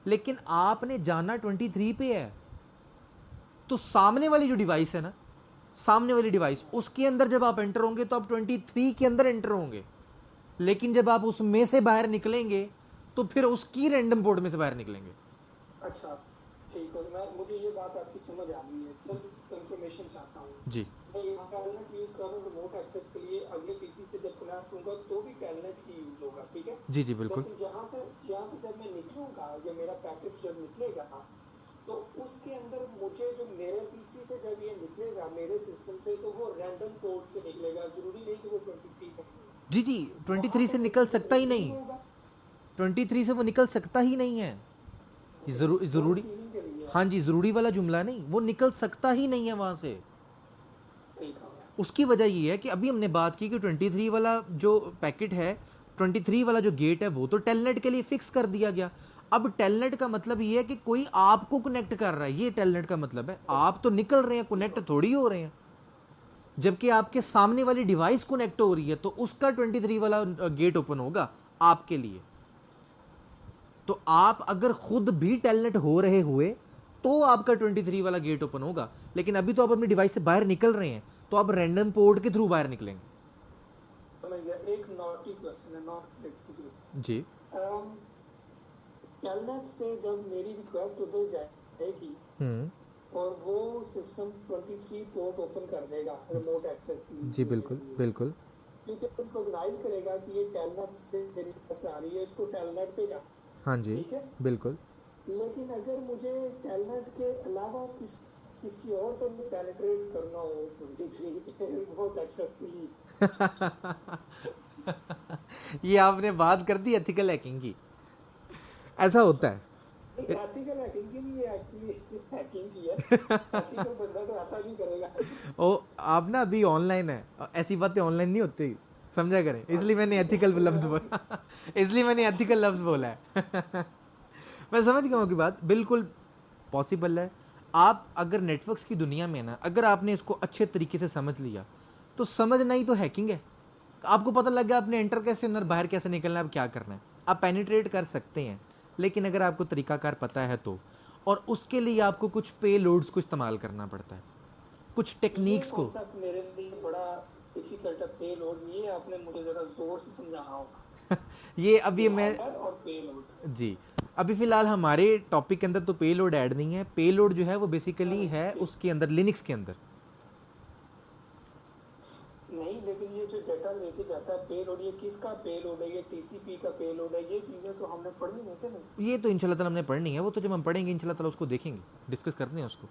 लेकिन आपने जाना 23 पे है, तो सामने वाली जो डिवाइस है ना, सामने वाली डिवाइस, उसके अंदर जब आप एंटर होंगे तो आप 23 के अंदर एंटर होंगे। लेकिन जब आप उसमें से बाहर निकलेंगे तो फिर उसकी रैंडम पोर्ट में से बाहर निकलेंगे। अच्छा ठीक है, मैं मुझे ये बात आपकी समझ आ गई है, जस्ट कंफर्मेशन चाहता हूँ जी, मैं यहाँ टेलनेट यूज कर रहा हूँ रिमोट एक्सेस के लिए, अगले पीसी से जब कनेक्ट होगा तो भी टेलनेट ही यूज होगा, ठीक है। जी जी बिल्कुल। लेकिन जहाँ से जब मैं निकलूंगा या मेरा पैकेट जब निकलेगा तो उसके अंदर मुझे जो मेरे पीसी से जब ये निकलेगा मेरे सिस्टम से, तो वो रैंडम पोर्ट से निकलेगा, जरूरी नहीं कि वो 23 से निकलेगा। जी जी, वहाँ 23 से पर निकल एक सकता ही रिसीव नहीं, होगा, 23 से वो निकल सकता ही नहीं है। ये वो ज़रूरी, रिसीविंग के लिए है। हाँ जी, ज़रूरी वाला जुमला नहीं, वो निकल सकता ही नहीं है वहाँ से। सही कहा। उसकी वजह ये है कि अभी हमने बात की कि 23 वाला जो पैकेट है, 23 वाला जो गेट है वो तो टेलनेट के लिए फिक्स कर दिया गया। अब टेलनेट का मतलब ये है कि कोई आपको कनेक्ट कर रहा है, ये टेलनेट का मतलब है। आप तो निकल रहे हैं, कनेक्ट थोड़ी हो रहे हैं। जबकि आपके सामने वाली डिवाइस कनेक्ट हो रही है तो उसका 23 वाला गेट ओपन होगा आपके लिए। तो आप अगर खुद भी टेलनेट हो रहे हुए तो आपका 23 वाला गेट ओपन होगा, लेकिन अभी तो आप अपनी डिवाइस से बाहर निकल रहे हैं, तो आप रैंडम पोर्ट के थ्रू बाहर निकलेंगे। समझ गया। एक नॉटी क्वेश्चन है, नॉट क्वेश्चन जी। टेलनेट से जब मेरी रिक्वेस्ट उधर जाएगी और वो सिस्टम 23 पोर्ट ओपन कर देगा रिमोट एक्सेस की, जी बिल्कुल बिल्कुल। ठीक है, रिकॉग्नाइज करेगा कि ये टेलनेट से रिक्वेस्ट आ रही है, इसको टेलनेट पे जा, हाँ जी ठीक है। बिल्कुल। लेकिन अगर मुझे टेलनेट के अलावा किसी और तरह पेनिट्रेट करना हो 23 रिमोट एक्सेस के लिए, ये आपने बात कर दी एथिकल हैकिंग की। ऐसा होता है। एथिकल हैकिंग की नहीं है, एक्चुअली हैकिंग की है। एथिकल बंदा तो ऐसा नहीं करेगा। ओ, आप ना अभी ऑनलाइन है, ऐसी बातें ऑनलाइन नहीं होती, समझा करें, इसलिए मैंने एथिकल लफ्ज बोला। इसलिए मैंने एथिकल लफ्ज बोला है। मैं समझ गया हूँ कि बात बिल्कुल पॉसिबल है। आप अगर नेटवर्क्स की दुनिया में ना, अगर आपने इसको अच्छे तरीके से समझ लिया तो समझना ही तो हैकिंग है। आपको पता लग गया आपने एंटर कैसे करना, बाहर कैसे निकलना है, अब क्या करना है। आप पेनिट्रेट कर सकते हैं, लेकिन अगर आपको तरीकाकार पता है तो, और उसके लिए आपको कुछ पे लोड्स को इस्तेमाल करना पड़ता है, कुछ टेक्निक्स को। कॉन्सेप्ट मेरे लिए बड़ा डिफिकल्ट है, पे लोड। ये आपने मुझे जरा जोर से समझाना होगा। ये अभी मैं और पे लोड, जी, अभी फिलहाल हमारे टॉपिक के अंदर तो पे लोड ऐड नहीं है। पे लोड जो है वो बेसिकली है उसके अंदर, लिनक्स के अंदर। नहीं, लेकिन ये जो डाटा लेके जाता है पे लोड, ये किसका पे लोड है? ये टीसीपी का पे लोड है? ये चीजें तो हमने पढ़ी नहीं थी। ये तो इंशाल्लाह ताला हमने पढ़नी है, वो तो जब हम पढ़ेंगे इंशाल्लाह ताला उसको देखेंगे, डिस्कस करते हैं उसको।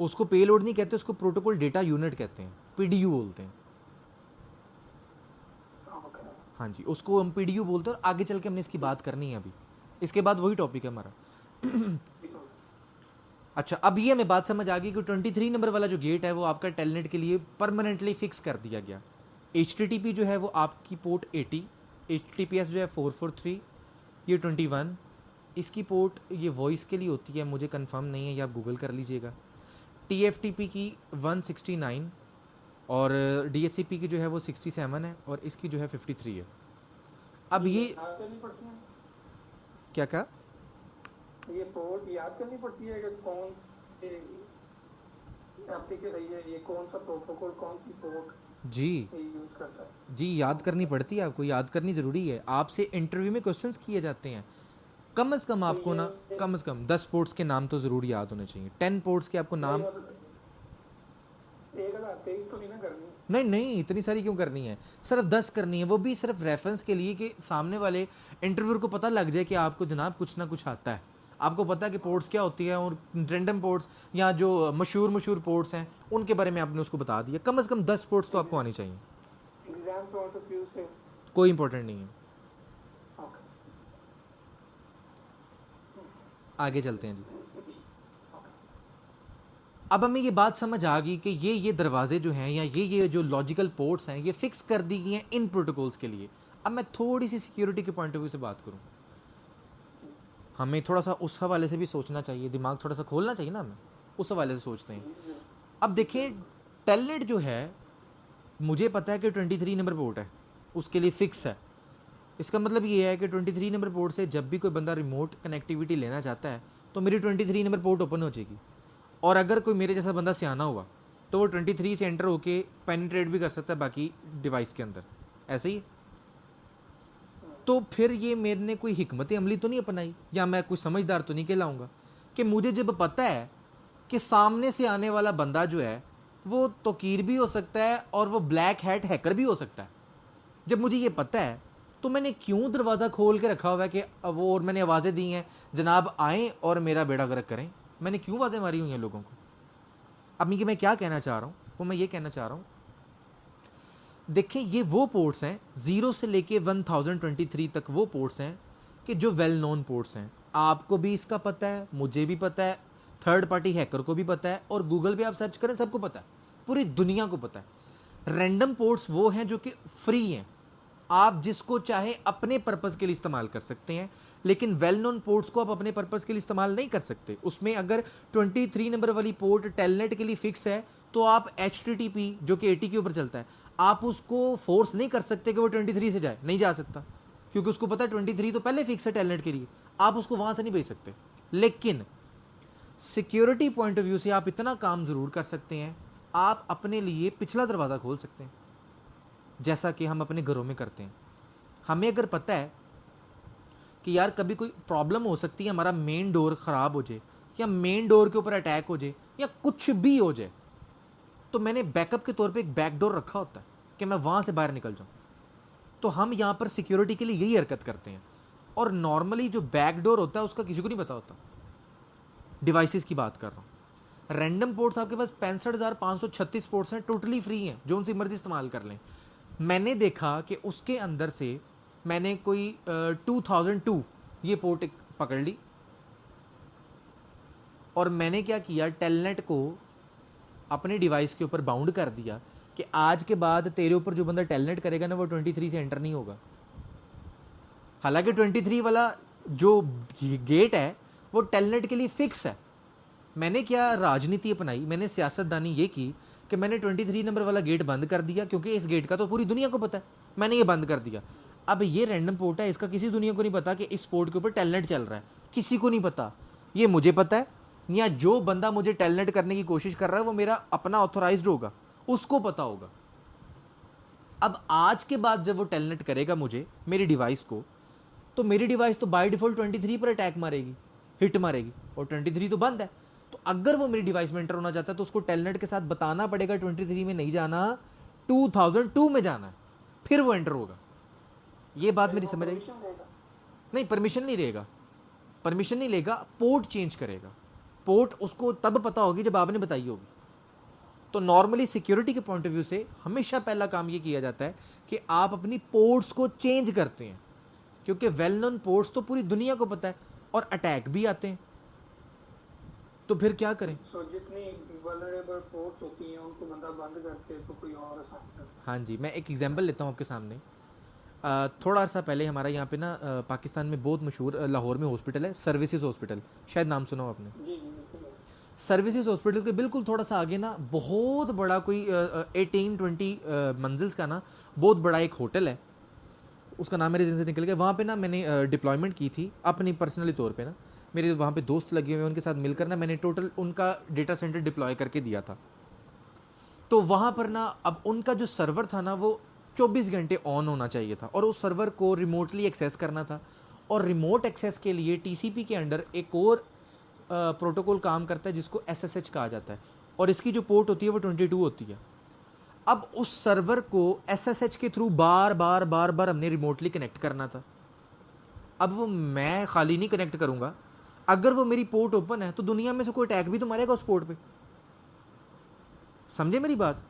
उसको पे लोड नहीं कहते, उसको प्रोटोकॉल डेटा यूनिट कहते हैं, पीडीयू बोलते हैं। हाँ जी, उसको हम पीडीयू बोलते हैं, और आगे चल के हमने इसकी बात करनी है अभी, इसके बाद वही टॉपिक है हमारा। अच्छा, अब ये हमें बात समझ आ गई कि 23 नंबर वाला जो गेट है वो आपका टेलनेट के लिए परमानेंटली फिक्स कर दिया गया। HTTP जो है वो आपकी पोर्ट 80, HTTPS जो है 443, ये 21, इसकी पोर्ट ये वॉइस के लिए होती है, मुझे कंफर्म नहीं है, ये आप गूगल कर लीजिएगा। TFTP की 169, और DHCP की जो है वो 67 है, और इसकी जो है 53 है। अब ये याद करनी पड़ती है, क्या कहा? ये पोर्ट याद करनी पड़ती है कि कौन से ये कौन सा प्रोटोकॉल कौन सी पोर्ट जी यूज करता है। जी, याद करनी पड़ती है, आपको याद करनी ज़रूरी है। आपसे इंटरव्यू में क्वेश्चंस किए जाते हैं, कम से कम आपको ना, कम से कम 10 पोर्ट्स के नाम तो ज़रूर याद होने चाहिए। 10 पोर्ट्स के आपको नाम। 1023 तो नहीं ना करनी? नहीं नहीं, इतनी सारी क्यों करनी है, सिर्फ 10 करनी है, वो भी सिर्फ रेफरेंस के लिए, कि सामने वाले इंटरव्यूअर को पता लग जाए कि आपको जनाब कुछ ना कुछ आता है, आपको पता है कि पोर्ट्स क्या होती है, और रैंडम पोर्ट्स या जो मशहूर पोर्ट्स हैं उनके बारे में आपने उसको बता दिया। कम से कम 10 पोर्ट्स तो आपको आनी चाहिए। एग्जाम पॉइंट ऑफ व्यू से कोई इंपॉर्टेंट नहीं है। ओके, आगे चलते हैं जी। अब हमें ये बात समझ आ गई कि ये दरवाजे जो हैं, या ये जो लॉजिकल पोर्ट्स हैं, ये फिक्स कर दी गई हैं इन प्रोटोकॉल्स के लिए। अब मैं थोड़ी सी सिक्योरिटी के पॉइंट ऑफ व्यू से बात करूं, हमें थोड़ा सा उस हवाले से भी सोचना चाहिए, दिमाग थोड़ा सा खोलना चाहिए ना, हमें उस हवाले से सोचते हैं। अब देखिए, टेलनेट जो है, मुझे पता है कि 23 नंबर पोर्ट है, उसके लिए फिक्स है। इसका मतलब ये है कि 23 नंबर पोर्ट से जब भी कोई बंदा रिमोट कनेक्टिविटी लेना चाहता है तो मेरी 23 नंबर पोर्ट ओपन हो जाएगी। और अगर कोई मेरे जैसा बंदा सियाना हुआ तो वो 23 से एंटर होके पेनिट्रेट भी कर सकता है बाकी डिवाइस के अंदर, ऐसे ही। तो फिर ये मैंने कोई हिकमत अमली तो नहीं अपनाई, या मैं कुछ समझदार तो नहीं कहलाऊंगा, कि मुझे जब पता है कि सामने से आने वाला बंदा जो है वो तोकीर भी हो सकता है और वो ब्लैक हैट हैकर भी हो सकता है, जब मुझे ये पता है तो मैंने क्यों दरवाज़ा खोल के रखा हुआ है कि वो, और मैंने आवाज़ें दी हैं जनाब आएँ और मेरा बेड़ा गर्क करें। मैंने क्यों आवाज़ें मारी हुई हैं लोगों को? अब मैं क्या कहना चाह रहा हूँ, वो मैं ये कहना चाह रहा हूँ, देखें ये वो पोर्ट्स हैं 0 से लेके 1023 तक, वो पोर्ट्स हैं कि जो वेल नोन पोर्ट्स हैं। आपको भी इसका पता है, मुझे भी पता है, थर्ड पार्टी हैकर को भी पता है, और गूगल पे आप सर्च करें सबको पता है, पूरी दुनिया को पता है। रैंडम पोर्ट्स वो हैं जो कि फ्री हैं, आप जिसको चाहे अपने पर्पज़ के लिए इस्तेमाल कर सकते हैं, लेकिन वेल नोन पोर्ट्स को आप अपने पर्पज़ के लिए इस्तेमाल नहीं कर सकते। उसमें अगर 23 नंबर वाली पोर्ट टेलनेट के लिए फिक्स है तो आप HTTP जो कि 80 के ऊपर चलता है, आप उसको फोर्स नहीं कर सकते कि वो 23 से जाए, नहीं जा सकता, क्योंकि उसको पता है 23 तो पहले फिक्स है टेलनेट के लिए, आप उसको वहाँ से नहीं भेज सकते। लेकिन सिक्योरिटी पॉइंट ऑफ व्यू से आप इतना काम ज़रूर कर सकते हैं, आप अपने लिए पिछला दरवाज़ा खोल सकते हैं, जैसा कि हम अपने घरों में करते हैं। हमें अगर पता है कि यार कभी कोई प्रॉब्लम हो सकती है, हमारा मेन डोर ख़राब हो जाए, या मेन डोर के ऊपर अटैक हो जाए, या कुछ भी हो जाए, तो मैंने बैकअप के तौर पे एक बैक डोर रखा होता है कि मैं वहाँ से बाहर निकल जाऊँ। तो हम यहाँ पर सिक्योरिटी के लिए यही हरकत करते हैं। और नॉर्मली जो बैक डोर होता है उसका किसी को नहीं पता होता। डिवाइसेस की बात कर रहा हूँ। रैंडम पोर्ट्स आपके पास 65,536 पोर्ट्स हैं, टोटली फ्री हैं, जो उनसे मर्जी इस्तेमाल कर लें। मैंने देखा कि उसके अंदर से मैंने कोई 2002 ये पोर्ट एक पकड़ ली, और मैंने क्या किया, टेलनेट को अपने डिवाइस के ऊपर बाउंड कर दिया कि आज के बाद तेरे ऊपर जो बंदा टेलनेट करेगा ना, वो 23 से एंटर नहीं होगा। हालांकि 23 वाला जो गेट है वो टेलनेट के लिए फिक्स है। मैंने क्या राजनीति अपनाई, मैंने सियासतदानी ये की कि मैंने 23 नंबर वाला गेट बंद कर दिया, क्योंकि इस गेट का तो पूरी दुनिया को पता है, मैंने ये बंद कर दिया। अब ये रैंडम पोर्ट है, इसका किसी दुनिया को नहीं पता कि इस पोर्ट के ऊपर टेलनेट चल रहा है, किसी को नहीं पता। ये मुझे पता है, या जो बंदा मुझे टेलनेट करने की कोशिश कर रहा है वो मेरा अपना ऑथोराइज्ड होगा, उसको पता होगा। अब आज के बाद जब वो टेलनेट करेगा मुझे, मेरी डिवाइस को, तो मेरी डिवाइस तो बाय डिफ़ॉल्ट 23 पर अटैक मारेगी, हिट मारेगी, और 23 तो बंद है। तो अगर वो मेरी डिवाइस में एंटर होना चाहता है तो उसको टेलनेट के साथ बताना पड़ेगा 23 में नहीं जाना, 2002 में जाना है, फिर वो एंटर होगा। ये बात मेरी समझ आई? नहीं, परमिशन नहीं रहेगा, परमिशन नहीं लेगा, पोर्ट चेंज करेगा। पोर्ट उसको तब पता होगी जब आपने बताई होगी। तो नॉर्मली सिक्योरिटी के पॉइंट ऑफ व्यू से हमेशा पहला काम ये किया जाता है कि आप अपनी पोर्ट्स को चेंज करते हैं, क्योंकि वेल नोन पोर्ट्स तो पूरी दुनिया को पता है, और अटैक भी आते हैं, तो फिर क्या करें? जितनी वल्नरेबल पोर्ट्स होती हैं उनको बंदा बंद करके तो कोई और आसान कर। हाँ जी, मैं एक एग्जांपल लेता हूँ आपके सामने। थोड़ा अर्सा पहले हमारा यहाँ पे ना पाकिस्तान में बहुत मशहूर लाहौर में हॉस्पिटल है, सर्विसेज हॉस्पिटल, शायद नाम सुना हो आपने। जी जी बिल्कुल। सर्विसेज हॉस्पिटल के बिल्कुल थोड़ा सा आगे ना बहुत बड़ा कोई 18-20 मंजिल्स का ना बहुत बड़ा एक होटल है, उसका नाम मेरे दिन से निकल गया। वहाँ पे ना मैंने डिप्लॉयमेंट की थी अपनी पर्सनली तौर पे ना, मेरे वहाँ पे दोस्त लगे हुए हैं, उनके साथ मिलकर ना मैंने टोटल उनका डेटा सेंटर डिप्लॉय करके दिया था। तो वहाँ पर ना अब उनका जो सर्वर था ना वो 24 घंटे ऑन होना चाहिए था, और उस सर्वर को रिमोटली एक्सेस करना था। और रिमोट एक्सेस के लिए TCP के अंडर एक और प्रोटोकॉल काम करता है जिसको SSH कहा जाता है, और इसकी जो पोर्ट होती है वो 22 होती है। अब उस सर्वर को SSH के थ्रू बार बार हमने रिमोटली कनेक्ट करना था। अब वो मैं खाली नहीं कनेक्ट करूँगा, अगर वो मेरी पोर्ट ओपन है तो दुनिया में से कोई अटैक भी तो मारेगा उस पोर्ट पे। समझे मेरी बात?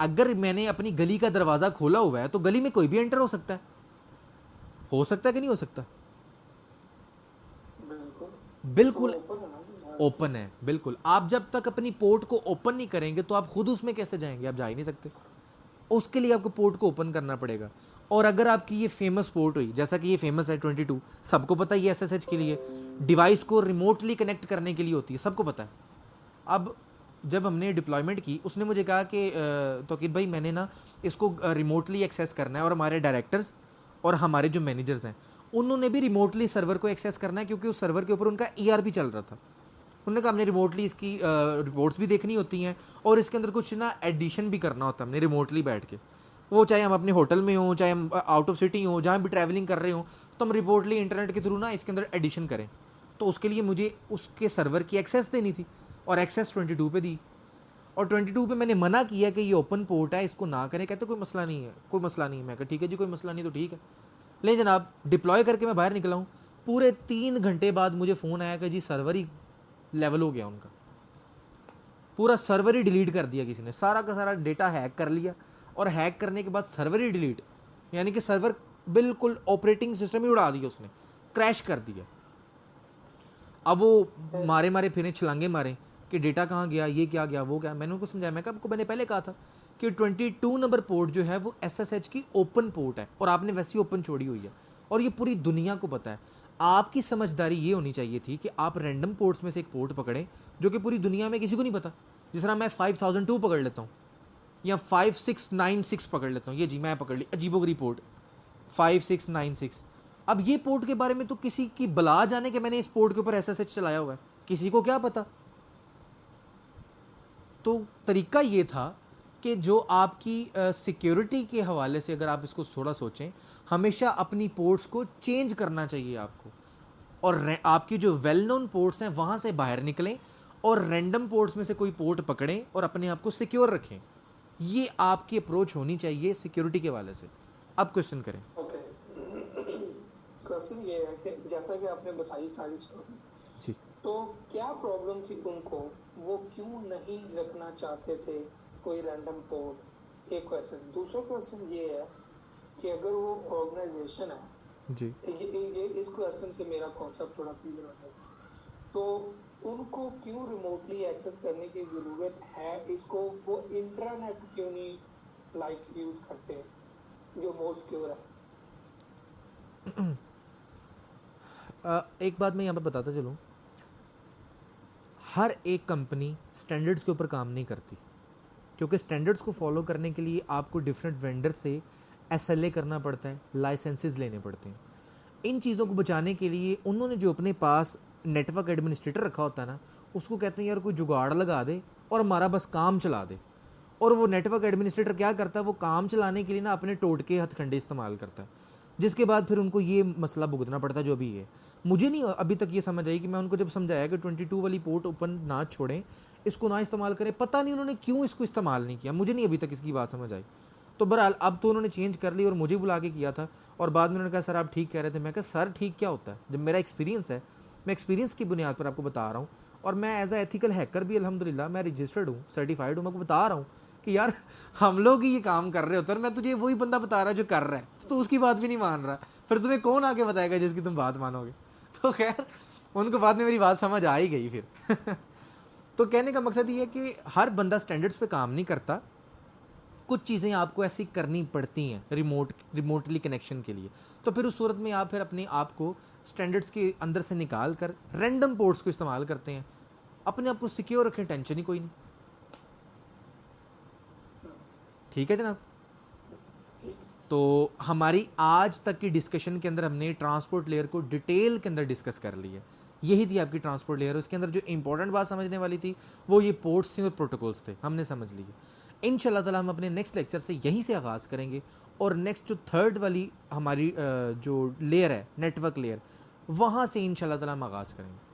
अगर मैंने अपनी गली का दरवाज़ा खोला हुआ है तो गली में कोई भी एंटर हो सकता है कि नहीं हो सकता? बिल्कुल ओपन है, बिल्कुल। आप जब तक अपनी पोर्ट को ओपन नहीं करेंगे तो आप खुद उसमें कैसे जाएंगे? आप जा ही नहीं सकते। उसके लिए आपको पोर्ट को ओपन करना पड़ेगा। और अगर आपकी ये फेमस पोर्ट हुई, जैसा कि ये फेमस है 22, सबको पता है ये SSH के लिए, डिवाइस को रिमोटली कनेक्ट करने के लिए होती है, सबको पता है। अब जब हमने डिप्लॉयमेंट की, उसने मुझे कहा कि तौकीर भाई मैंने ना इसको रिमोटली एक्सेस करना है, और हमारे डायरेक्टर्स और हमारे जो मैनेजर्स हैं उन्होंने भी रिमोटली सर्वर को एक्सेस करना है, क्योंकि उस सर्वर के ऊपर उनका ERP चल रहा था। उन्होंने कहा हमने रिमोटली इसकी रिपोर्ट्स भी देखनी होती हैं, और इसके अंदर कुछ ना एडिशन भी करना होता है हमने रिमोटली बैठ के, वो चाहे हम अपने होटल में हों, चाहे हम आउट ऑफ सिटी हों, जहाँ भी ट्रैवलिंग कर रहे हों, तो हम रिमोटली इंटरनेट के थ्रू ना इसके अंदर एडिशन करें। तो उसके लिए मुझे उसके सर्वर की एक्सेस देनी थी, और एक्सेस 22 पे दी, और 22 पे मैंने मना किया कि ये ओपन पोर्ट है, इसको ना करें। कहते कोई मसला नहीं है, कोई मसला नहीं है। मैं कहा ठीक है जी, कोई मसला नहीं तो ठीक है। ले जनाब, डिप्लॉय करके मैं बाहर निकला हूँ, पूरे 3 घंटे बाद मुझे फ़ोन आया कि जी सर्वर ही लेवल हो गया उनका, पूरा सर्वर ही डिलीट कर दिया किसी ने, सारा का सारा डेटा हैक कर लिया, और हैक करने के बाद सर्वर ही डिलीट, यानी कि सर्वर बिल्कुल ऑपरेटिंग सिस्टम ही उड़ा दिया उसने, क्रैश कर दिया। अब वो मारे मारे फिरे, छलांगे मारे कि डेटा कहाँ गया, ये क्या गया, वो क्या। मैंने उनको समझाया, मैं कहा आपको मैंने पहले कहा था कि 22 नंबर पोर्ट जो है वो SSH की ओपन पोर्ट है, और आपने वैसी ओपन छोड़ी हुई है, और ये पूरी दुनिया को पता है। आपकी समझदारी ये होनी चाहिए थी कि आप रैंडम पोर्ट्स में से एक पोर्ट पकड़ें जो कि पूरी दुनिया में किसी को नहीं पता। जिस तरह मैं 5002 पकड़ लेता हूँ, या 5696 पकड़ लेता हूँ, ये जी मैं पकड़ ली अजीबोगरीब पोर्ट 5696। अब ये पोर्ट के बारे में तो किसी की बला जाने के मैंने इस पोर्ट के ऊपर SSH चलाया हुआ है, किसी को क्या पता। तो तरीका ये था कि जो आपकी सिक्योरिटी के हवाले से अगर आप इसको थोड़ा सोचें, हमेशा अपनी पोर्ट्स को चेंज करना चाहिए आपको, और आपकी जो वेल नोन पोर्ट्स हैं वहाँ से बाहर निकलें, और रैंडम पोर्ट्स में से कोई पोर्ट पकड़ें और अपने आप को सिक्योर रखें। ये आपकी अप्रोच होनी चाहिए सिक्योरिटी के हवाले से। अब क्वेश्चन करें। ओके, क्वेश्चन ये है कि जैसा कि आपने बताई सारी स्टोरी, जी, तो क्या प्रॉब्लम थी उनको, वो क्यों नहीं रखना चाहते थे कोई रैंडम पोर्ट? एक क्वेश्चन। दूसरा क्वेश्चन ये है कि अगर वो ऑर्गेनाइजेशन है, जी, ये इस क्वेश्चन से मेरा कॉन्सेप्ट थोड़ा क्लियर हो जाएगा, तो उनको क्यों रिमोटली एक्सेस करने की ज़रूरत है? इसको वो इंटरनेट क्यों नहीं लाइक यूज़ करते हैं जो मोस्ट सिक्योर है? एक बात मैं यहाँ पे बताता चलूँ, हर एक कंपनी स्टैंडर्ड्स के ऊपर काम नहीं करती, क्योंकि स्टैंडर्ड्स को फॉलो करने के लिए आपको डिफरेंट वेंडर से SLA करना पड़ता है, लाइसेंसेस लेने पड़ते हैं। इन चीज़ों को बचाने के लिए उन्होंने जो अपने पास नेटवर्क एडमिनिस्ट्रेटर रखा होता है ना, उसको कहते हैं यार कोई जुगाड़ लगा दे और हमारा बस काम चला दे। और वो नेटवर्क एडमिनिस्ट्रेटर क्या करता है, वो काम चलाने के लिए ना अपने टोटके हथकंडे इस्तेमाल करता है, जिसके बाद फिर उनको ये मसला भुगतना पड़ता है जो भी है। मुझे नहीं अभी तक ये समझ आई कि मैं उनको जब समझाया कि 22 वाली पोर्ट ओपन ना छोड़ें, इसको ना इस्तेमाल करें, पता नहीं उन्होंने क्यों इसको इस्तेमाल नहीं किया, मुझे नहीं अभी तक इसकी बात समझ आई। तो बहरहाल अब तो उन्होंने चेंज कर ली और मुझे बुला के किया था, और बाद में उन्होंने कहा सर आप ठीक कह रहे थे। मैं कहा सर ठीक क्या होता है, जब मेरा एक्सपीरियंस है, मैं एक्सपीरियंस की बुनियाद पर आपको बता रहा हूँ, और मैं एज अ एथिकल हैकर भी अल्हम्दुलिल्लाह मैं रजिस्टर्ड हूँ, सर्टिफाइड हूँ। मैं आपको बता रहा हूँ कि यार हम लोग ही ये काम कर रहे होते हैं, और मैं तुझे वही बंदा बता रहा है जो कर रहा है, तो उसकी बात भी नहीं मान रहा, फिर तुम्हें कौन आके बताएगा जिसकी तुम बात मानोगे। तो खैर उनको बाद में मेरी बात समझ आ ही गई फिर। तो कहने का मकसद ये है कि हर बंदा स्टैंडर्ड्स पे काम नहीं करता, कुछ चीज़ें आपको ऐसी करनी पड़ती हैं रिमोटली कनेक्शन के लिए। तो फिर उस सूरत में आप फिर अपने आप को स्टैंडर्ड्स के अंदर से निकाल कर रैंडम पोर्ट्स को इस्तेमाल करते हैं, अपने आप को सिक्योर रखें, टेंशन ही कोई नहीं। ठीक है जनाब। तो हमारी आज तक की डिस्कशन के अंदर हमने ट्रांसपोर्ट लेयर को डिटेल के अंदर डिस्कस कर लिया। यही थी आपकी ट्रांसपोर्ट लेयर। उसके अंदर जो इंपॉर्टेंट बात समझने वाली थी वो ये पोर्ट्स थी और प्रोटोकॉल्स थे, हमने समझ लिए। इंशाल्लाह ताला हम अपने नेक्स्ट लेक्चर से यहीं से आगाज़ करेंगे, और नेक्स्ट जो थर्ड वाली हमारी जो लेयर है नेटवर्क लेयर, वहाँ से इंशाल्लाह ताला हम आगाज़ करेंगे।